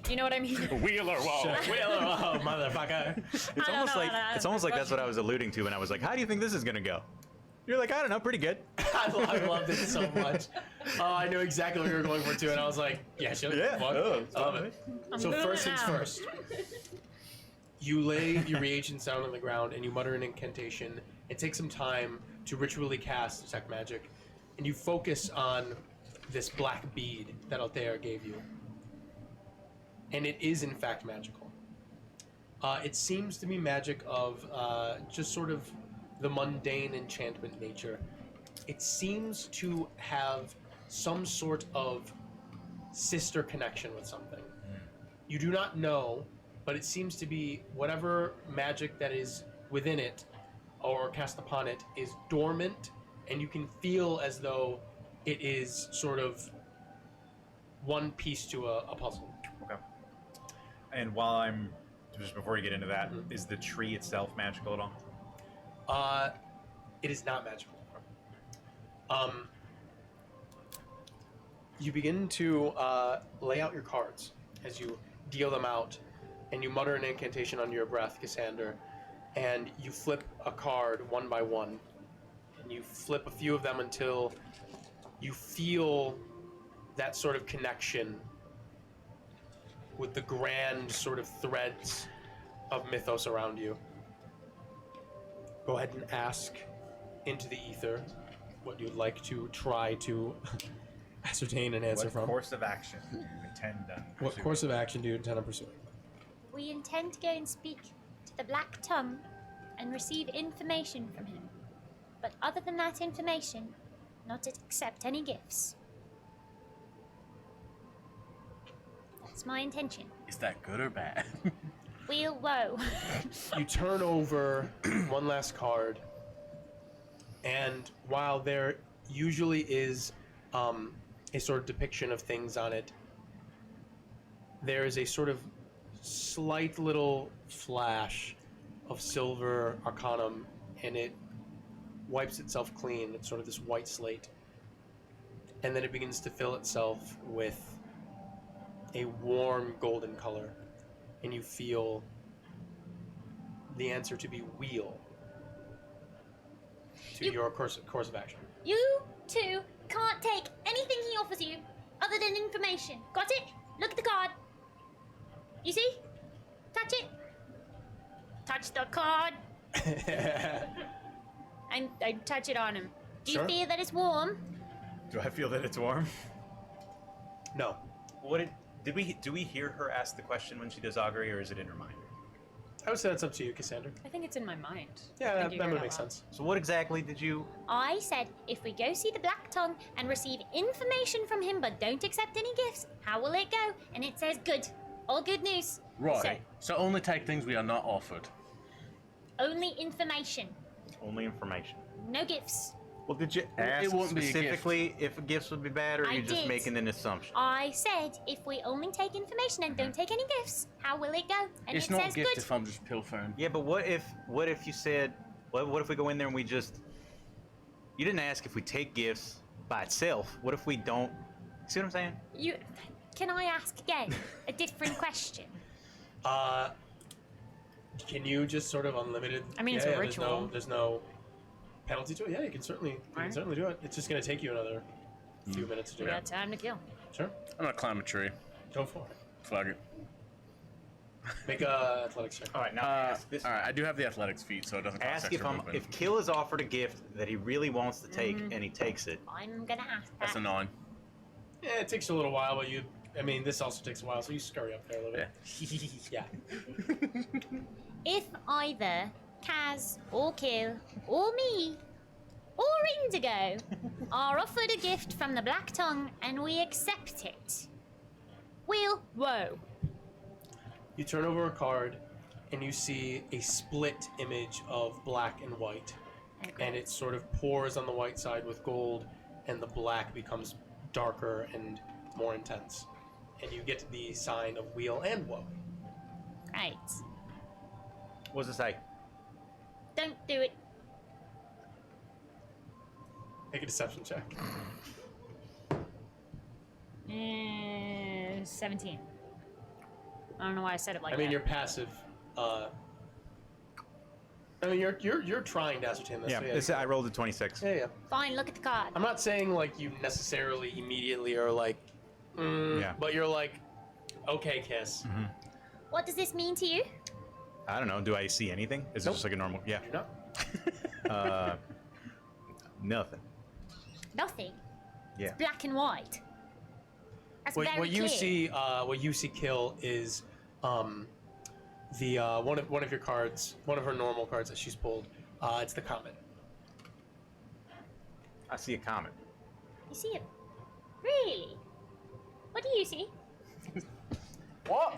You know what I mean? Wheel or wall. Oh, motherfucker. It's don't almost know like how to it's almost like that's what I question. was alluding to, and I was like, "How do you think this is gonna go?" You're like, "I don't know, pretty good." I loved it so much. Oh, I knew exactly what you were going for too, and I was like, yeah, sure. Yeah. fuck. Oh, I love it. So doing first it things now. first. You lay your reagents down on the ground and you mutter an incantation. It takes some time to ritually cast detect magic, and you focus on this black bead that Altair gave you. And it is in fact magical. It seems to be magic of just sort of the mundane enchantment nature. It seems to have some sort of sister connection with something. You do not know, but it seems to be whatever magic that is within it or cast upon it is dormant, and you can feel as though it is sort of one piece to a puzzle. Okay. And while I'm just before you get into that, is the tree itself magical at all? It is not magical. You begin to lay out your cards as you deal them out, and you mutter an incantation under your breath, Cassander, and you flip a card one by one, and you flip a few of them until you feel that sort of connection with the grand sort of threads of mythos around you. Go ahead and ask into the ether what you'd like to try to ascertain an answer What from. course of action do you intend on What pursuing? course of action do you intend on pursuing? We intend to go and speak to the Black Tongue and receive information from him. But other than that information, not to accept any gifts. That's my intention. Is that good or bad? Wheel woe. You turn over one last card, and while there usually is a sort of depiction of things on it, there is a sort of slight little flash of silver arcanum, and it wipes itself clean. It's sort of this white slate, and then it begins to fill itself with a warm golden color, and you feel the answer to be wheel. to your course of action. You two can't take anything he offers you other than information. Got it? Look at the card. You see? Touch it. Touch the card. And I touch it on him. Do you Sure. feel that it's warm? Do I feel that it's warm? No. Do we hear her ask the question when she does augury, or is it in her mind? I would say that's up to you, Cassandra. I think it's in my mind. Yeah, I that think you heard would it make out loud. sense. So what exactly did you? I said if we go see the Black Tongue and receive information from him but don't accept any gifts, how will it go? And it says good. All good news. Right. So only take things we are not offered. Only information. Only information. No gifts. Well, did you It ask won't be a gift. specifically if gifts would be bad, or are I you just did. making an assumption? I said if we only take information and don't take any gifts, how will it go? And It's it not a says gift good. if I'm just pilfering. Yeah, but what if you said, what if we go in there and we just? You didn't ask if we take gifts by itself. What if we don't? See what I'm saying? Can I ask again a different question? Can you just sort of unlimited? I mean, it's a ritual. There's no penalty to it. Yeah, you can certainly do it. It's just gonna take you another few minutes to do We it. got time to kill. Sure, I'm gonna climb a tree. go for it. Fuck it. Make a athletics check. All right, now ask this. All right, I do have the athletics feat, so it doesn't cost Ask extra movement. if Kill is offered a gift that he really wants to take and he takes it. I'm gonna ask That's a that. 9. Yeah, it takes you a little while, but this also takes a while, so you scurry up there a little bit. Yeah. If either Kaz or Kill or me or Indigo are offered a gift from the Black Tongue and we accept it, whoa. You turn over a card, and you see a split image of black and white, and it sort of pours on the white side with gold, and the black becomes darker and more intense, and you get the sign of weal and woe. Right. What does it say? Don't do it. Make a deception check. 17. I don't know why I said it like I mean, that. you're passive. You're trying to ascertain this. Yeah, so I rolled a 26. Yeah. Fine, look at the card. I'm not saying like you necessarily immediately are like, Yeah. but you're like, okay, kiss. What does this mean to you? I don't know. Do I see anything? Is it Nope. just like a normal? Yeah. You're not. Nothing. Nothing. Yeah. Black and white. That's What very you clear. what you see kill is the one of your cards, one of her normal cards that she's pulled. It's the comet. I see a comet. You see it? Really? What do you see? What?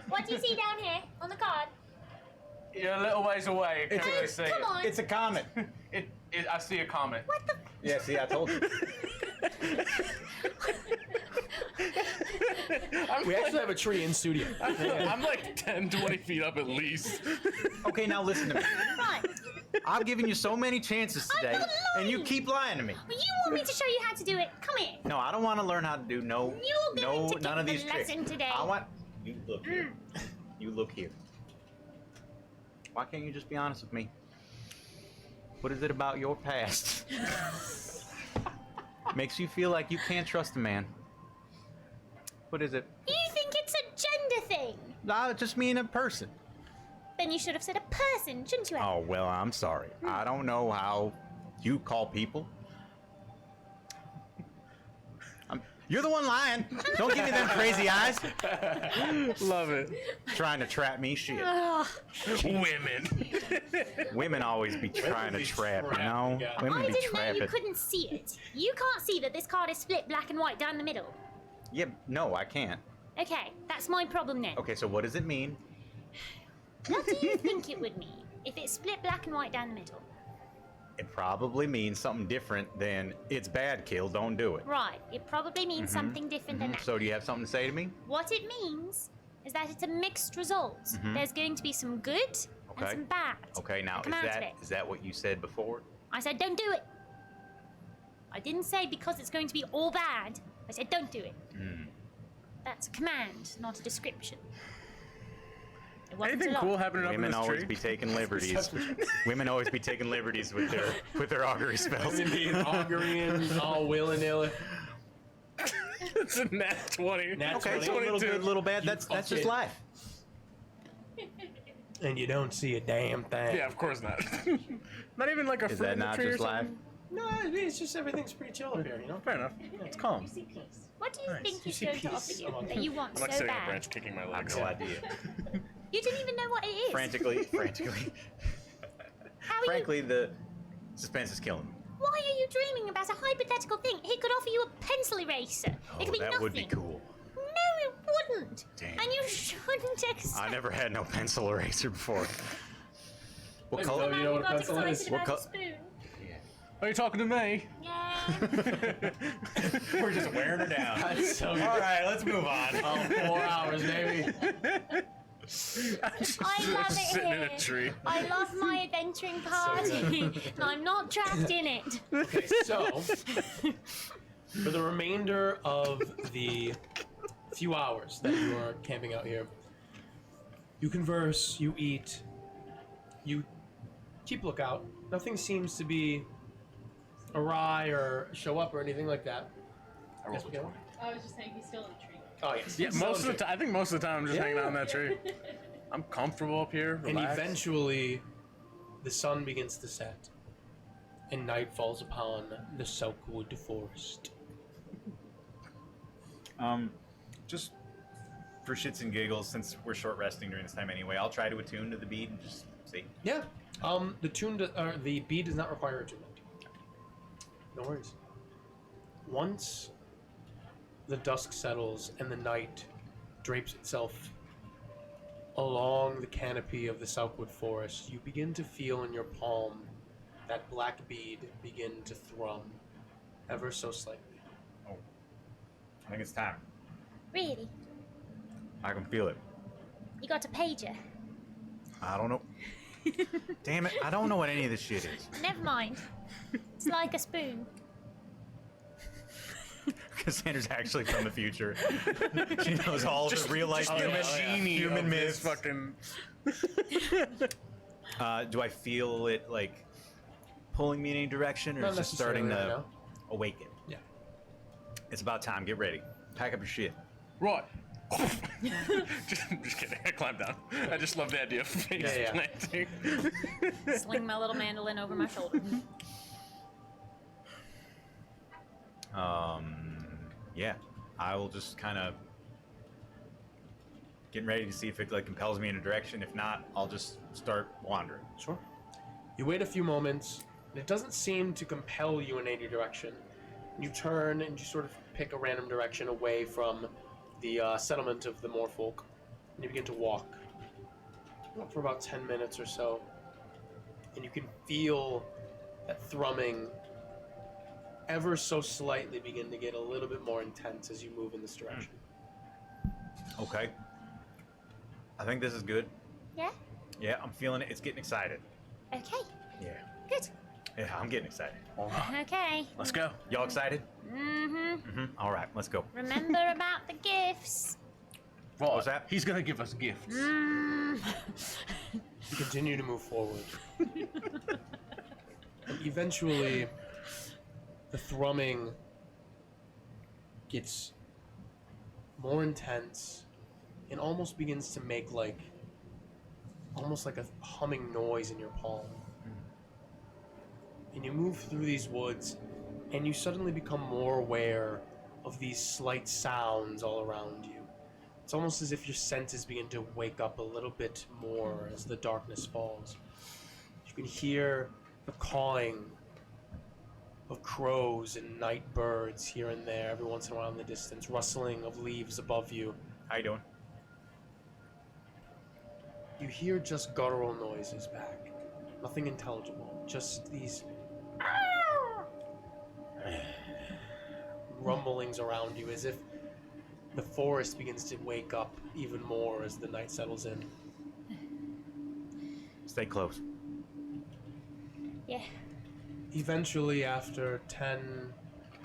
What do you see down here on the card? You're a little ways away. I can't really see Come it. on. It's a comet. I see a comet. What the? Yeah. See, I told you. We actually have a tree in studio. I'm like 10, 20 feet up at least. Okay, now listen to me. Right. I've given you so many chances today, not and you lying. keep lying to me. Well, you want me to show you how to do it? Come here. No, I don't want to learn how to do You're going to none of get these the tricks. lesson today. I want you look here. You look here. Why can't you just be honest with me? What is it about your past? Makes you feel like you can't trust a man. What is it? You think it's a gender thing? No, just mean a person. Then you should have said a person, shouldn't you have? Oh, well, I'm sorry. I don't know how you call people. You're the one lying. Don't give me them crazy eyes. Love it. Trying to trap me, shit. Women. Women always be trying to be trap, you trapping, know? yeah. Women I be didn't know trapping. you couldn't see it. You can't see that this card is split black and white down the middle. Yeah, no, I can't. Okay, that's my problem then. Okay, so what does it mean? What do you think it would mean if it's split black and white down the middle? It probably means something different than it's bad, Kill, don't do it. Right, it probably means something different than that. So do you have something to say to me? What it means is that it's a mixed result. There's going to be some good and Okay. some bad. Okay, now that come out of it. is that what you said before? I said don't do it. I didn't say because it's going to be all bad. I said don't do it. That's a command, not a description. It wasn't Anything a lot. cool happening up in Women this always tree? be taking liberties. Women always be taking liberties with their augury spells. Women being augurying, all willy-nilly. It's a nat 20. Nat Okay, 20. so a little 22. good, little bad. That's just fucking- life. And you don't see a damn thing. Yeah, of course not. Not even like a Is fruit that in the not tree or just life? something? No, it's just everything's pretty chill up here, you know? Fair enough. It's calm. You see peace. What do you Nice. think You he's see going to peace offer you among that you want I'm like so sitting on a bad? branch kicking my I have legs. no idea. You didn't even know what it is. Frantically. How are you? Frankly, the suspense is killing me. Why are you dreaming about a hypothetical thing? He could offer you a pencil eraser. It Oh, could be that nothing. would be cool. No, it wouldn't. Damn. And you shouldn't accept. I never had no pencil eraser before. What Wait, color? no, you know what a got pencil excited is? What about co- the spoon. Are you talking to me? Yeah. We're just wearing her down. That's so good. All right, let's move on. Oh, 4 hours, baby. I love it Sitting in here. a tree. I love my adventuring party, and I'm not trapped in it. Okay, so for the remainder of the few hours that you are camping out here, you converse, you eat, you keep lookout. Nothing seems to be awry or show up or anything like that. Yes, Miguel? I was just saying he's still in the tree. Oh yes. Yeah, So most of the time. I think most of the time I'm just hanging out in that tree. I'm comfortable up here. And Relaxed. eventually, the sun begins to set, and night falls upon the Selkwood Forest. Just for shits and giggles, since we're short resting during this time anyway, I'll try to attune to the beat and just see. Yeah. The bead does not require attunement. No worries. Once the dusk settles and the night drapes itself along the canopy of the Southwood Forest, you begin to feel in your palm that black bead begin to thrum ever so slightly. Oh, I think it's time. Really? I can feel it. You got a pager? I don't know. Damn it, I don't know what any of this shit is. Never mind. It's like a spoon. Cassandra's actually from the future. She knows all of the real life human myths. Fucking. Do I feel it like pulling me in any direction, or Not is it starting necessarily to right awaken? Yeah. It's about time. Get ready. Pack up your shit. Right. just kidding. I climbed down. I just love the idea of face Yeah. planting. Sling my little mandolin over my shoulder. Yeah. I will just kind of getting ready to see if it like compels me in a direction. If not, I'll just start wandering. Sure. You wait a few moments, and it doesn't seem to compel you in any direction. You turn and you sort of pick a random direction away from the settlement of the Moorfolk, and you begin to walk for about 10 minutes or so. And you can feel that thrumming ever so slightly begin to get a little bit more intense as you move in this direction. Okay. I think this is good. Yeah? Yeah, I'm feeling it. It's getting excited. Okay. Yeah. Good. Yeah, I'm getting excited. Okay. Let's go. Y'all excited? Mm-hmm. All right, let's go. Remember about the gifts. What was that? He's gonna give us gifts. Mm. You continue to move forward. And eventually, the thrumming gets more intense and almost begins to make almost like a humming noise in your palm. And you move through these woods, and you suddenly become more aware of these slight sounds all around you. It's almost as if your senses begin to wake up a little bit more as the darkness falls. You can hear the cawing of crows and night birds here and there, every once in a while in the distance, rustling of leaves above you. How you doing? You hear just guttural noises back. Nothing intelligible. Just these rumblings around you as if the forest begins to wake up even more as the night settles in. Stay close. Yeah. Eventually, after 10,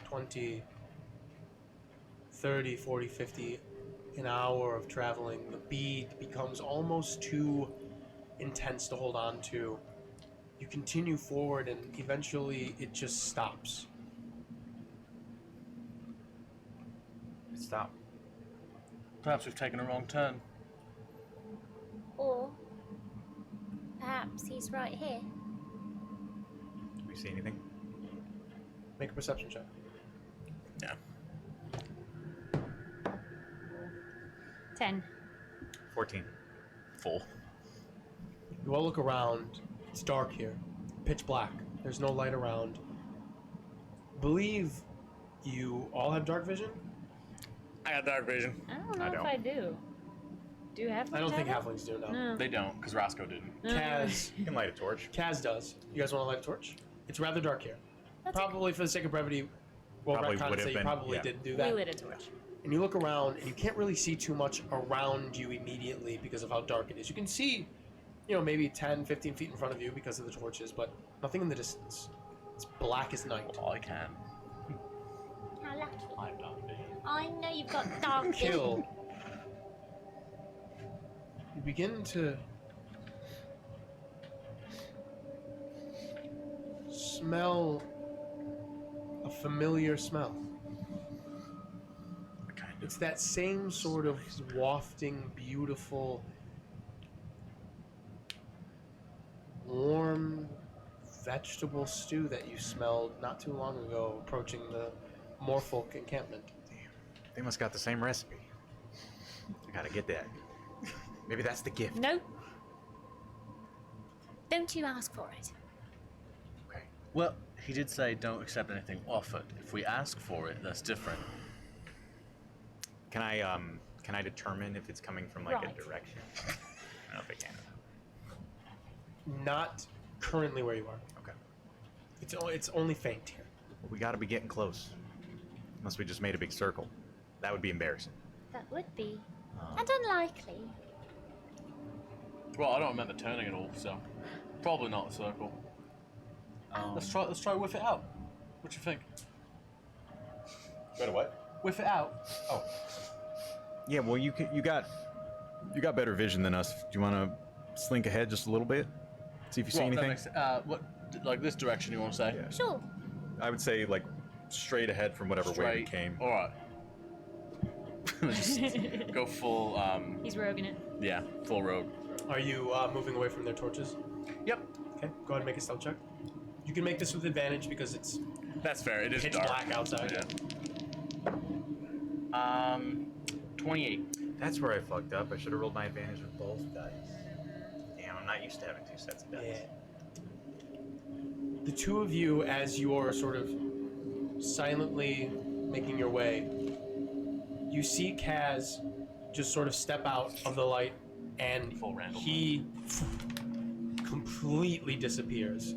20, 30, 40, 50 an hour of traveling, the bead becomes almost too intense to hold on to. You continue forward and eventually it just stops. Stop. Perhaps we've taken a wrong turn. Or perhaps he's right here. Do we see anything? Make a perception check. Yeah. 10. 14. 4. You all look around. It's dark here. Pitch black. There's no light around. Believe you all have dark vision? I got dark vision. I don't know I if don't. I do. Do you have? I don't think have halflings do, no. No. They don't, because Roscoe didn't. Kaz, You can light a torch. Kaz does. You guys want to light a torch? It's rather dark here. That's Probably for the sake of brevity, we'll Probably retcon would and have say you been, probably yeah. didn't do We that. lit a torch. And you look around and you can't really see too much around you immediately because of how dark it is. You can see, maybe 10, 15 feet in front of you because of the torches, but nothing in the distance. It's black as night. All I can. How lucky. I have dark vision. I know you've got dark vision. Kill. You begin to smell a familiar smell. It's that same sort of wafting, beautiful, warm vegetable stew that you smelled not too long ago approaching the Moorfolk encampment. They must got the same recipe. I gotta get that. Maybe that's the gift. No. Don't you ask for it. Okay. Well, he did say don't accept anything offered. If we ask for it, that's different. Can I determine if it's coming from like Right. a direction? I don't know if I can. Not currently where you are. Okay. It's only faint here. Well, we gotta be getting close. Unless we just made a big circle. That would be embarrassing. That would be. And unlikely. Well, I don't remember turning it all, so probably not a circle. Let's try whiff it out. What you think? Better what? Whiff it out. Oh. Yeah, well, you got better vision than us. Do you want to slink ahead just a little bit? See if you see Well, that anything? makes, what, like this direction you want to say? Yeah. Sure. I would say like straight ahead from whatever way we Straight. came. All right. Just go full, He's roguing it. yeah, full rogue. Are you moving away from their torches? Yep. Okay, go ahead and make a stealth check. You can make this with advantage because it's That's fair. It is pitch dark. black outside. Yeah. 28. That's where I fucked up. I should have rolled my advantage with both dice. Damn, I'm not used to having two sets of dice. Yeah. The two of you, as you're sort of silently making your way, you see Kaz just sort of step out of the light and Full Randall he completely disappears.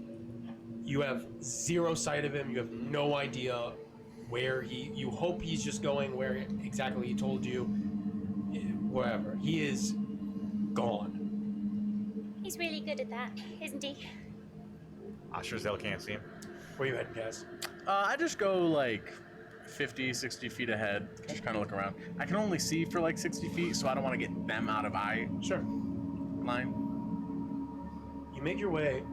You have zero sight of him. You have no idea where you hope he's just going where exactly he told you, wherever. He is gone. He's really good at that, isn't he? Asherzel can't see him. Where you heading, Kaz? I just go like 50, 60 feet ahead. Just kind of look around. I can only see for like 60 feet, so I don't want to get them out of eye Sure. line. You make your way.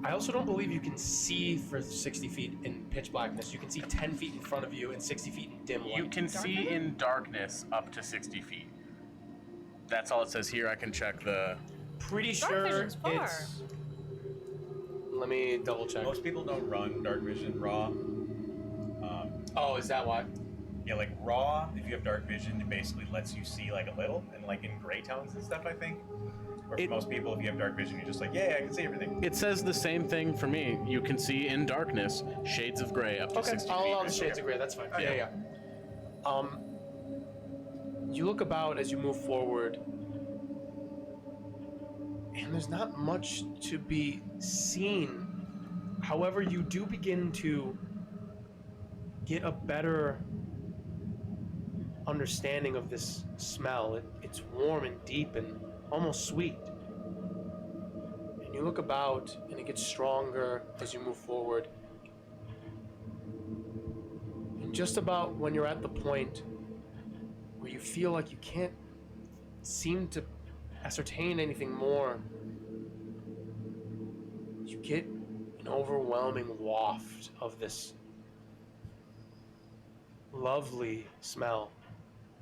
I also don't believe you can see for 60 feet in pitch blackness. You can see 10 feet in front of you and 60 feet in dim light. You can see in darkness up to 60 feet. That's all it says here. I can check the... Pretty Dark sure vision's far. it's... Let me double check. Most people don't run dark vision raw. Oh, is that why? Yeah, like raw, if you have dark vision, it basically lets you see like a little, and like in gray tones and stuff, I think. Or for most people, if you have dark vision, you're just like, yeah, I can see everything. It says the same thing for me. You can see in darkness shades of gray up to Okay, 60 I'll feet. allow the shades of gray. That's fine. Okay. Yeah. You look about as you move forward, and there's not much to be seen. However, you do begin to get a better understanding of this smell. It's warm and deep and almost sweet. And you look about, and it gets stronger as you move forward. And just about when you're at the point where you feel like you can't seem to ascertain anything more, you get an overwhelming waft of this lovely smell.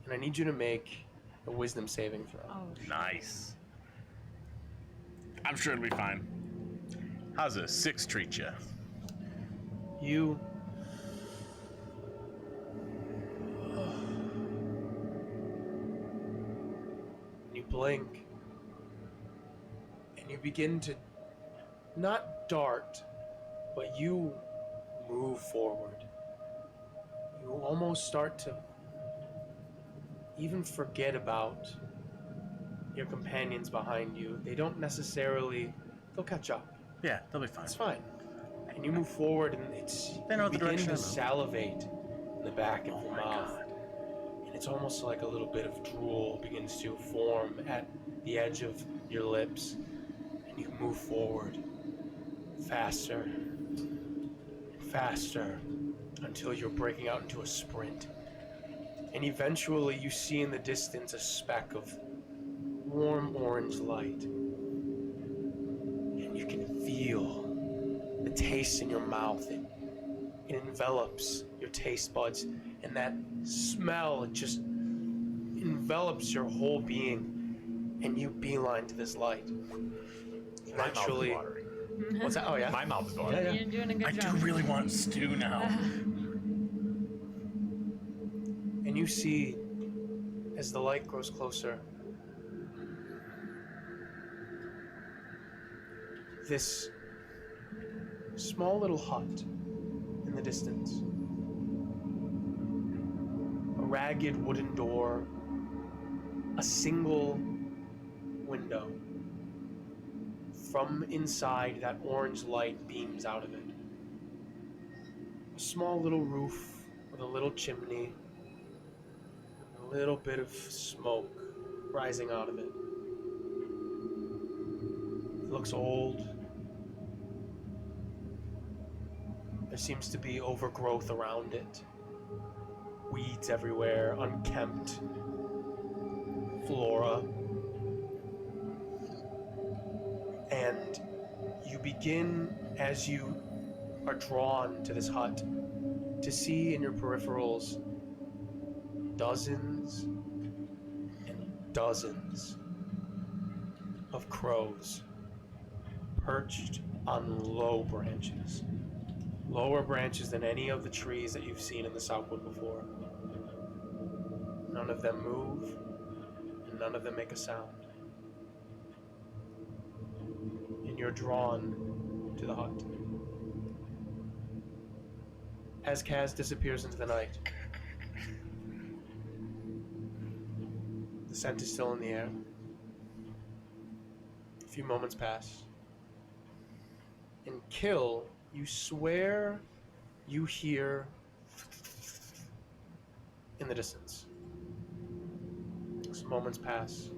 And I need you to make a wisdom saving throw. Oh, Nice. I'm sure it'll be fine. How's a 6 treat you? You blink and you begin to not dart, but you move forward. You almost start to even forget about your companions behind you. They don't necessarily, they'll catch up. Yeah, they'll be fine. It's fine. And you move forward and They know you the begin direction to I'm in. salivate in the back of your my mouth. God. And it's almost like a little bit of drool begins to form at the edge of your lips. And you move forward faster and faster until you're breaking out into a sprint. And eventually you see in the distance a speck of warm orange light. And you can feel the taste in your mouth. It envelops your taste buds, and that smell, it just envelops your whole being, and you beeline to this light. Eventually, My mouth is watering. what's that? Oh yeah, My mouth is watering. You're doing a good I job. do really want stew now. and you see as the light grows closer, this small little hut in the distance. A ragged wooden door, a single window. From inside, that orange light beams out of it. A small little roof with a little chimney, and a little bit of smoke rising out of it. It looks old. There seems to be overgrowth around it. Weeds everywhere, unkempt flora. And you begin, as you are drawn to this hut, to see in your peripherals dozens and dozens of crows perched on low branches. Lower branches than any of the trees that you've seen in the Southwood before. None of them move, and none of them make a sound. And you're drawn to the hut. As Kaz disappears into the night, the scent is still in the air. A few moments pass. And Kill, you swear you hear in the distance. Some moments pass.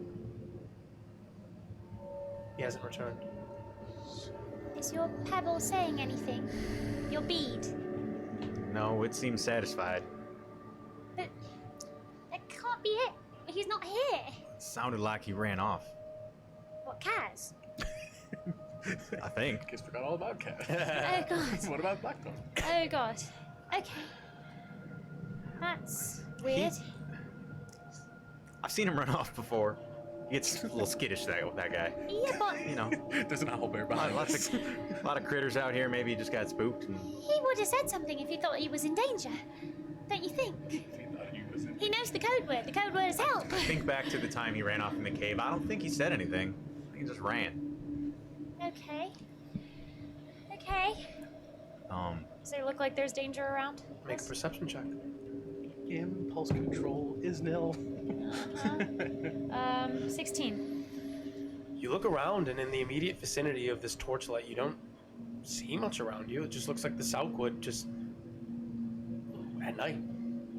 He hasn't returned. Is your pebble saying anything? Your bead? No, it seems satisfied. But that can't be it. He's not here. It sounded like he ran off. What, Kaz? I think. Guess forgot all about Cat. Oh god. What about Blackthorn? Oh god. Okay. That's weird. I've seen him run off before. He gets a little skittish, that guy. Yeah, but You know, There's an owl bear behind us. a lot of critters out here. Maybe he just got spooked. And he would have said something if he thought he was in danger. Don't you think? He knows the code word. The code word is help. think back to the time he ran off in the cave. I don't think he said anything. I think he just ran. Okay. Okay. Does it look like there's danger around? Make a perception check. Impulse control is nil. 16. You look around, and in the immediate vicinity of this torchlight, you don't see much around you. It just looks like the Southwood just at night.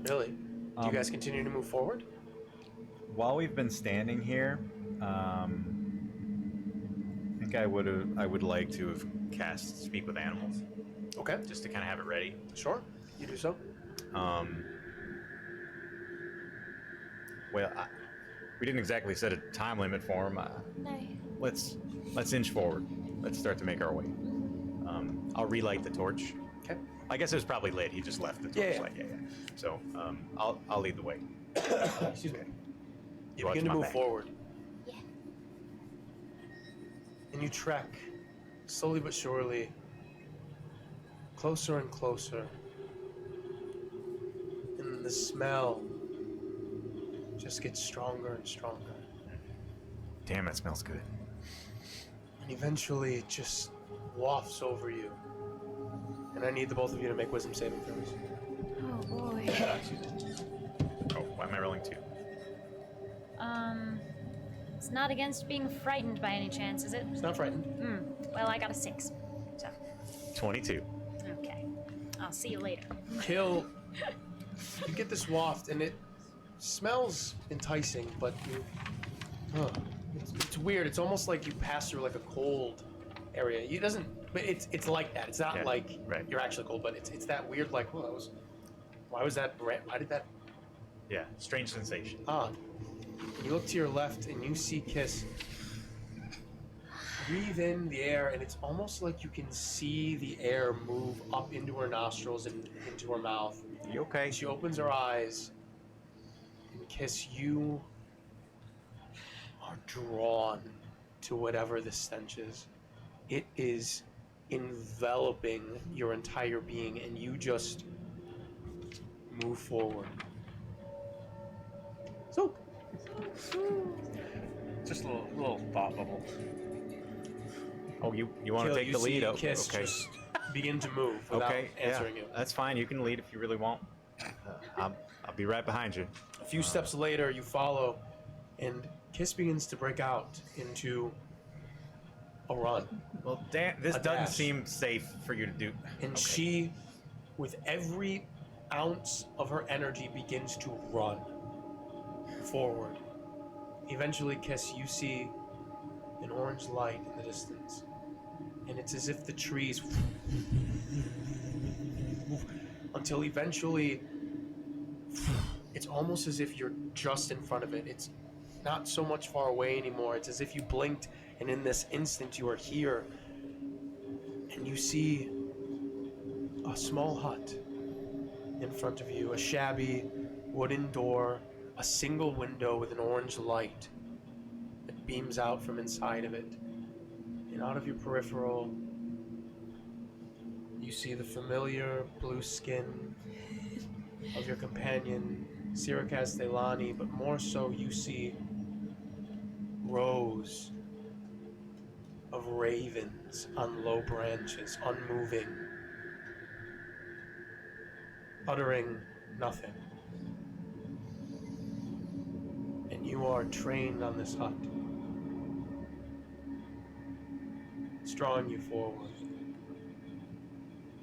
Really. Do you guys continue to move forward? While we've been standing here, I think I would like to have Cast Speak with Animals, Okay. just to kind of have it ready. Sure. You do so. Well, we didn't exactly set a time limit for him. No. Let's inch forward. Let's start to make our way. I'll relight the torch. Okay. I guess it was probably lit. He just left the torch Yeah. light. Yeah. So I'll lead the way. Excuse me. You Watch begin to my move back. forward. Yeah. And you trek, slowly but surely, closer and closer. And the smell just gets stronger and stronger. Damn, that smells good. And eventually it just wafts over you. And I need the both of you to make wisdom saving throws. Oh boy. Oh, why am I rolling 2? It's not against being frightened by any chance, is it? It's not frightened. Well, I got a 6. So, 22. okay. I'll see you later. Kill. You get this waft and it smells enticing, but it's weird. It's almost like you pass through like a cold area. It doesn't, but it's like that. It's not Yeah, like right. you're actually cold, but it's that weird like, why did that Yeah, strange sensation. odd? And you look to your left and you see Kiss breathe in the air, and it's almost like you can see the air move up into her nostrils and into her mouth. You okay? And she opens her eyes, and Kiss, you are drawn to whatever this stench is. It is enveloping your entire being, and you just move forward. So, Just a little thought bubble. Oh, you want to Kill, take you the lead? see Oh, Kiss okay. just begin to move without Okay, answering yeah, you. that's fine. You can lead if you really want. I'll be right behind you. A few steps later, you follow, and Kiss begins to break out into a run. Well, damn, this A doesn't dash. seem safe for you to do. And Okay. she, with every ounce of her energy, begins to run forward. Eventually, Kiss, you see an orange light in the distance. And it's as if the trees... until eventually, it's almost as if you're just in front of it. It's not so much far away anymore. It's as if you blinked, and in this instant, you are here. And you see a small hut in front of you, a shabby wooden door, a single window with an orange light that beams out from inside of it. And out of your peripheral, you see the familiar blue skin of your companion, Sira Castellani, but more so you see rows of ravens on low branches, unmoving, uttering nothing. And you are trained on this hut. It's drawing you forward.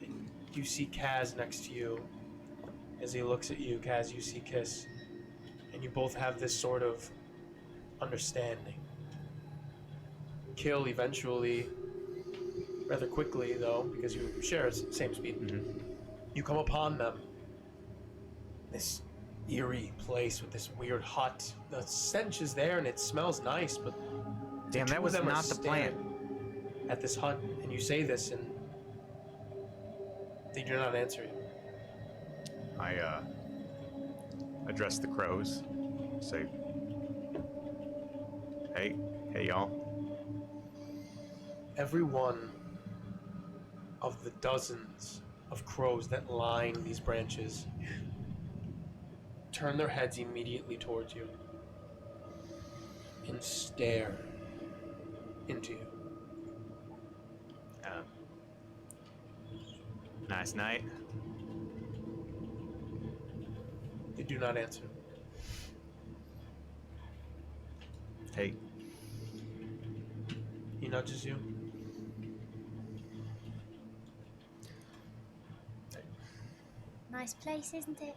And you see Kaz next to you. As he looks at you, Kaz, you see Kiss. And you both have this sort of understanding. Kill eventually, rather quickly though, because you share the same speed. You come upon them. This eerie place with this weird hut. The stench is there and it smells nice, but Damn, that was not the plan. At this hut, and you say this, and they do not answer you. I address the crows. Say, hey y'all. Every one of the dozens of crows that line these branches turn their heads immediately towards you and stare into you. Nice night. They do not answer. Hey, He nudges you. Nice place, isn't it?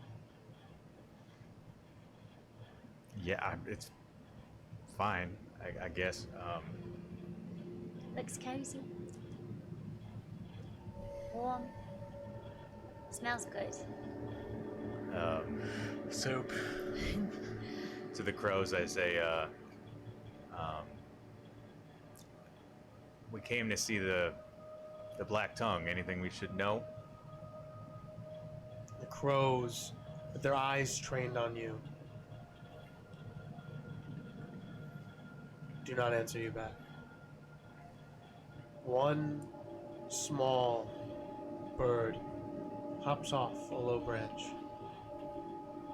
yeah, it's fine, I guess. Looks cozy. Warm. Smells good. Soup. to the crows, I say, we came to see the Black Tongue. Anything we should know? The crows, with their eyes trained on you, do not answer you back. One small bird hops off a low branch,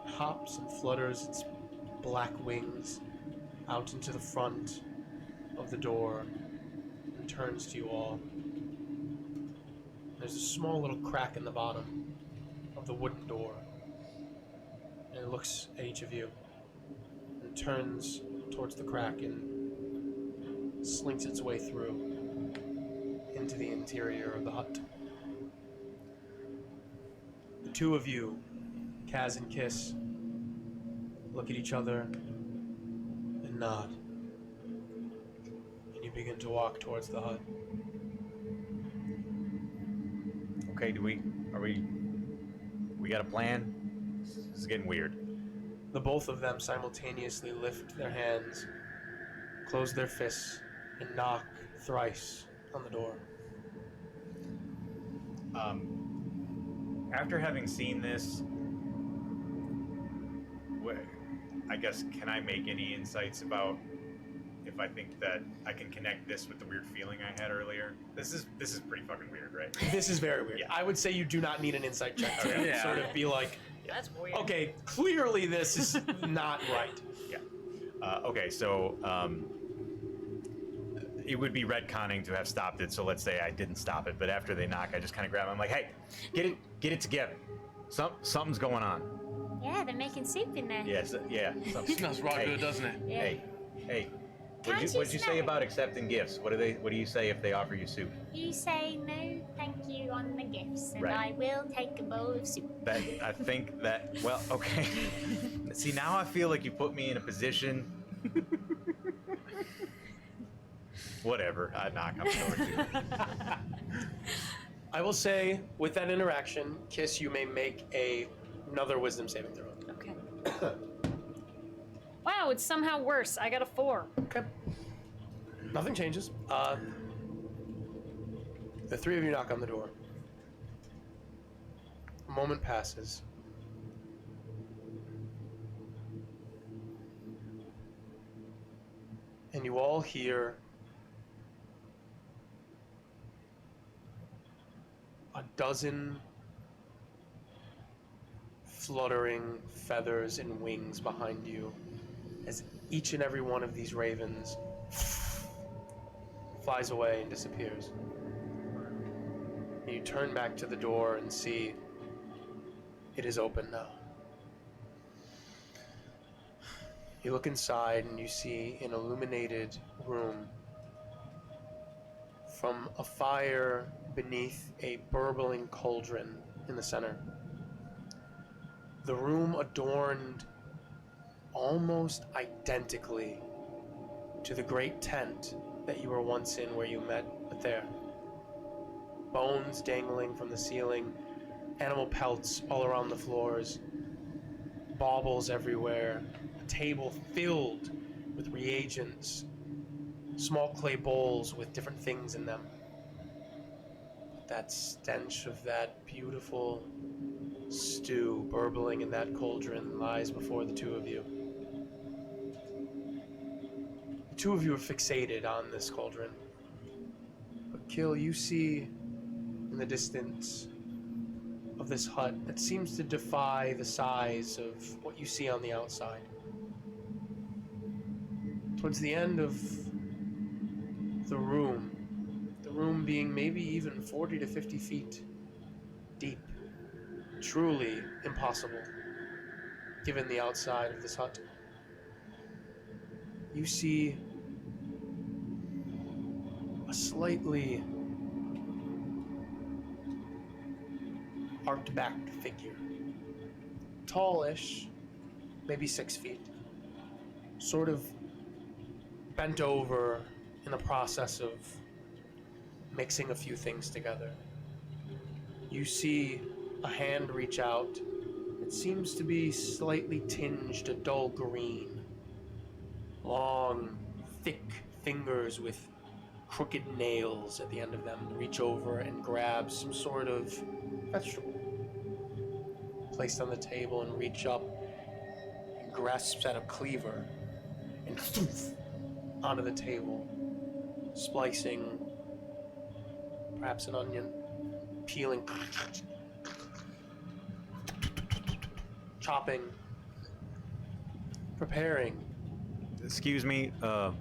hops and flutters its black wings out into the front of the door and turns to you all. There's a small little crack in the bottom of the wooden door, and it looks at each of you and turns towards the crack and slinks its way through into the interior of the hut. The two of you, Kaz and Kiss, look at each other and nod, and you begin to walk towards the hut. Okay, we got a plan? This is getting weird. The both of them simultaneously lift their hands, close their fists, and knock thrice on the door. After having seen this, I guess, can I make any insights about if I think that I can connect this with the weird feeling I had earlier? This is pretty fucking weird, right? This is very weird. Yeah. I would say you do not need an insight check to Yeah. sort of be like, That's weird. okay, clearly this is not right. Yeah. Okay, so it would be retconning to have stopped it. So let's say I didn't stop it, but after they knock, I just kind of grab them. I'm like, hey, get it together. Something's going on. Yeah, they're making soup in there. Yes, yeah. Smells raw Hey. good, doesn't it? Yeah. Hey. Can't you What'd you smell say it? about accepting gifts? What do you say if they offer you soup? You say no, thank you on the gifts, and Right. I will take a bowl of soup. That I think that well, okay. See, now I feel like you put me in a position. Whatever. I knock. I'm sorry. I will say, with that interaction, Kiss, you may make another wisdom saving throw. Okay. Wow, it's somehow worse. I got a 4. Okay. Nothing changes. The three of you knock on the door. A moment passes. And you all hear a dozen fluttering feathers and wings behind you as each and every one of these ravens flies away and disappears. And you turn back to the door and see it is open now. You look inside and you see an illuminated room. From a fire beneath a burbling cauldron in the center. The room adorned almost identically to the great tent that you were once in where you met Ether. Bones dangling from the ceiling, animal pelts all around the floors, baubles everywhere, a table filled with reagents, small clay bowls with different things in them. That stench of that beautiful stew burbling in that cauldron lies before the two of you. The two of you are fixated on this cauldron. But Kill, you see in the distance of this hut that seems to defy the size of what you see on the outside. Towards the end of the room being maybe even 40 to 50 feet deep, truly impossible given the outside of this hut, you see a slightly arched-backed figure. Tallish, maybe 6 feet. Sort of bent over in the process of mixing a few things together. You see a hand reach out. It seems to be slightly tinged a dull green long, thick fingers with crooked nails at the end of them reach over and grab some sort of vegetable placed on the table and reach up and grasps at a cleaver and thoof, onto the table, splicing perhaps an onion, peeling, chopping, preparing. Excuse me, the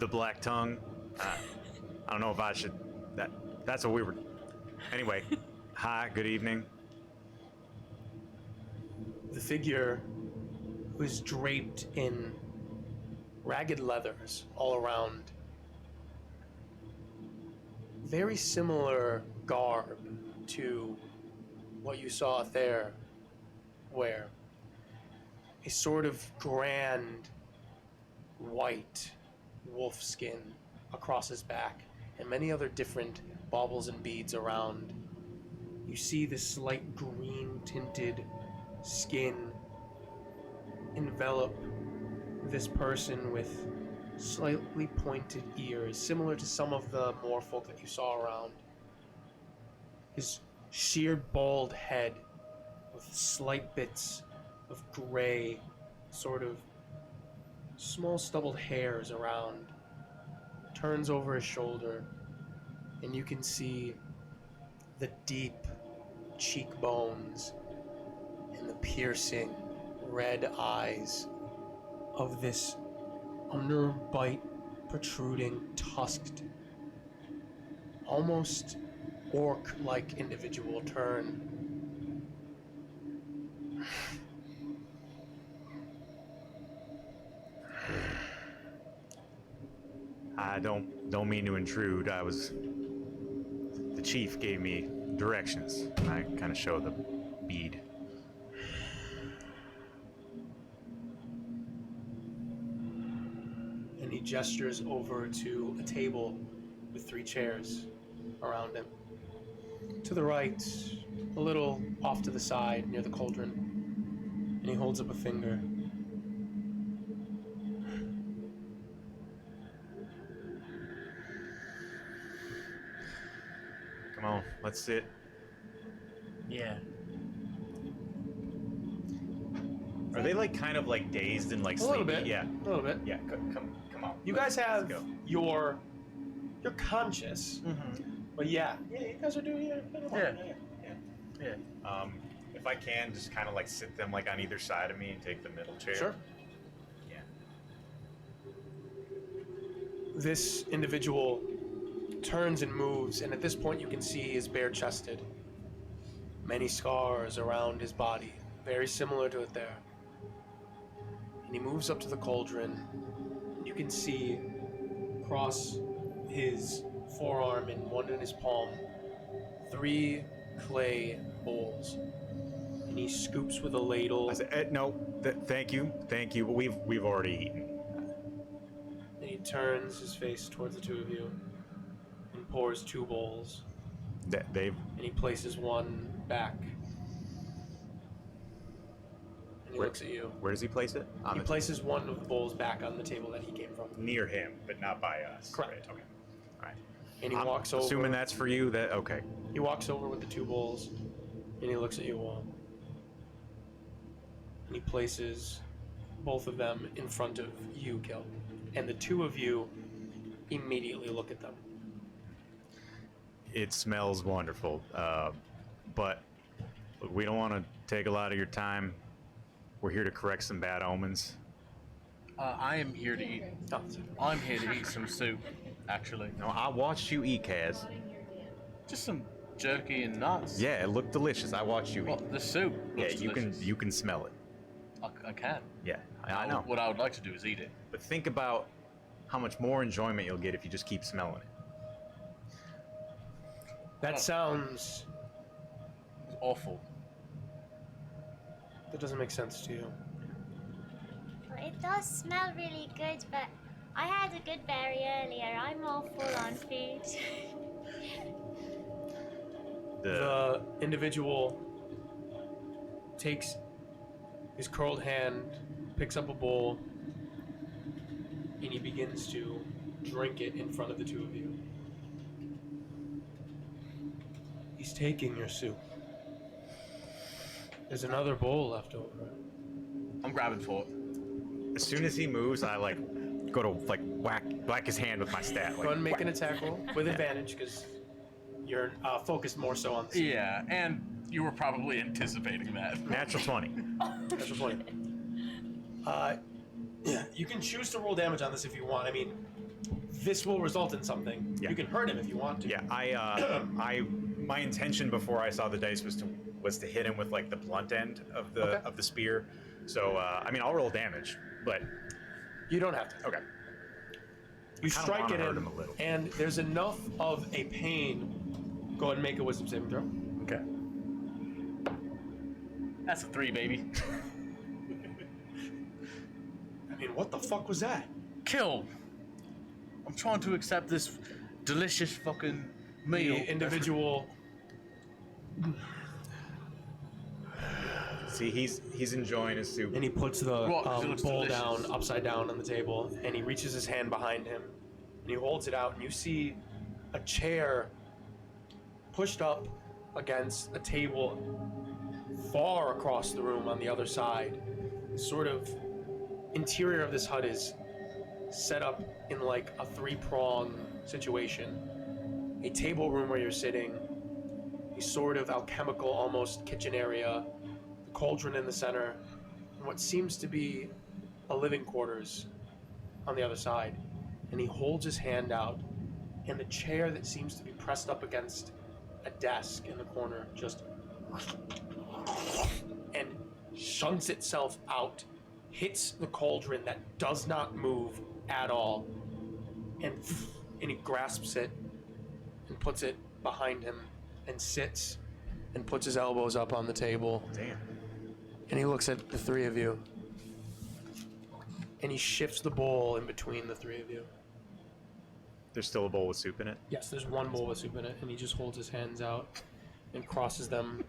black tongue. I don't know if I should. That's what we were. Anyway, hi, good evening. The figure was draped in ragged leathers all around. Very similar garb to what you saw there, where a sort of grand white wolf skin across his back and many other different baubles and beads around. You see this slight green tinted skin envelop this person with slightly pointed ears, similar to some of the moorfolk that you saw around. His sheared bald head with slight bits of gray, sort of small stubbled hairs around, turns over his shoulder, and you can see the deep cheekbones and the piercing red eyes of this underbite protruding tusked, almost orc-like individual turn. I don't mean to intrude. The chief gave me directions. I kind of show the bead. And he gestures over to a table with 3 chairs around him. To the right, a little off to the side near the cauldron, and he holds up a finger. Come on, let's sit. Yeah. Are they like kind of like dazed and like A sleepy? little bit. Yeah. A little bit. Yeah. Come on. You Let's guys have go. you're conscious, but yeah, you guys are doing it. Yeah. If I can, just kind of like sit them like on either side of me and take the middle chair. Sure. Yeah. This individual turns and moves, and at this point you can see he is bare-chested. Many scars around his body, very similar to it there. And he moves up to the cauldron, and you can see across his forearm and one in his palm, 3 clay bowls. And he scoops with a ladle. I said, no, thank you. We've already eaten. And he turns his face towards the 2 of you and pours 2 bowls. They've. And he places one back. And he looks at you. Where does he place it? He places one of the bowls back on the table that he came from. Near him, but not by us. Correct. Right, okay. All right. And he I'm walks over. assuming that's for you. Okay. He walks over with the 2 bowls, and he looks at you all. And he places both of them in front of you, Kel. And the 2 of you immediately look at them. It smells wonderful, but look, we don't want to take a lot of your time. We're here to correct some bad omens. I am here to eat. Oh, I'm here to eat some soup, actually. No, I watched you eat, Kaz. Just some jerky and nuts. Yeah, it looked delicious. I watched you Well, eat. the soup. Yeah, looks delicious. you can smell it. I can. Yeah, I know. What I would like to do is eat it. But think about how much more enjoyment you'll get if you just keep smelling it. that sounds... It's awful. That doesn't make sense to you. Well, it does smell really good, but I had a good berry earlier. I'm all full on food. The individual takes his curled hand, picks up a bowl, and he begins to drink it in front of the two of you. He's taking your soup. There's another bowl left over. I'm grabbing for it. As soon as he moves, I like go to like whack his hand with my stat. Go Like, ahead and make an attack roll with advantage because you're focused more so on the soup. Yeah, and you were probably anticipating that. natural 20. Natural 20. Yeah, you can choose to roll damage on this if you want. I mean, this will result in something. Yeah. You can hurt him if you want to. Yeah, my intention before I saw the dice was to hit him with like the blunt end of the spear. So I mean, I'll roll damage, but You don't have to. okay. You kinda strike wanna it hurt in, him a little. and there's enough of a pain. Go ahead and make a wisdom saving throw. Okay. That's a 3, baby. I mean, what the fuck was that? Kill. I'm trying to accept this delicious fucking meal. The individual. See, he's enjoying his soup. And he puts the Well, 'cause it looks bowl delicious. down, upside down on the table, and he reaches his hand behind him, and he holds it out, and you see a chair pushed up against a table far across the room on the other side. Sort of interior of this hut is set up in like a three-prong situation. A table room where you're sitting, a sort of alchemical, almost kitchen area, the cauldron in the center, and what seems to be a living quarters on the other side. And he holds his hand out, and the chair that seems to be pressed up against a desk in the corner just and shunts itself out, hits the cauldron that does not move at all, and he grasps it and puts it behind him and sits and puts his elbows up on the table. Damn. And he looks at the three of you. And he shifts the bowl in between the three of you. There's still a bowl with soup in it. Yes, there's one bowl with soup in it, and he just holds his hands out and crosses them.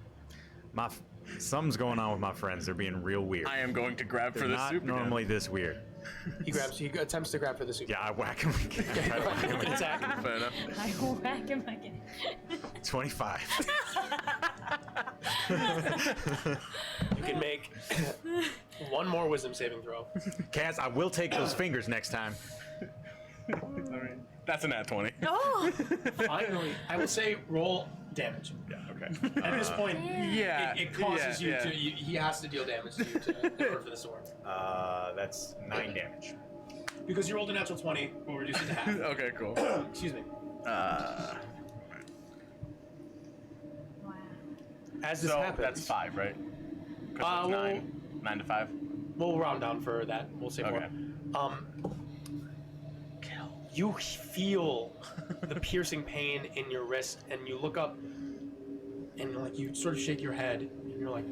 Something's going on with my friends. They're being real weird. I am going to grab They're for the not soup again. normally this weird. He attempts to grab for the soup. Yeah, I whack him again. I try to whack him again. Attack. Fair enough. I whack him again. 25. You can make one more wisdom saving throw. Kaz, I will take those fingers next time. That's a nat 20. Oh! Finally, I would say roll damage. Yeah, okay. At this point, Yeah. it causes you yeah. to. He has to deal damage to you in order for this to work. That's 9 damage. Because you rolled a natural 20, we'll reduce it to half. Okay, cool. Excuse me. Wow. As this So happens, that's 5, right? 'Cause it's well- 9. 9 to 5. we'll round down for that. We'll say Okay. 4. You feel the piercing pain in your wrist, and you look up, and like you sort of shake your head, and you're like,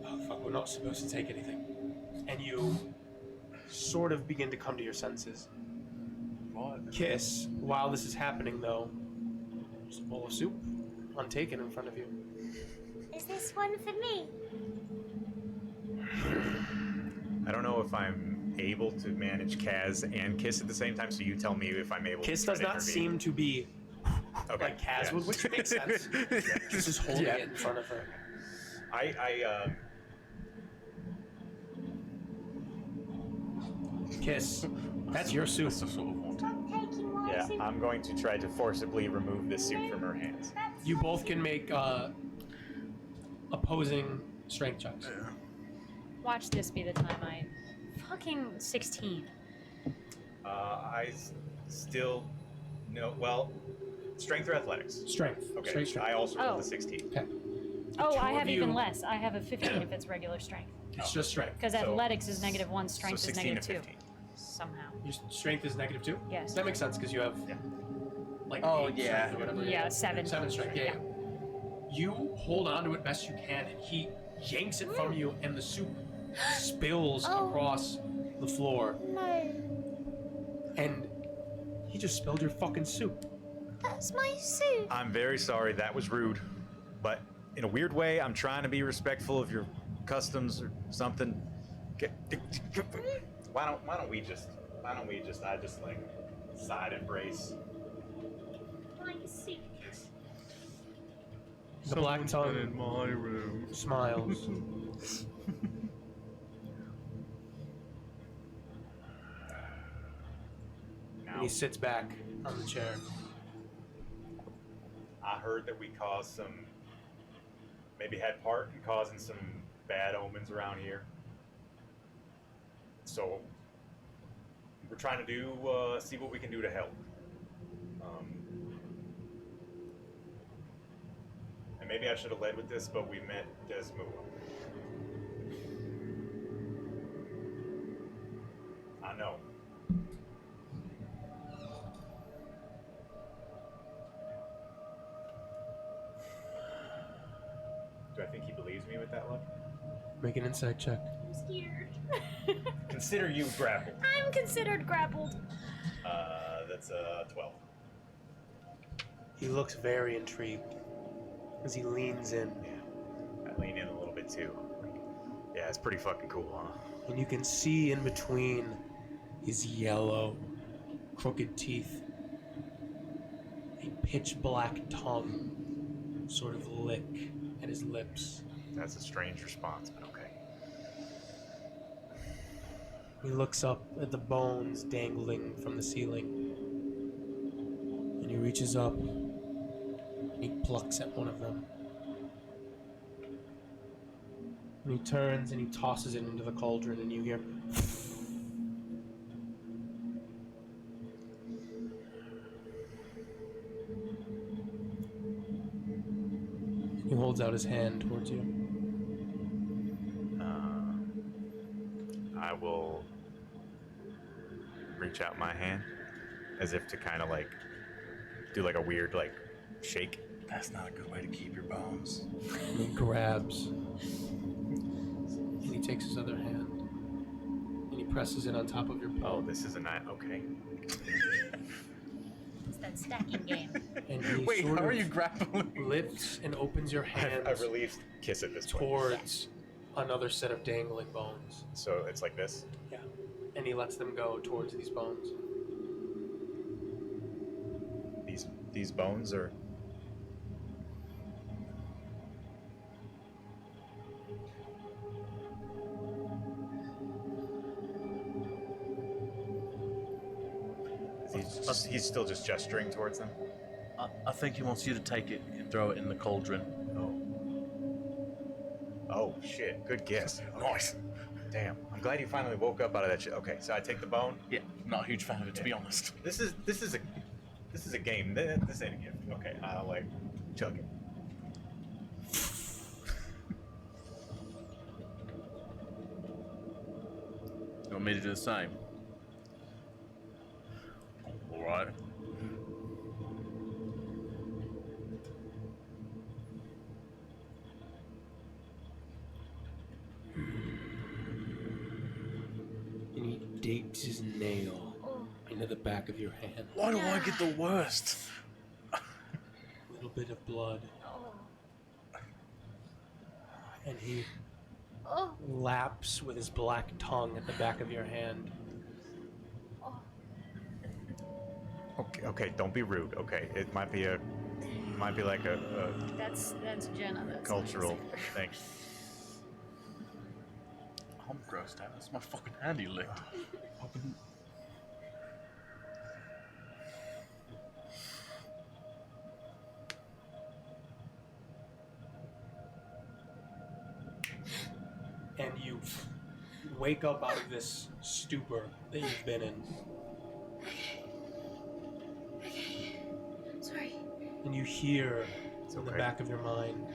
"Oh fuck, we're not supposed to take anything." And you sort of begin to come to your senses. What? Kiss, while this is happening, though, there's a bowl of soup untaken in front of you. Is this one for me? I don't know if I'm able to manage Kaz and Kiss at the same time, so you tell me if I'm able Kiss to try does to not intervene. seem to be okay. like Kaz yeah. would, which makes sense. She's just holding Yeah. it in front of her. Kiss, that's your soup. That's the sort of wanted. I'm taking one. Yeah, soup. I'm going to try to forcibly remove this soup from her hands. You both can make opposing strength checks. Watch this be the time I fucking 16. Still no. Well, strength or athletics? Strength. Okay. Strength. I also rolled Oh. a 16. Okay. Oh, two I of have even you- less. I have a 15 if it's regular strength. It's just strength. Because So- athletics is -1, strength is 16 to -2. 15. Somehow. Your strength is -2? Yes. That makes sense because you have Yeah. like Oh, 8 yeah. strength or whatever. Yeah, 7. 7 strength. Yeah. You hold on to it best you can, and he yanks it from you, and the soup spills Oh. across the floor. No, And he just spilled your fucking soup. that's my soup. I'm very sorry. That was rude, but in a weird way, I'm trying to be respectful of your customs or something. Why don't we just I just like side embrace. I see. The black tongue in my room. smiles. And he sits back on the chair. I heard that we caused maybe had part in causing some bad omens around here. So we're trying to see what we can do to help. And maybe I should have led with this, but we met Desmu. I know. Do I think he believes me with that look? Make an insight check. I'm scared. Consider you grappled. I'm considered grappled. That's 12. He looks very intrigued as he leans in. Yeah, I lean in a little bit too. Yeah, it's pretty fucking cool, huh? And you can see in between his yellow, crooked teeth a pitch black tongue sort of lick at his lips. That's a strange response, but okay. He looks up at the bones dangling from the ceiling. And he reaches up and he plucks at one of them. And he turns and he tosses it into the cauldron, and you hear he holds out his hand towards you. I will reach out my hand as if to kind of like do like a weird like shake. That's not a good way to keep your bones. And he grabs and he takes his other hand and he presses it on top of your Oh, palm. this is a night. Okay. It's that stacking game. And he Wait, sort how are of you grappling? lifts and opens your hand I released kiss at this point. towards another set of dangling bones. So it's like this. Yeah. And he lets them go towards these bones. These bones are. He's still just gesturing towards them. I think he wants you to take it and throw it in the cauldron. Oh shit! Good guess. Nice. Damn. I'm glad you finally woke up out of that shit. Okay, so I take the bone. Yeah, not a huge fan of it, to be honest. This is a game. This ain't a gift. Okay, I'll like chug it. You want me to do the same? Alright. And he digs his nail into the back of your hand. Why do I get the worst? A little bit of blood. And he laps with his black tongue at the back of your hand. Okay, don't be rude. Okay, it might be like a That's Jenna. That's cultural thing. I'm grossed out. That's my fucking hand he licked. And you wake up out of this stupor that you've been in. Sorry. And you hear It's in the okay. back of your mind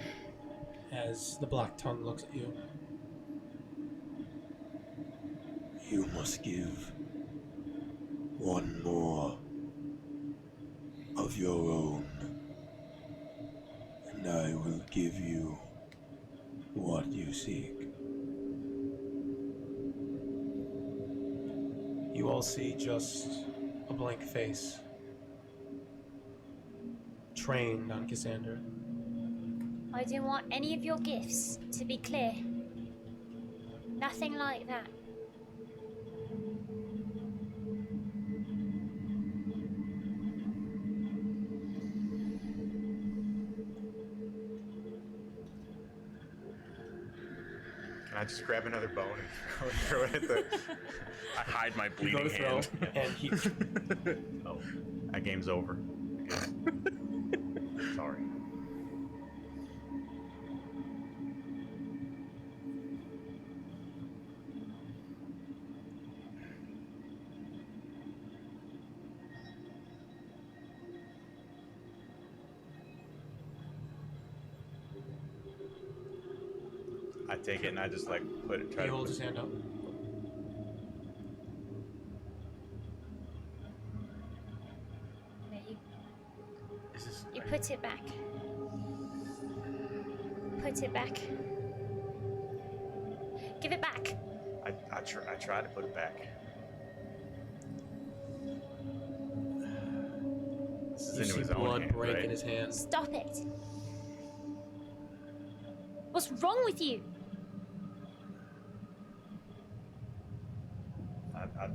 as the black tongue looks at you. You must give one more of your own, and I will give you what you seek. You all see just a blank face, trained on Cassander. I don't want any of your gifts, to be clear. Nothing like that. Can I just grab another bone and throw it at the... I hide my You go bleeding to throw, hand. and he. Oh, that game's over. Sorry. I take it and I just like put it. Try He to holds put, his hand up. No, Is this, you put it back. Put it back. Give it back. I try to put it back. This is You into see his own blood hand, break right? in his hand. Stop it. What's wrong with you? I,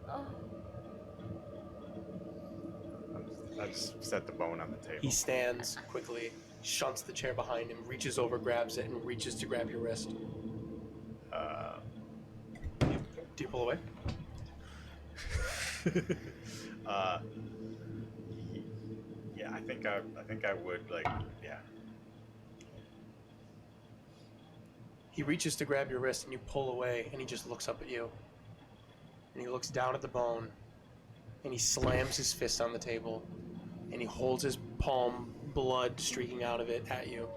Oh, I just set the bone on the table. He stands quickly, shunts the chair behind him, reaches over, grabs it, and reaches to grab your wrist. Do you pull away? Yeah, I think I would like, yeah. He reaches to grab your wrist, and you pull away, and he just looks up at you. And he looks down at the bone, and he slams his fist on the table, and he holds his palm, blood streaking out of it, at you.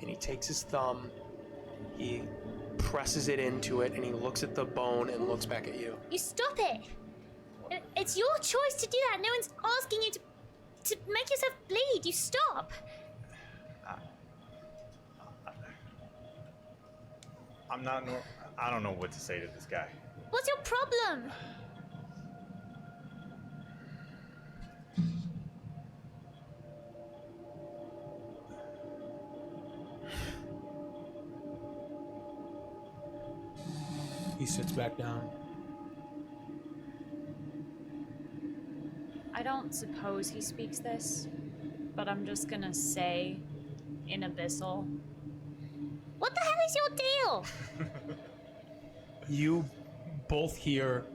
And he takes his thumb, he presses it into it, and he looks at the bone and looks back at you. you stop it. It's your choice to do that. No one's asking you to make yourself bleed. You stop. I'm not. I don't know what to say to this guy. What's your problem? He sits back down. I don't suppose he speaks this, but I'm just gonna say in Abyssal. What the hell is your deal? You both hear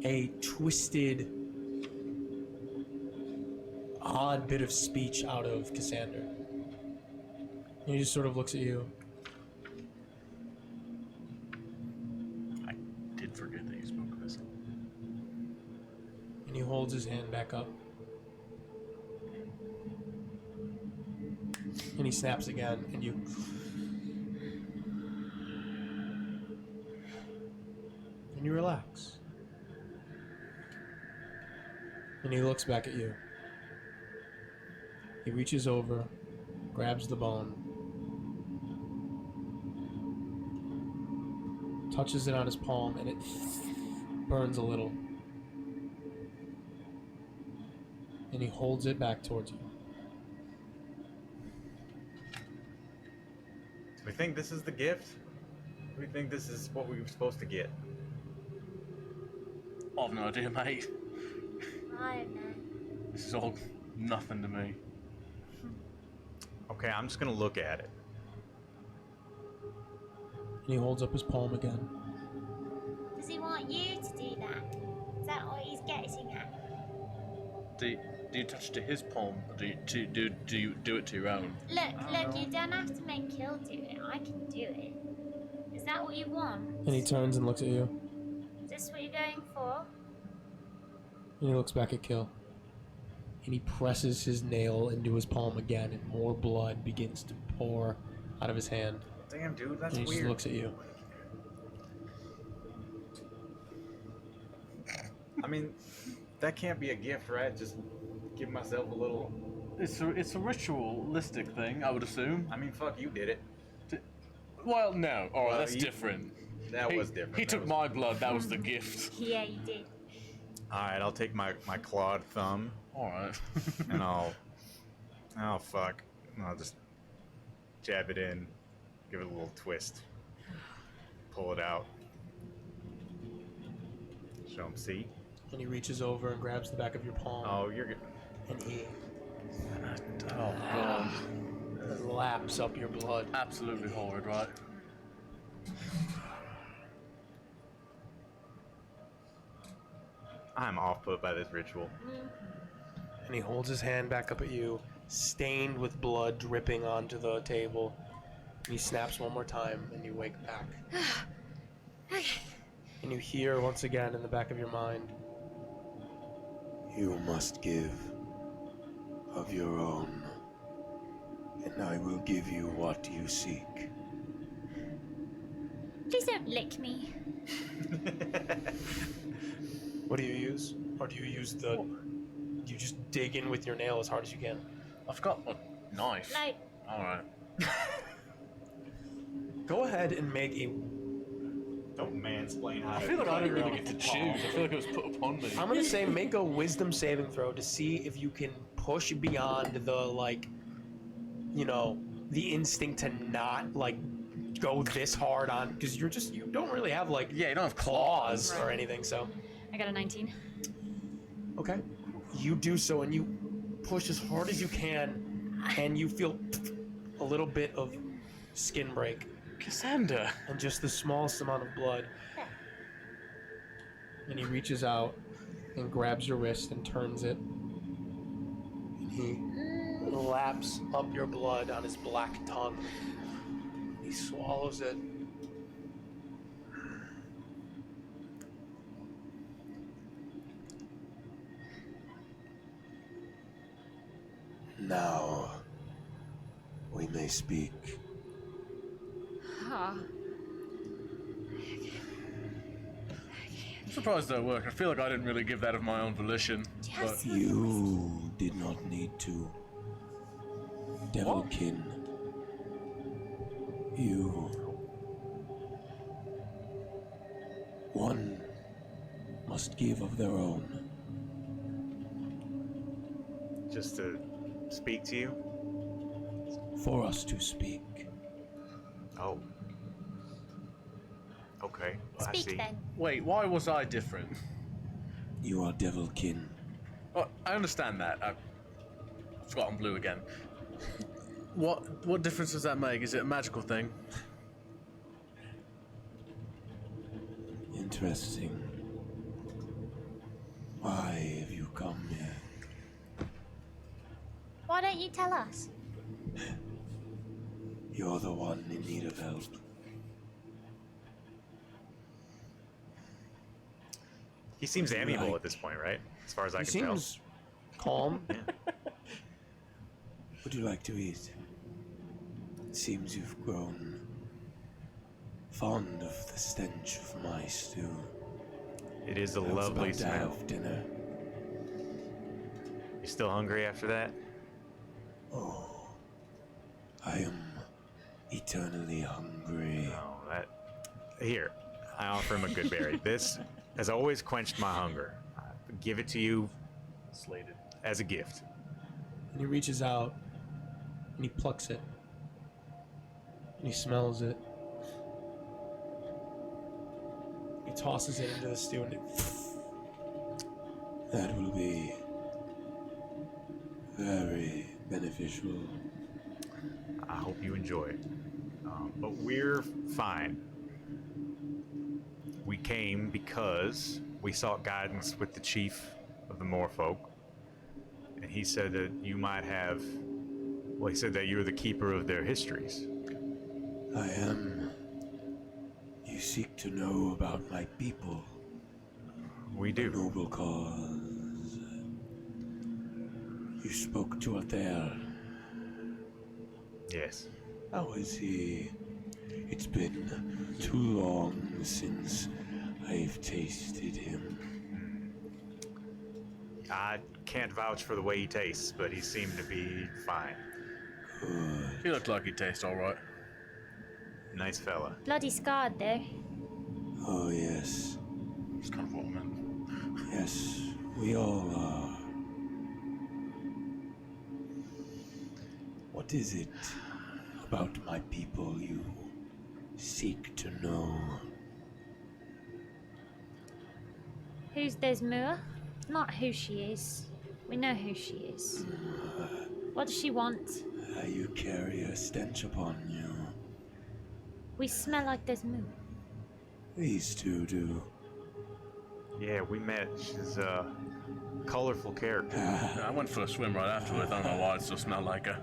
a twisted, odd bit of speech out of Cassander. And he just sort of looks at you. I did forget that you spoke Abyssal. And he holds his hand back up. And he snaps again, and you... And you relax. And he looks back at you. He reaches over, grabs the bone, touches it on his palm, and it burns a little. And he holds it back towards you. Do we think this is the gift? Do we think this is what we were supposed to get? I've no idea, mate. I don't know. This is all nothing to me. Okay, I'm just gonna look at it. And he holds up his palm again. Does he want you to do that? Is that what he's getting at? Do you touch it to his palm, or do you do it to your own? Look, you don't have to make Kill do it. I can do it. Is that what you want? And he turns and looks at you. Is this what you're going for? And he looks back at Kill. And he presses his nail into his palm again, and more blood begins to pour out of his hand. Damn, dude, that's And he weird. just looks at you. I mean, that can't be a gift, right? Just give myself a little. It's a ritualistic thing, I would assume. I mean, fuck, you did it. Well, no. Oh, Well, that's you- different. That was different. He That took was- my blood. That was the gift. Yeah, you did. All right, I'll take my clawed thumb All right. and I'll fuck. I'll just jab it in, give it a little twist, pull it out, show him. See? And he reaches over and grabs the back of your palm. Oh, you're good. And he Oh god. laps up your blood. Absolutely horrid, right? I'm off put by this ritual. And he holds his hand back up at you, stained with blood dripping onto the table. And he snaps one more time, and you wake back. And you hear once again in the back of your mind, You must give of your own, and I will give you what you seek. Please don't lick me. what do you use? Or do you use the... You just dig in with your nail as hard as you can? I've got a knife. Like, Alright. Go ahead and make a... Don't mansplain how I to feel like I cut didn't your really own get to palm. choose. I feel like it was put upon me. I'm gonna say make a wisdom saving throw to see if you can push beyond the, like, you know, the instinct to not, like, go this hard on, because you don't really have, like, Yeah, you don't have claws claws. or anything, so. I got a 19. Okay. You do so, and you push as hard as you can, and you feel a little bit of skin break, Cassandra. and just the smallest amount of blood. And he reaches out and grabs your wrist and turns it. And he laps up your blood on his black tongue. He swallows it. Now, we may speak. Ah. I'm surprised that worked. I feel like I didn't really give that of my own volition. But You did not need to. Devilkin. You. One must give of their own. Just to speak to you? For us to speak. Oh. Okay, I speak see. then. wait, why was I different? You are Devilkin. Oh, I understand that. I've forgotten blue again. What difference does that make? Is it a magical thing? Interesting. Why have you come here? Why don't you tell us? You're the one in need of help. He seems amiable Right. at this point, right? As far as I He can tell. seems calm. Would you like to eat? It seems you've grown fond of the stench of my stew. It is a I was lovely about to smell. have dinner. You still hungry after that? Oh, I am eternally hungry. No, that. Here, I offer him a good berry. This has always quenched my hunger. I give it to you Slated. as a gift. And he reaches out and he plucks it. And he smells it. He tosses it into the stew and it That will be very beneficial. I hope you enjoy it. But we're fine. We came because we sought guidance with the chief of the Moorfolk. And he said that you might have... Well, he said that you're the keeper of their histories. I am. You seek to know about my people. We A do. noble cause. You spoke to Ather. Yes. How is he? It's been too long since I've tasted him. I can't vouch for the way he tastes, but he seemed to be fine. Good. He looked like he tastes alright. Nice fella. Bloody scarred though. Oh, yes. That's kind of what I meant. Yes, we all are. What is it about my people you seek to know? Who's Desmoor? Not who she is. We know who she is. What does she want? You carry a stench upon you. We smell like there's moo. These two do. Yeah, we met. She's a colorful character. Yeah, I went for a swim right afterwards. I don't know why it still smelled like her.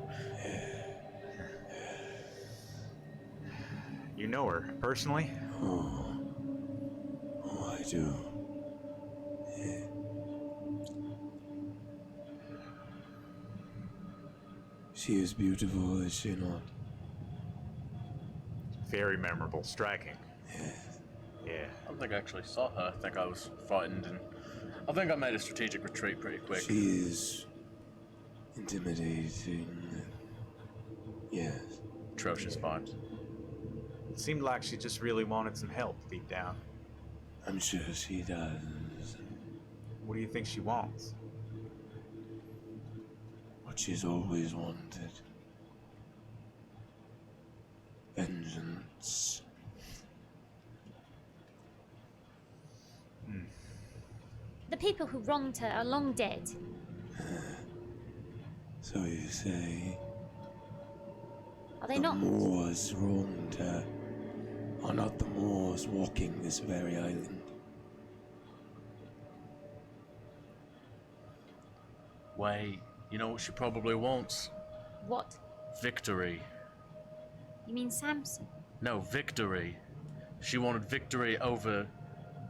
You know her personally? Oh, I do. She is beautiful, is she not? Very memorable, striking. Yeah. I don't think I actually saw her. I think I was frightened, and I think I made a strategic retreat pretty quick. She is intimidating. Yes. Atrocious vibes. It seemed like she just really wanted some help deep down. I'm sure she does. What do you think she wants? What she's always wanted. Vengeance. The people who wronged her are long dead. So you say. Are they The not? Moors wronged her. Are not the Moors walking this very island? Wait, you know what she probably wants? What? Victory. You mean Samson? No, victory. She wanted victory over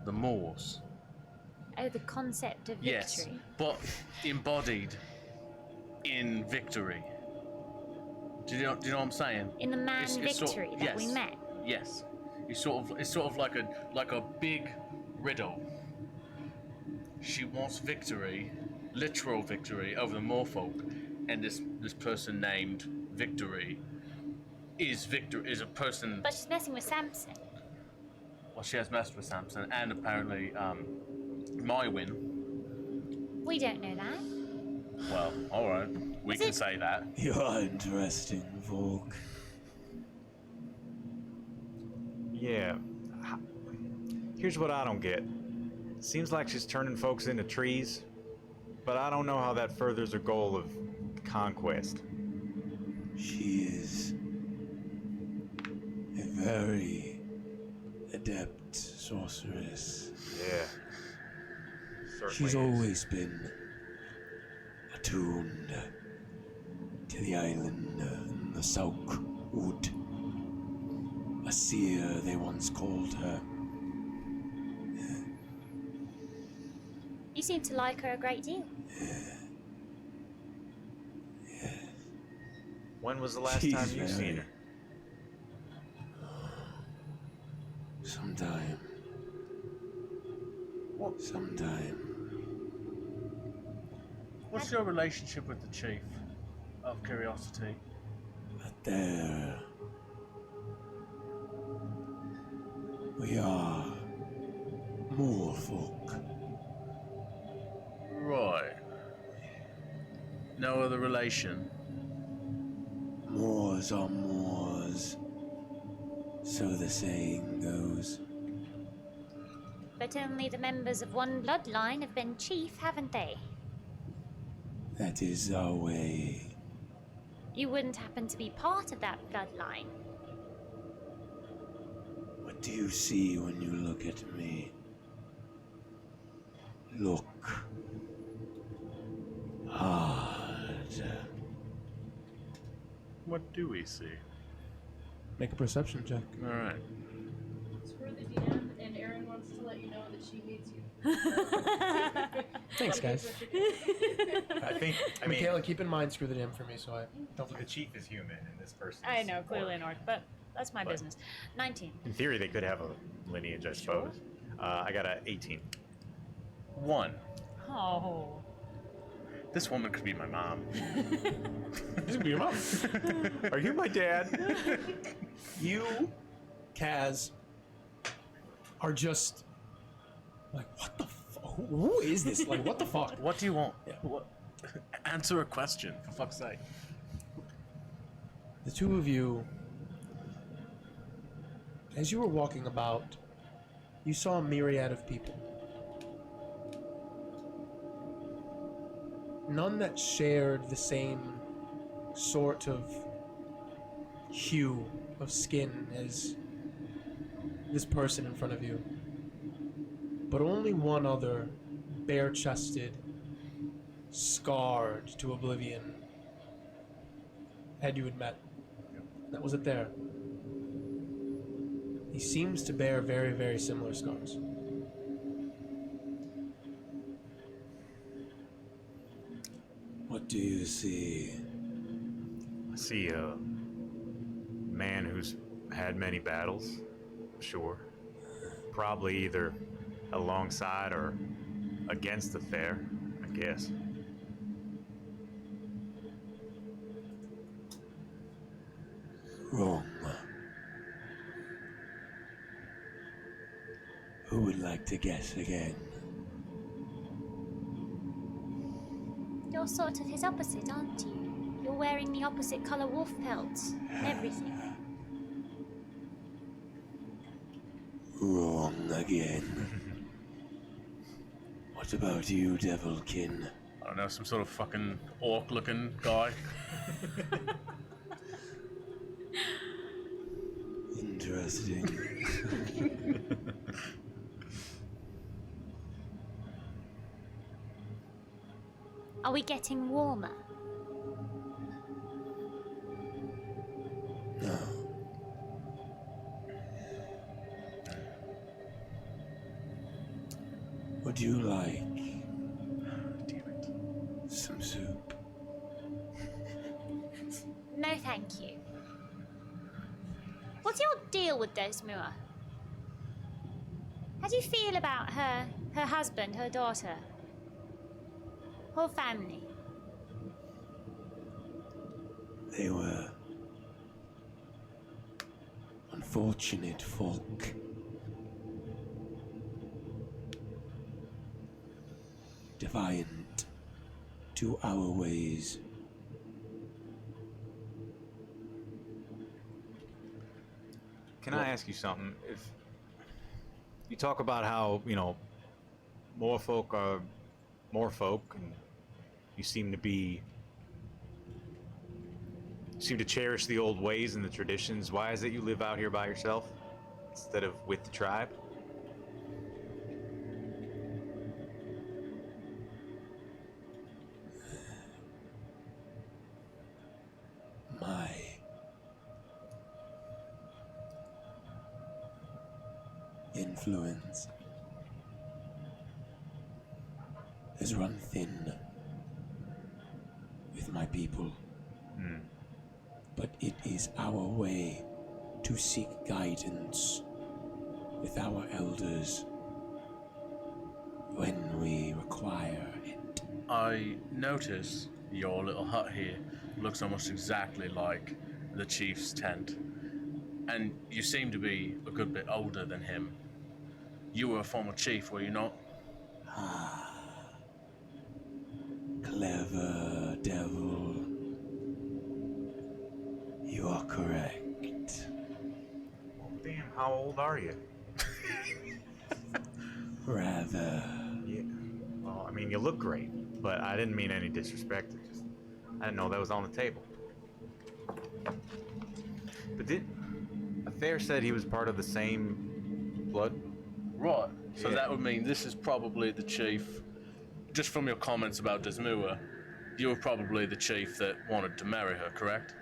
the Moors. Oh, the concept of Yes, victory. but embodied in victory. Do you know what I'm saying? In the man It's victory that we yes. met. Yes, it's sort of like a big riddle. She wants victory, literal victory over the Moorfolk, and this person named Victory is a person. But she's messing with Samson. Well, she has messed with Samson and apparently Mywin. We don't know that. Well, all right, we Is can it- say that. You are interesting, Volk. Yeah. Here's what I don't get. Seems like she's turning folks into trees, but I don't know how that furthers her goal of conquest. She is a very adept sorceress. Yeah. Certainly She's is. always been attuned to the island in the Sauk Wood. A seer, they once called her. You seem to like her a great deal. When was the last She's time you've seen her? Sometime. Sometime. What's your relationship with the chief? Out of curiosity. But there. We are more folk. Right. No other relation. Moors are Moors. So the saying goes. But only the members of one bloodline have been chief, haven't they? That is our way. You wouldn't happen to be part of that bloodline. What do you see when you look at me? Look hard. What do we see? Make a perception check. All right. Screw the DM, and Erin wants to let you know that she hates you. Thanks, guys. I think. I mean, Michaela, keep in mind, screw the DM for me, so I don't the forget. chief is human, and this person. I is know, clearly an orc. orc, but that's my But- business. 19. In theory, they could have a lineage, I suppose. I got a 18. 1. Oh. This woman could be my mom. This could be your mom. Are you my dad? You, Kaz, are just like, what the who is this? Like, what the fuck? What do you want? Yeah. What? Answer a question, for fuck's sake. The two of you, as you were walking about, you saw a myriad of people. None that shared the same sort of hue of skin as this person in front of you. But only one other, bare-chested, scarred to oblivion, had you had met. That was it there. He seems to bear very, very similar scars. What do you see? I see a man who's had many battles, sure. Probably either alongside or against the fair, I guess. Wrong. Who would like to guess again? You're sort of his opposite, aren't you? You're wearing the opposite colour wolf pelt and everything. Wrong again. What about you, Devilkin? I don't know, some sort of fucking orc-looking guy. Interesting. Are we getting warmer? No. Would you like some soup? No, thank you. What's your deal with Desmua? How do you feel about her husband, her daughter? Whole family? They were unfortunate folk. Defiant to our ways. Can I ask you something? If you talk about how, more folk are more folk, and you seem to cherish the old ways and the traditions, why is it you live out here by yourself instead of with the tribe? My influence has run thin with my people. But it is our way to seek guidance with our elders when we require it. I notice your little hut here looks almost exactly like the chief's tent. And you seem to be a good bit older than him. You were a former chief, were you not? Clever devil. You are correct. Well, damn, how old are you? Rather. Yeah. Well, I mean, you look great, but I didn't mean any disrespect. I didn't know that was on the table. But a fair said he was part of the same blood? Right. So Yeah. that would mean this is probably the chief. Just from your comments about Desmua, you were probably the chief that wanted to marry her, correct?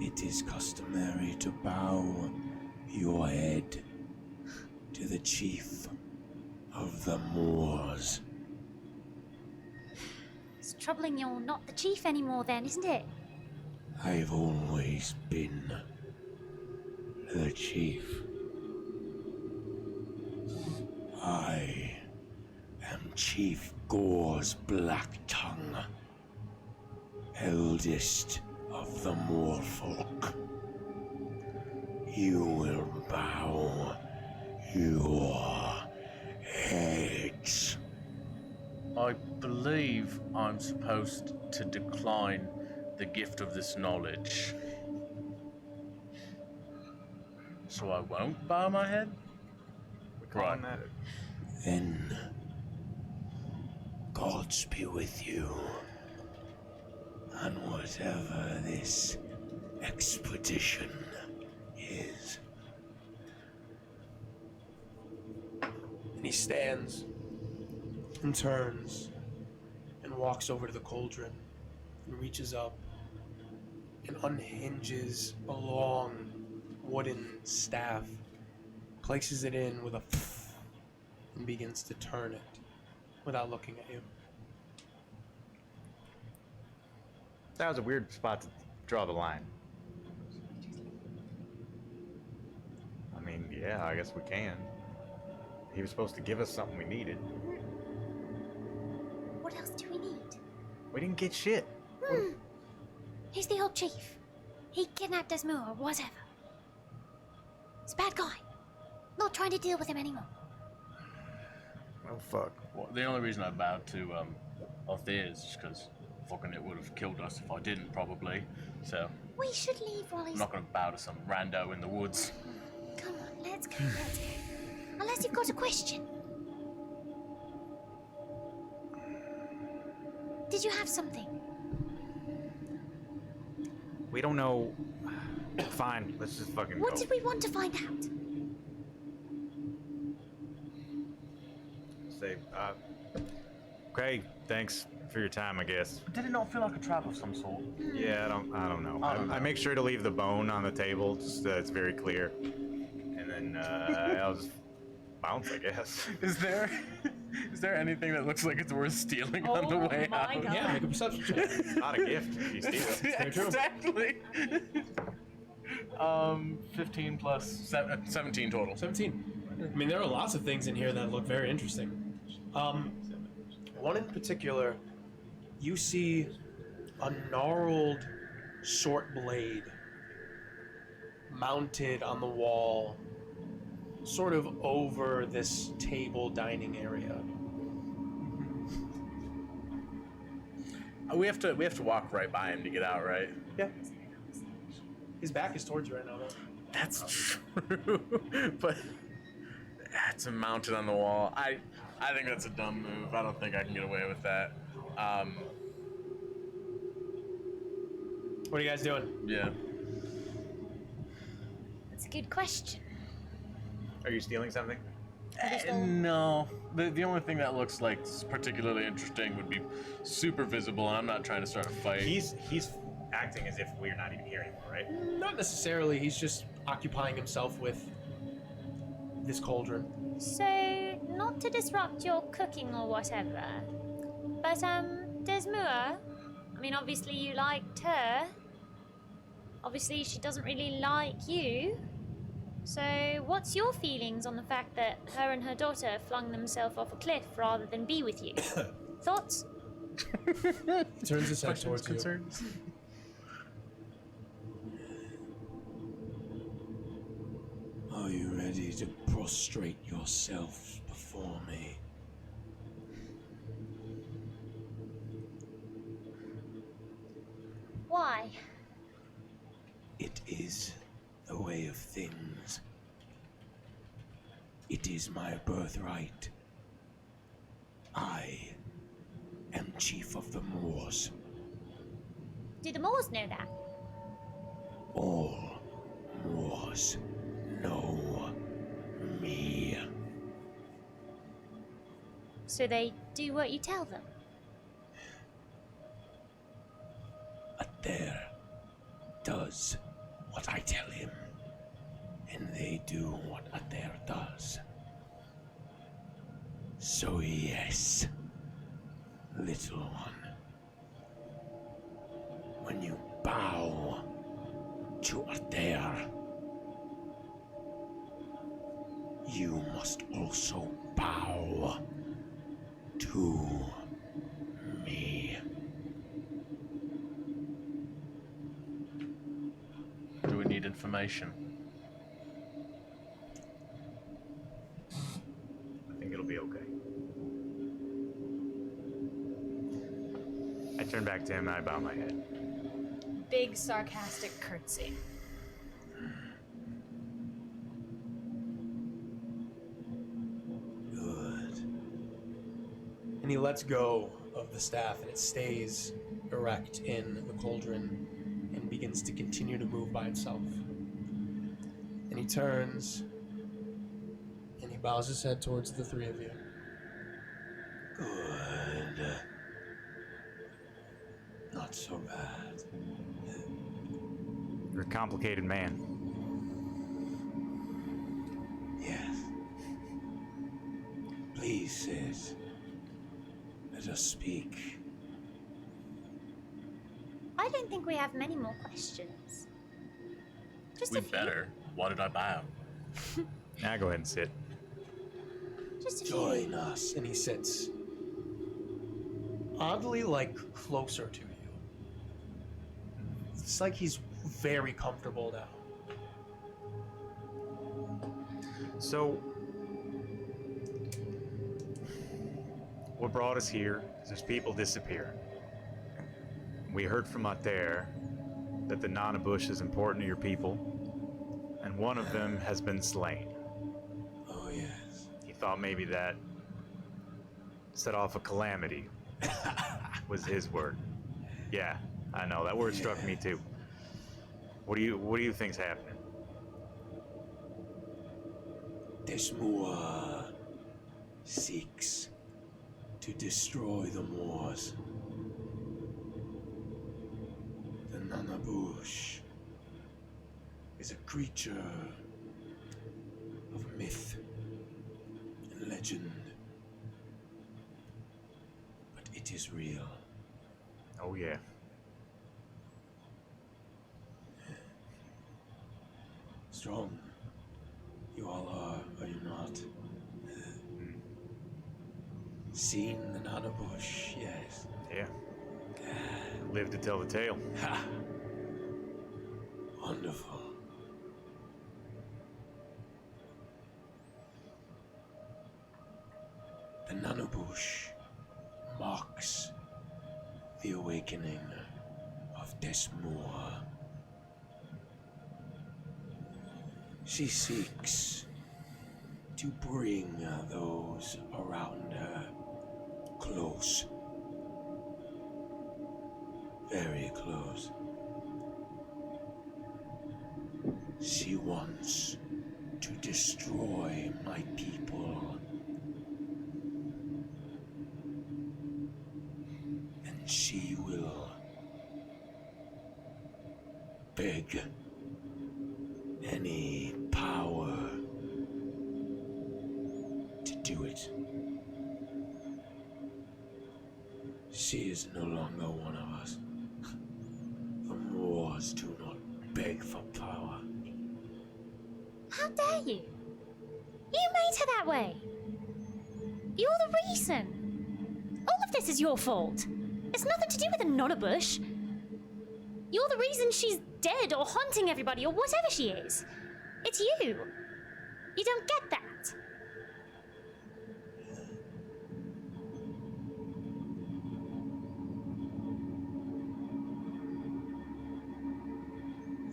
It is customary to bow your head to the chief of the Moors. It's troubling you're not the chief anymore then, isn't it? I've always been the chief. I am Chief Gore's Black Tongue, eldest of the Moorfolk. You will bow your heads. I believe I'm supposed to decline the gift of this knowledge. So I won't bow my head? calling that? Then gods be with you on whatever this expedition is. And he stands and turns and walks over to the cauldron and reaches up and unhinges a long wooden staff, places it in with a and begins to turn it without looking at you. That was a weird spot to draw the line. I mean, yeah, I guess we can. He was supposed to give us something we needed. What else do we need? We didn't get shit. He's the old chief. He kidnapped Desmoor or whatever. He's a bad guy. Not trying to deal with him anymore. Oh, fuck. Well, the only reason I bowed to Althea is just because fucking it would have killed us if I didn't, probably. So We should leave while I'm he's... not going to bow to some rando in the woods. Come on, let's go. Unless you've got a question. Did you have something? We don't know. Fine, let's just fucking What go. did we want to find out? Say, okay, thanks for your time, I guess. Did it not feel like a trap of some sort? Yeah, I don't know. I don't know. I make sure to leave the bone on the table, just so it's very clear. And then I'll just bounce, I guess. Is there anything that looks like it's worth stealing on the way my out? God. Yeah, make a perception check. It's not a gift if you steal it. Exactly. 15 plus 17 total. 17. I mean, there are lots of things in here that look very interesting. One in particular, you see a gnarled short blade mounted on the wall, sort of over this table dining area. We have to walk right by him to get out, right? Yeah. His back is towards you right now, though. That's true. But it's mounted on the wall. I think that's a dumb move. I don't think I can get away with that. What are you guys doing? Yeah. That's a good question. Are you stealing something? No. The only thing that looks like particularly interesting would be super visible, and I'm not trying to start a fight. He's acting as if we're not even here anymore, right? Not necessarily. He's just occupying himself with this cauldron. So, not to disrupt your cooking or whatever, but, Desmoor, I mean, obviously you liked her. Obviously she doesn't really like you. So, what's your feelings on the fact that her and her daughter flung themselves off a cliff rather than be with you? Thoughts? He turns his head towards you. Concerns? Are you ready to prostrate yourselves before me? Why? It is the way of things. It is my birthright. I am chief of the Moors. Do the Moors know that? All Moors know me. So they do what you tell them? Adair does what I tell him, and they do what Adair does. So yes, little one, when you bow to Adair, you must also bow to me. Do we need information? I think it'll be okay. I turn back to him and I bow my head. Big sarcastic curtsy. And he lets go of the staff, and it stays erect in the cauldron and begins to continue to move by itself. And he turns, and he bows his head towards the three of you. Good. Not so bad. You're a complicated man. Yes. Please sit. Let us speak. I don't think we have many more questions. Just We a few. better. What did I buy? Now go ahead and sit. Just a few. Join us. And he sits oddly, like, closer to you. It's like he's very comfortable now. So, what brought us here is there's people disappearing. We heard from out there that the Nana Bush is important to your people, and one of them has been slain. Oh, yes. He thought maybe that set off a calamity, was his word. Yeah, I know, that word struck me too. What do you think's happening? Desmoor seeks to destroy the Moors. The Nanabush is a creature of myth and legend, but it is real. Oh yeah. Strong. You all are you not? Seen the Nanabush, yes. Yeah. Live to tell the tale. Ha! Wonderful. The Nanabush mocks the awakening of Desmoor. She seeks to bring those around her close. Very close. She wants to destroy my people. And she will beg any power to do it. She is no longer one of us. The Moors do not beg for power. How dare you? You made her that way. You're the reason. All of this is your fault. It's nothing to do with the Nanabush. You're the reason she's dead or haunting everybody or whatever she is. It's you. You don't get that.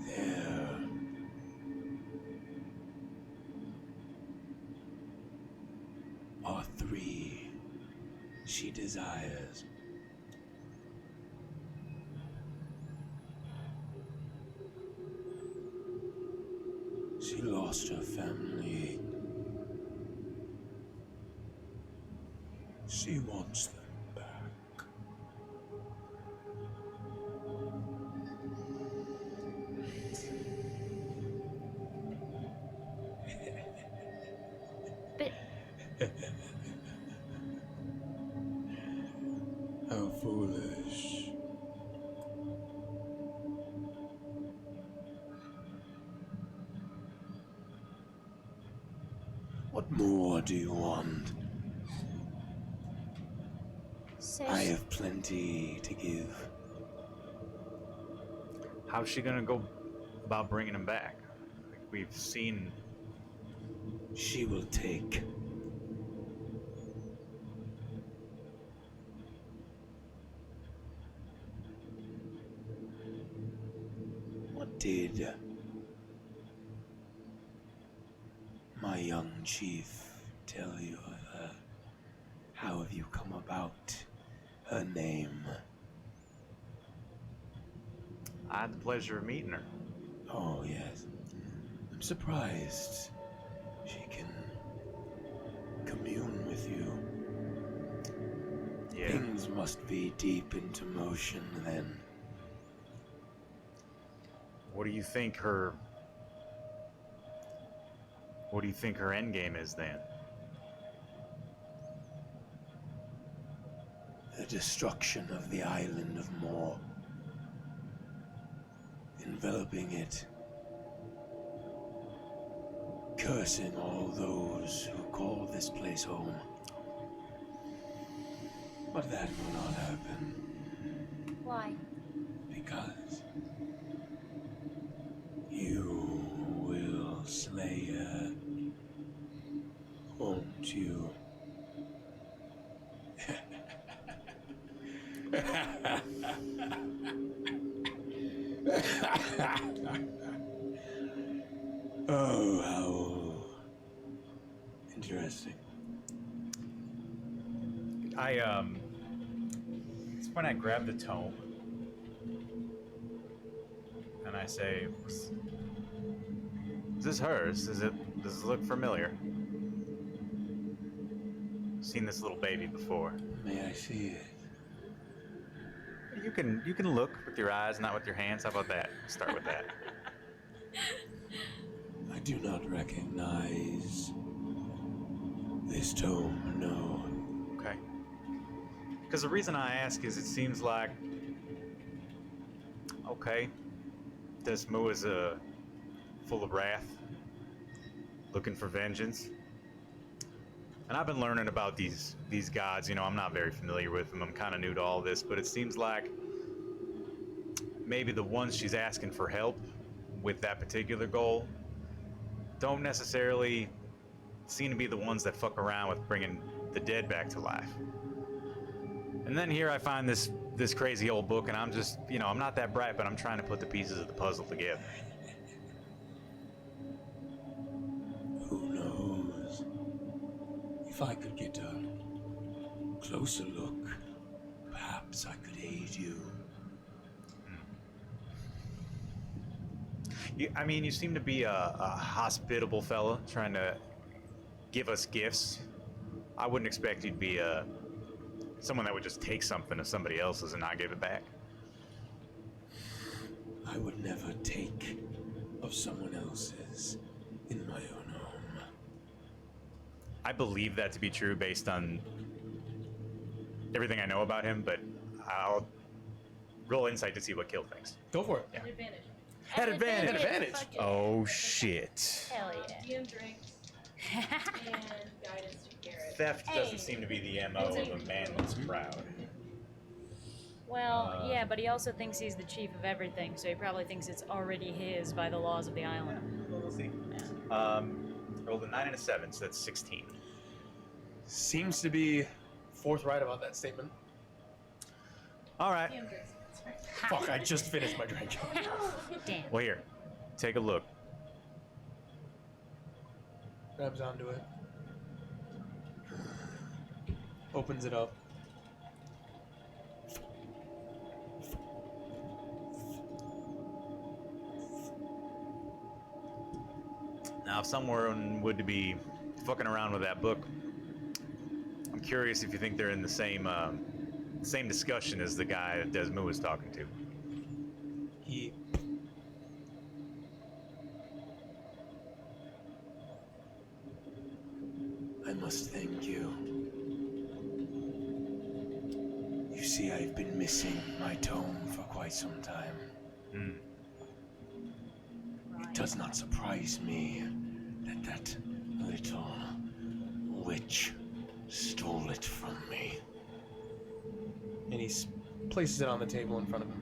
There are three she desires. She lost her family. She wants them back. But How foolish. What more do you want? so I have plenty to give. How's she gonna go about bringing him back? Like, we've seen. She will take what did my young chief tell you of her? How have you you come about her name? I had the pleasure of meeting her. Oh, yes. I'm surprised she can commune with you. Yeah. Things must be deep into motion then. What do you think her end game is then? The destruction of the island of Mor. Enveloping it. Cursing all those who call this place home. But that will not happen. Why? Because you will slay her. Won't you? Oh, how interesting. It's when I grab the tome and I say, "Is this hers? Does it look familiar? Seen this little baby before." May I see it? You can look with your eyes, not with your hands. How about that? Start with that. I do not recognize this tome, no. Okay. Because the reason I ask is it seems like, okay, Desmu is full of wrath, looking for vengeance. And I've been learning about these gods. You know, I'm not very familiar with them. I'm kind of new to all this, but it seems like maybe the ones she's asking for help with that particular goal don't necessarily seem to be the ones that fuck around with bringing the dead back to life. And then here I find this crazy old book, and I'm just, you know, I'm not that bright, but I'm trying to put the pieces of the puzzle together. Who knows? If I could get a closer look, perhaps I could aid you. You seem to be a hospitable fella, trying to give us gifts. I wouldn't expect you to be someone that would just take something of somebody else's and not give it back. I would never take of someone else's in my own home. I believe that to be true based on everything I know about him, but I'll roll insight to see what Kill thinks. Go for it. Yeah. An advantage. Had advantage. Had advantage. Fuck it. Oh shit. Hell yeah. DM drinks and guidance to Garrett. Theft Hey. doesn't seem to be the MO of a man that's proud. Well, yeah, but he also thinks he's the chief of everything, so he probably thinks it's already his by the laws of the island. We'll see. Rolled a 9 and a 7, so that's 16. Seems to be forthright about that statement. All right. DM drinks. Sorry. Fuck, I just finished my drink. Damn. Well, here, take a look. Grabs onto it. Opens it up. Now, if someone would be fucking around with that book, I'm curious if you think they're in the same discussion as the guy that Desmu was talking to. He I must thank you. You see, I've been missing my tome for quite some time. It does not surprise me that little witch stole it from me. and he places it on the table in front of him.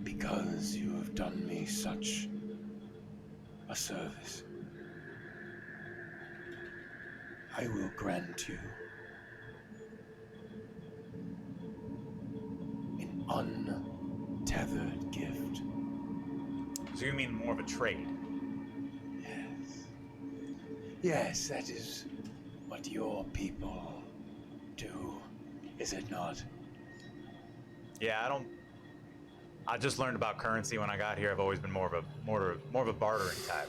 Because you have done me such a service, I will grant you an untethered gift. So you mean more of a trade? Yes, that is what what your people do, is it not? Yeah, I just learned about currency when I got here. I've always been more of a bartering type.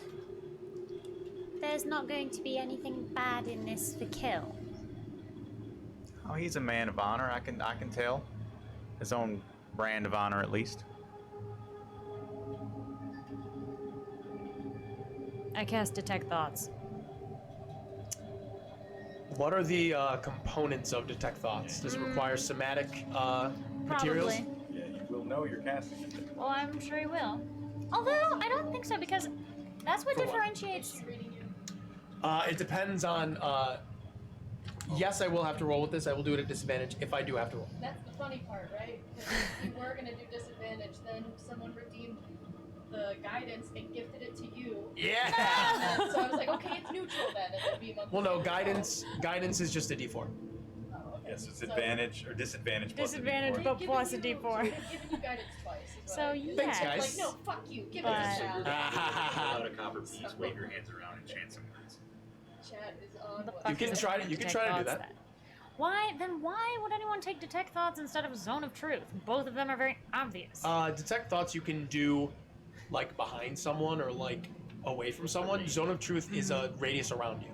There's not going to be anything bad in this for Kill. Oh, he's a man of honor. I can tell. His own brand of honor, at least. I cast Detect Thoughts. What are the components of Detect Thoughts? Does it require somatic materials? Probably. Yeah, you will know you're casting it. Well, I'm sure he will. Although, I don't think so, because that's what For what? differentiates... It depends on. Yes, I will have to roll with this. I will do it at disadvantage if I do have to roll. That's the funny part, right? 'Cause if you were gonna do disadvantage, then someone redeemed the guidance and gifted it to you. Yeah. And then, so I was like, okay, it's neutral then. And then beam up Well, no, guidance is just a D4. Oh, okay. Yes, it's So- advantage or disadvantage. Disadvantage, plus but They've plus a given you- D4. They've given you guidance twice. is So, what I- yeah. Thanks, guys. Like, no, fuck you. Give But- it to Chad. Without a copper piece, wave your hands around and chant some words. Chad is on The what? fuck You can is try it? to- you can Detect try to do Thoughts that. then? Why would anyone take Detect Thoughts instead of Zone of Truth? Both of them are very obvious. Detect Thoughts you can do like behind someone or like away from someone. Zone of Truth is a radius around you.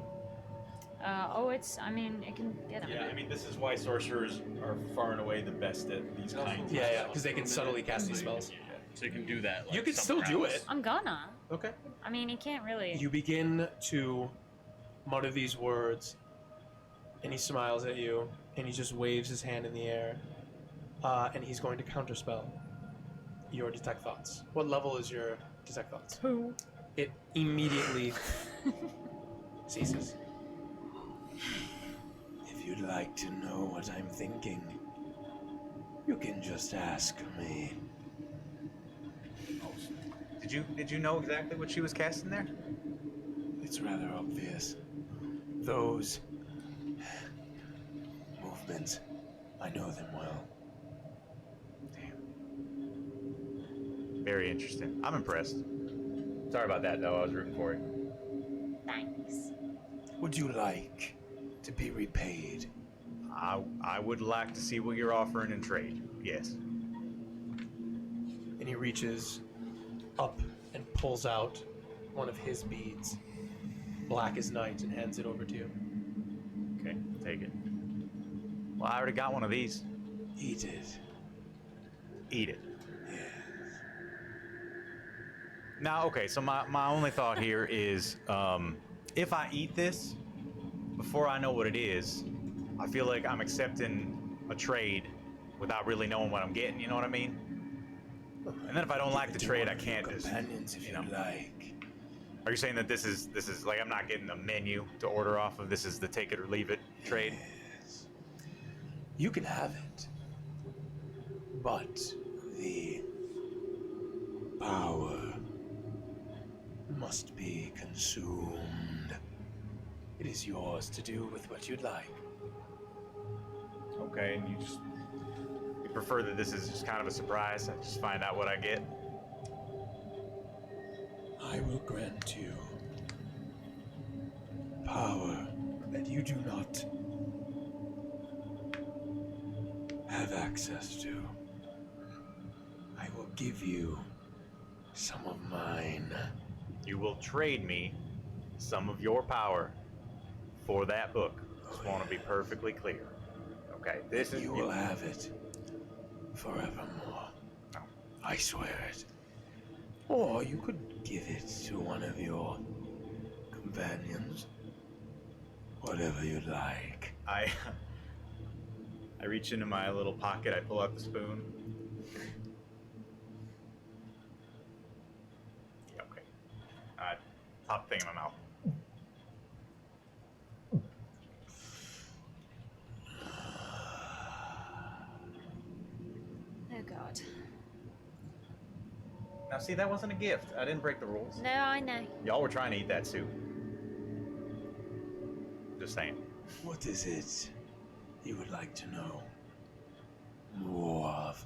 I mean, it can get him. Yeah, I mean, this is why sorcerers are far and away the best at these kinds. Yeah, yeah, because they can subtly cast these spells. So you can do that. Like, You can still somewhere do else. it. I'm gonna. Okay. I mean, he can't really. You begin to mutter these words, and he smiles at you, and he just waves his hand in the air, and he's going to counterspell your Detect Thoughts. What level is your Detect Thoughts? 2. It immediately ceases. If you'd like to know what I'm thinking, you can just ask me. Did you know exactly what she was casting there? It's rather obvious. Those movements, I know them well. Very interesting. I'm impressed. Sorry about that, though. I was rooting for it. Thanks. Would you like to be repaid? I would like to see what you're offering in trade. Yes. And he reaches up and pulls out one of his beads, black as night, and hands it over to you. Okay, take it. Well, I already got one of these. Eat it. Eat it. Now, okay, so my only thought here is, if I eat this, before I know what it is, I feel like I'm accepting a trade without really knowing what I'm getting, you know what I mean? And then if I don't like the trade, I can't just, Companions, if you like. Are you saying that this is like I'm not getting a menu to order off of? This is the take it or leave it trade? Yes. You can have it, but The power must be consumed. It is yours to do with what you'd like. Okay, and you prefer that this is just kind of a surprise? I just find out what I get? I will grant you power that you do not have access to. I will give you some of mine. You will trade me some of your power for that book. Just want to be perfectly clear. Okay, this is You will have it forevermore. Oh. I swear it. Or you could give it to one of your companions. Whatever you'd like. I reach into my little pocket. I pull out the spoon. Okay. I pop the thing in my mouth. Oh god. Now, see, that wasn't a gift. I didn't break the rules. No, I know. Y'all were trying to eat that soup. Just saying. What is it you would like to know more of?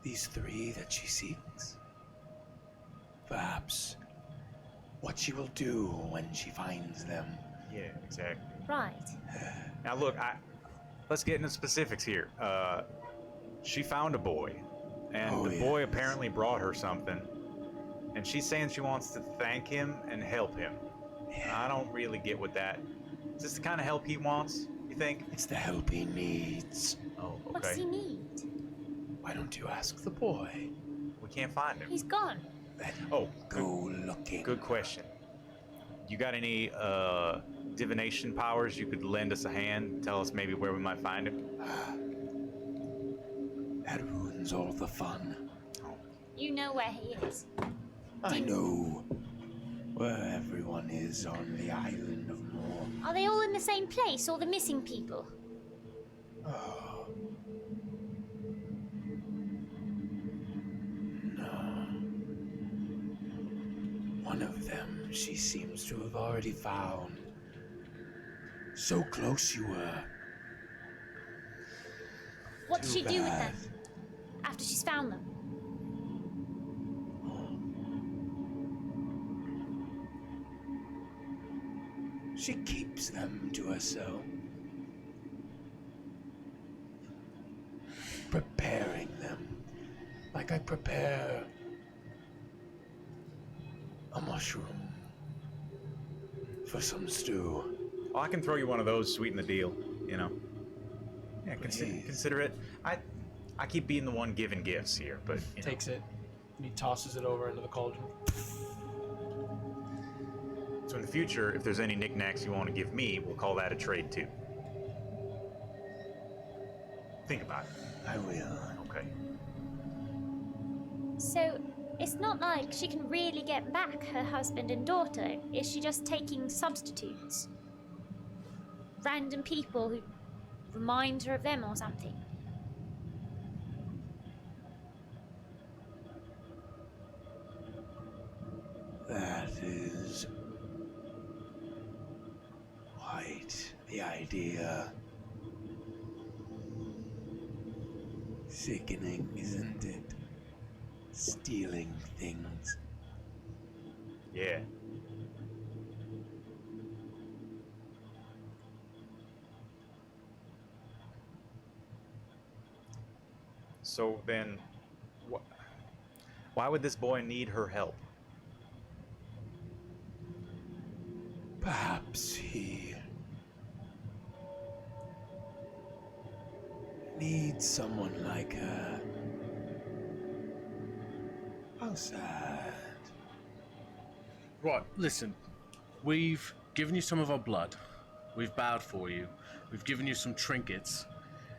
These three that she seeks? Perhaps what she will do when she finds them. Yeah, exactly. Right. Now look, let's get into specifics here. She found a boy, and the boy apparently brought her something, and she's saying she wants to thank him and help him. I don't really get what that. Is this the kind of help he wants, you think? It's the help he needs. Oh, okay. What does he need? Why don't you ask the boy? We can't find him. He's gone. Oh, Go looking. good question. You got any divination powers you could lend us a hand? Tell us maybe where we might find him? That ruins all the fun. You know where he is. I know where everyone is on the island of Moor. Are they all in the same place, or the missing people? Oh. No. One of them she seems to have already found. So close you were. What does Too she do with bad. them after she's found them? She keeps them to herself. Preparing them like I prepare a mushroom for some stew. Oh, I can throw you one of those, sweeten the deal, you know. Yeah, consider it. I keep being the one giving gifts here, but you know. Takes it, and he tosses it over into the cauldron. So in the future, if there's any knickknacks you want to give me, we'll call that a trade too. Think about it. I will. Okay. So, it's not like she can really get back her husband and daughter. Is she just taking substitutes? Random people who remind her of them or something? That is quite the idea. Sickening, isn't it? Stealing things. Yeah. So then, why would this boy need her help? Perhaps he needs someone like her. How sad. Right, listen. We've given you some of our blood. We've bowed for you. We've given you some trinkets.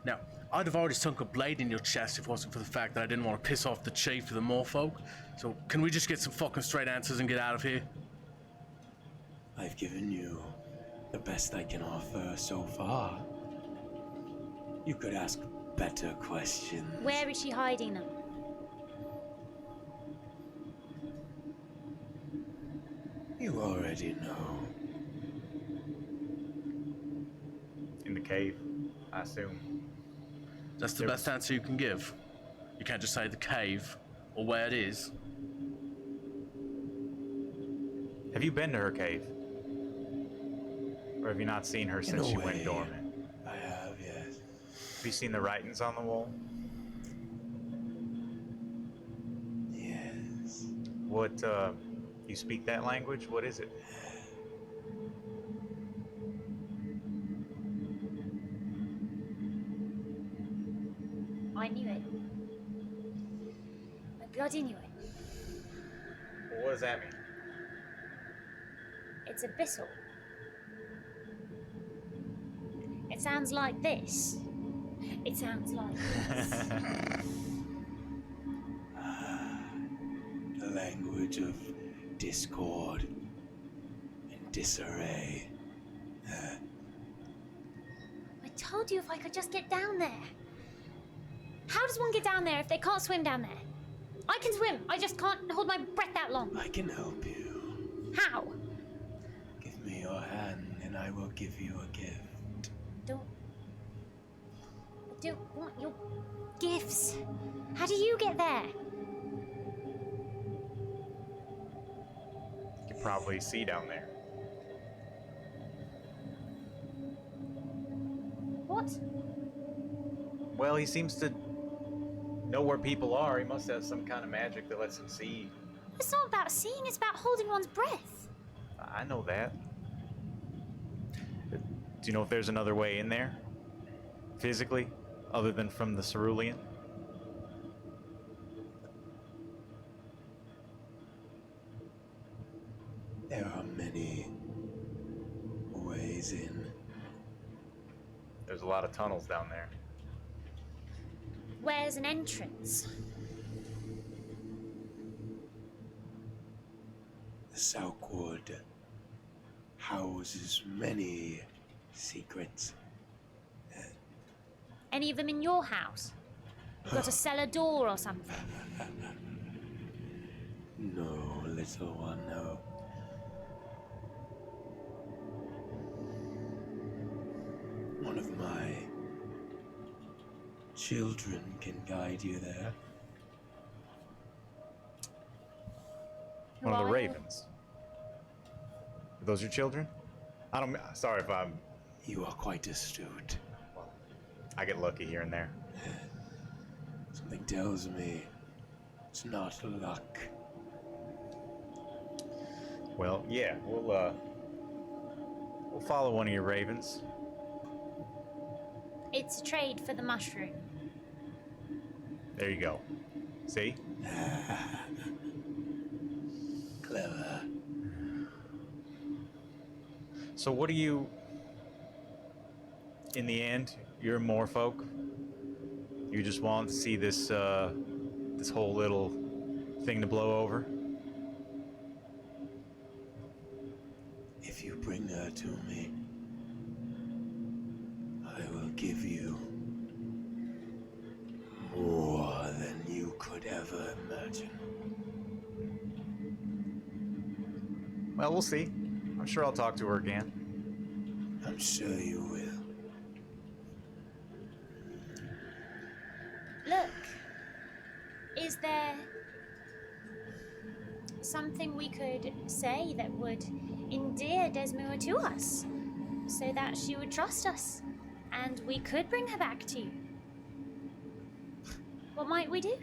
Now, I'd have already sunk a blade in your chest if it wasn't for the fact that I didn't want to piss off the chief of the Moorfolk. So, can we just get some fucking straight answers and get out of here? I've given you the best I can offer so far. You could ask better questions. Where is she hiding them? You already know. In the cave, I assume. That's the best answer you can give. You can't just say the cave or where it is. Have you been to her cave? Or have you not seen her since she went dormant? I have, yes. Have you seen the writings on the wall? Yes. What, you speak that language? What is it? I knew it. My bloody knew it. Well, what does that mean? It's abyssal. It sounds like this. It sounds like this. The language of discord and disarray. I told you if I could just get down there. How does one get down there if they can't swim down there? I can swim. I just can't hold my breath that long. I can help you. How? Give me your hand and I will give you a gift. I don't want your gifts. How do you get there? You probably see down there. What? Well, he seems to know where people are. He must have some kind of magic that lets him see. It's not about seeing, it's about holding one's breath. I know that. Do you know if there's another way in there? Physically? Other than from the cerulean? There are many ways in. There's a lot of tunnels down there. Where's an entrance? The Southwood houses many secrets. Any of them in your house? You got a cellar door or something? No, little one, no. One of my children can guide you there. One of the Why? ravens. Are those your children? I don't. Sorry if I'm. You are quite astute. I get lucky here and there. Something tells me it's not luck. Well, yeah, we'll follow one of your ravens. It's a trade for the mushroom. There you go. See? Clever. So what do you... In the end, you're more folk? You just want to see this, this whole little thing to blow over? If you bring her to me, I will give you more than you could ever imagine. Well, we'll see. I'm sure I'll talk to her again. I'm sure you will. Look, is there something we could say that would endear Desmoor to us, so that she would trust us, and we could bring her back to you? What might we do?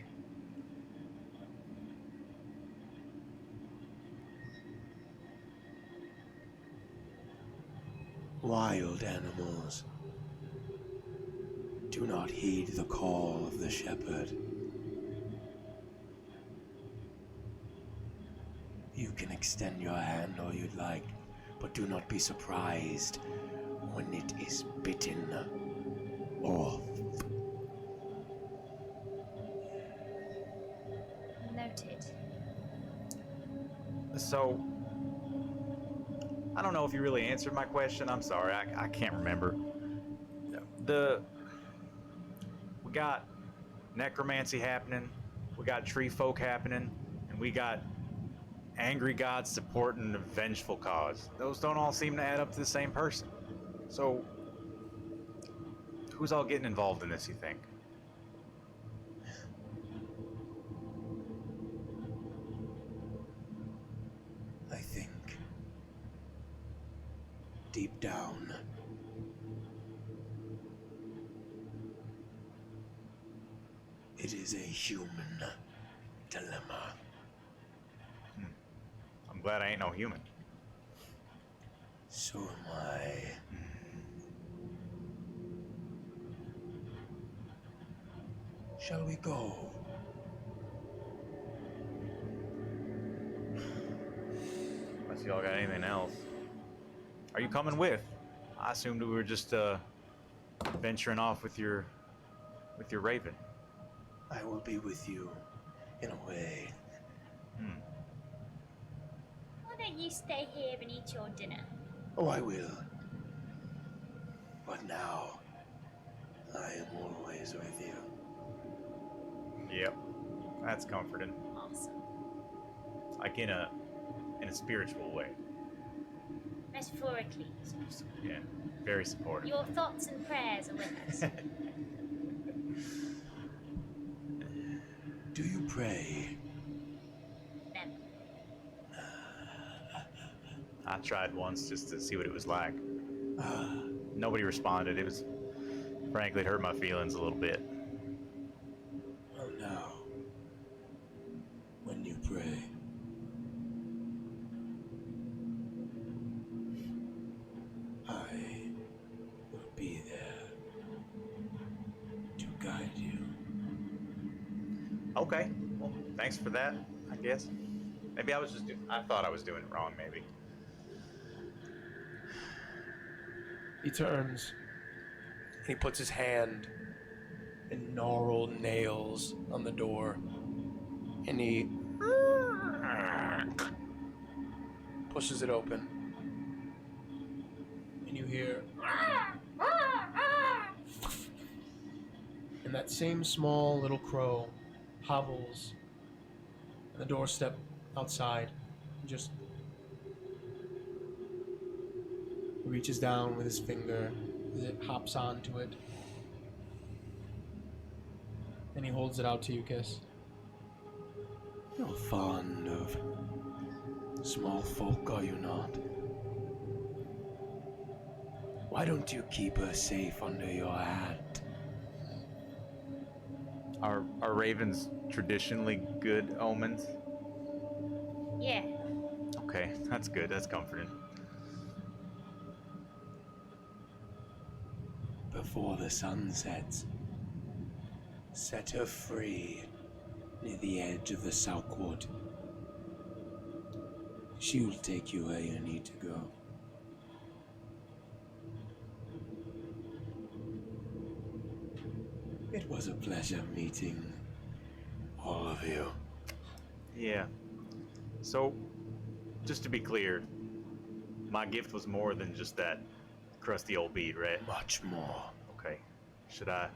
Wild animals do not heed the call of the shepherd. You can extend your hand all you'd like, but do not be surprised when it is bitten off. Noted. So, I don't know if you really answered my question. I'm sorry, I can't remember. We got necromancy happening, we got tree folk happening, and we got angry gods supporting a vengeful cause. Those don't all seem to add up to the same person. So, who's all getting involved in this, you think? I think deep down, it is a human dilemma. I'm glad I ain't no human. So am I. Shall we go? Unless y'all got anything else. Are you coming with? I assumed we were just venturing off with your raven. I will be with you, in a way. Why don't you stay here and eat your dinner? Oh, I will. But now, I am always with you. Yep, that's comforting. Awesome. Like in a spiritual way. Metaphorically. Yeah, very supportive. Your thoughts and prayers are with us. Do you pray? Never. tried once just to see what it was like. Nobody responded. It was, frankly, it hurt my feelings a little bit. Well, now, when you pray, I will be there to guide you. Okay. Well, thanks for that, I guess. Maybe I was just I thought I was doing it wrong, maybe. He turns and he puts his hand in gnarled nails on the door and he pushes it open. And you hear and that same small little crow hobbles on the doorstep outside and just reaches down with his finger as it hops onto it. And he holds it out to you, Kiss. You're fond of small folk, are you not? Why don't you keep her safe under your hat? Are ravens traditionally good omens? Yeah. Okay, that's good. That's comforting. Before the sun sets, set her free near the edge of the Southwood. She'll take you where you need to go. It was a pleasure meeting all of you. Yeah. So, just to be clear, my gift was more than just that crusty old bead, right? Much more. Okay. Should I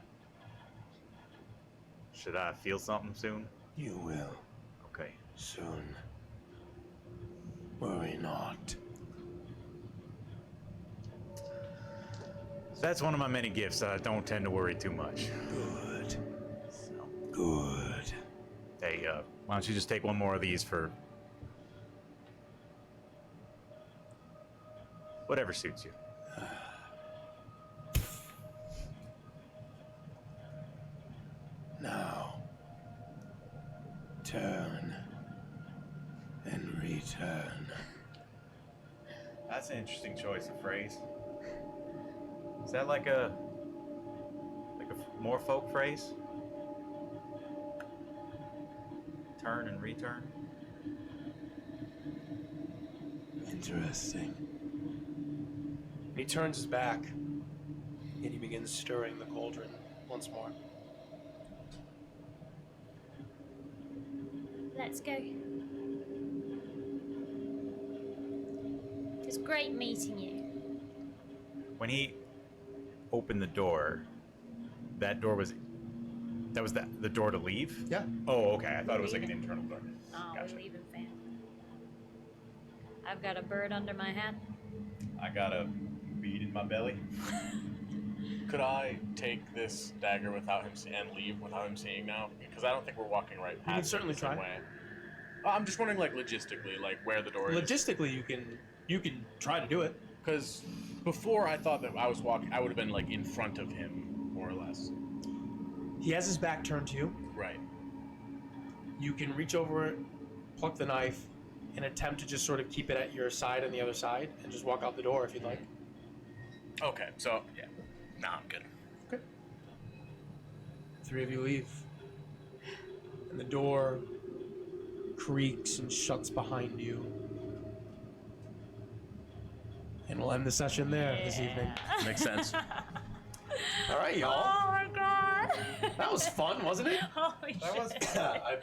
feel something soon? You will. Okay. Soon. Worry not. That's one of my many gifts. I don't tend to worry too much. Good. Good. Hey, why don't you just take one more of these for whatever suits you. Now, turn and return. That's an interesting choice of phrase. Is that like a more folk phrase? Turn and return? Interesting. He turns his back and he begins stirring the cauldron once more. Let's go. It's great meeting you. When he opened the door, the door to leave? Yeah. Oh, okay. I thought it was like an internal door. Oh, Gotcha. we're leaving, fam. I've got a bird under my hat. I got a bead in my belly. Could I take this dagger without him and leave without him seeing now? Because I don't think we're walking right past. can certainly the same try. way. I'm just wondering, like logistically, like where the door is. Logistically, you can try to do it. Because before I thought that I was walking, I would have been like in front of him, more or less. He has his back turned to you. Right. You can reach over, pluck the knife, and attempt to just sort of keep it at your side on the other side, and just walk out the door if you'd like. Okay, so yeah. Nah, I'm good. Okay. Three of you leave. And the door creaks and shuts behind you. And we'll end the session there this evening. Makes sense. All right, y'all. Oh my god! That was fun, wasn't it? Holy shit. I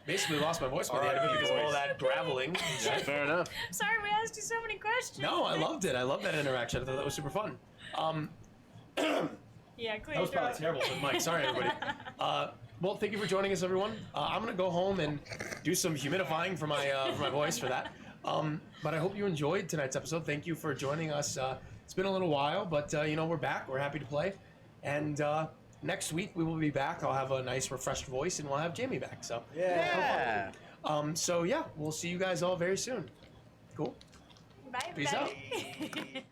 basically lost my voice by the end of it because of all that graveling. Fair enough. Sorry we asked you so many questions. No, I loved it. I loved that interaction. I thought that was super fun. Yeah, clear That was your probably throat. terrible for Mike. Sorry, everybody. Well, thank you for joining us, everyone. I'm gonna go home and do some humidifying for my voice for that. But I hope you enjoyed tonight's episode. Thank you for joining us. It's been a little while, but we're back. We're happy to play. And next week we will be back. I'll have a nice, refreshed voice, and we'll have Jamie back. So Yeah. we'll see you guys all very soon. Cool. Bye, Peace out. everybody.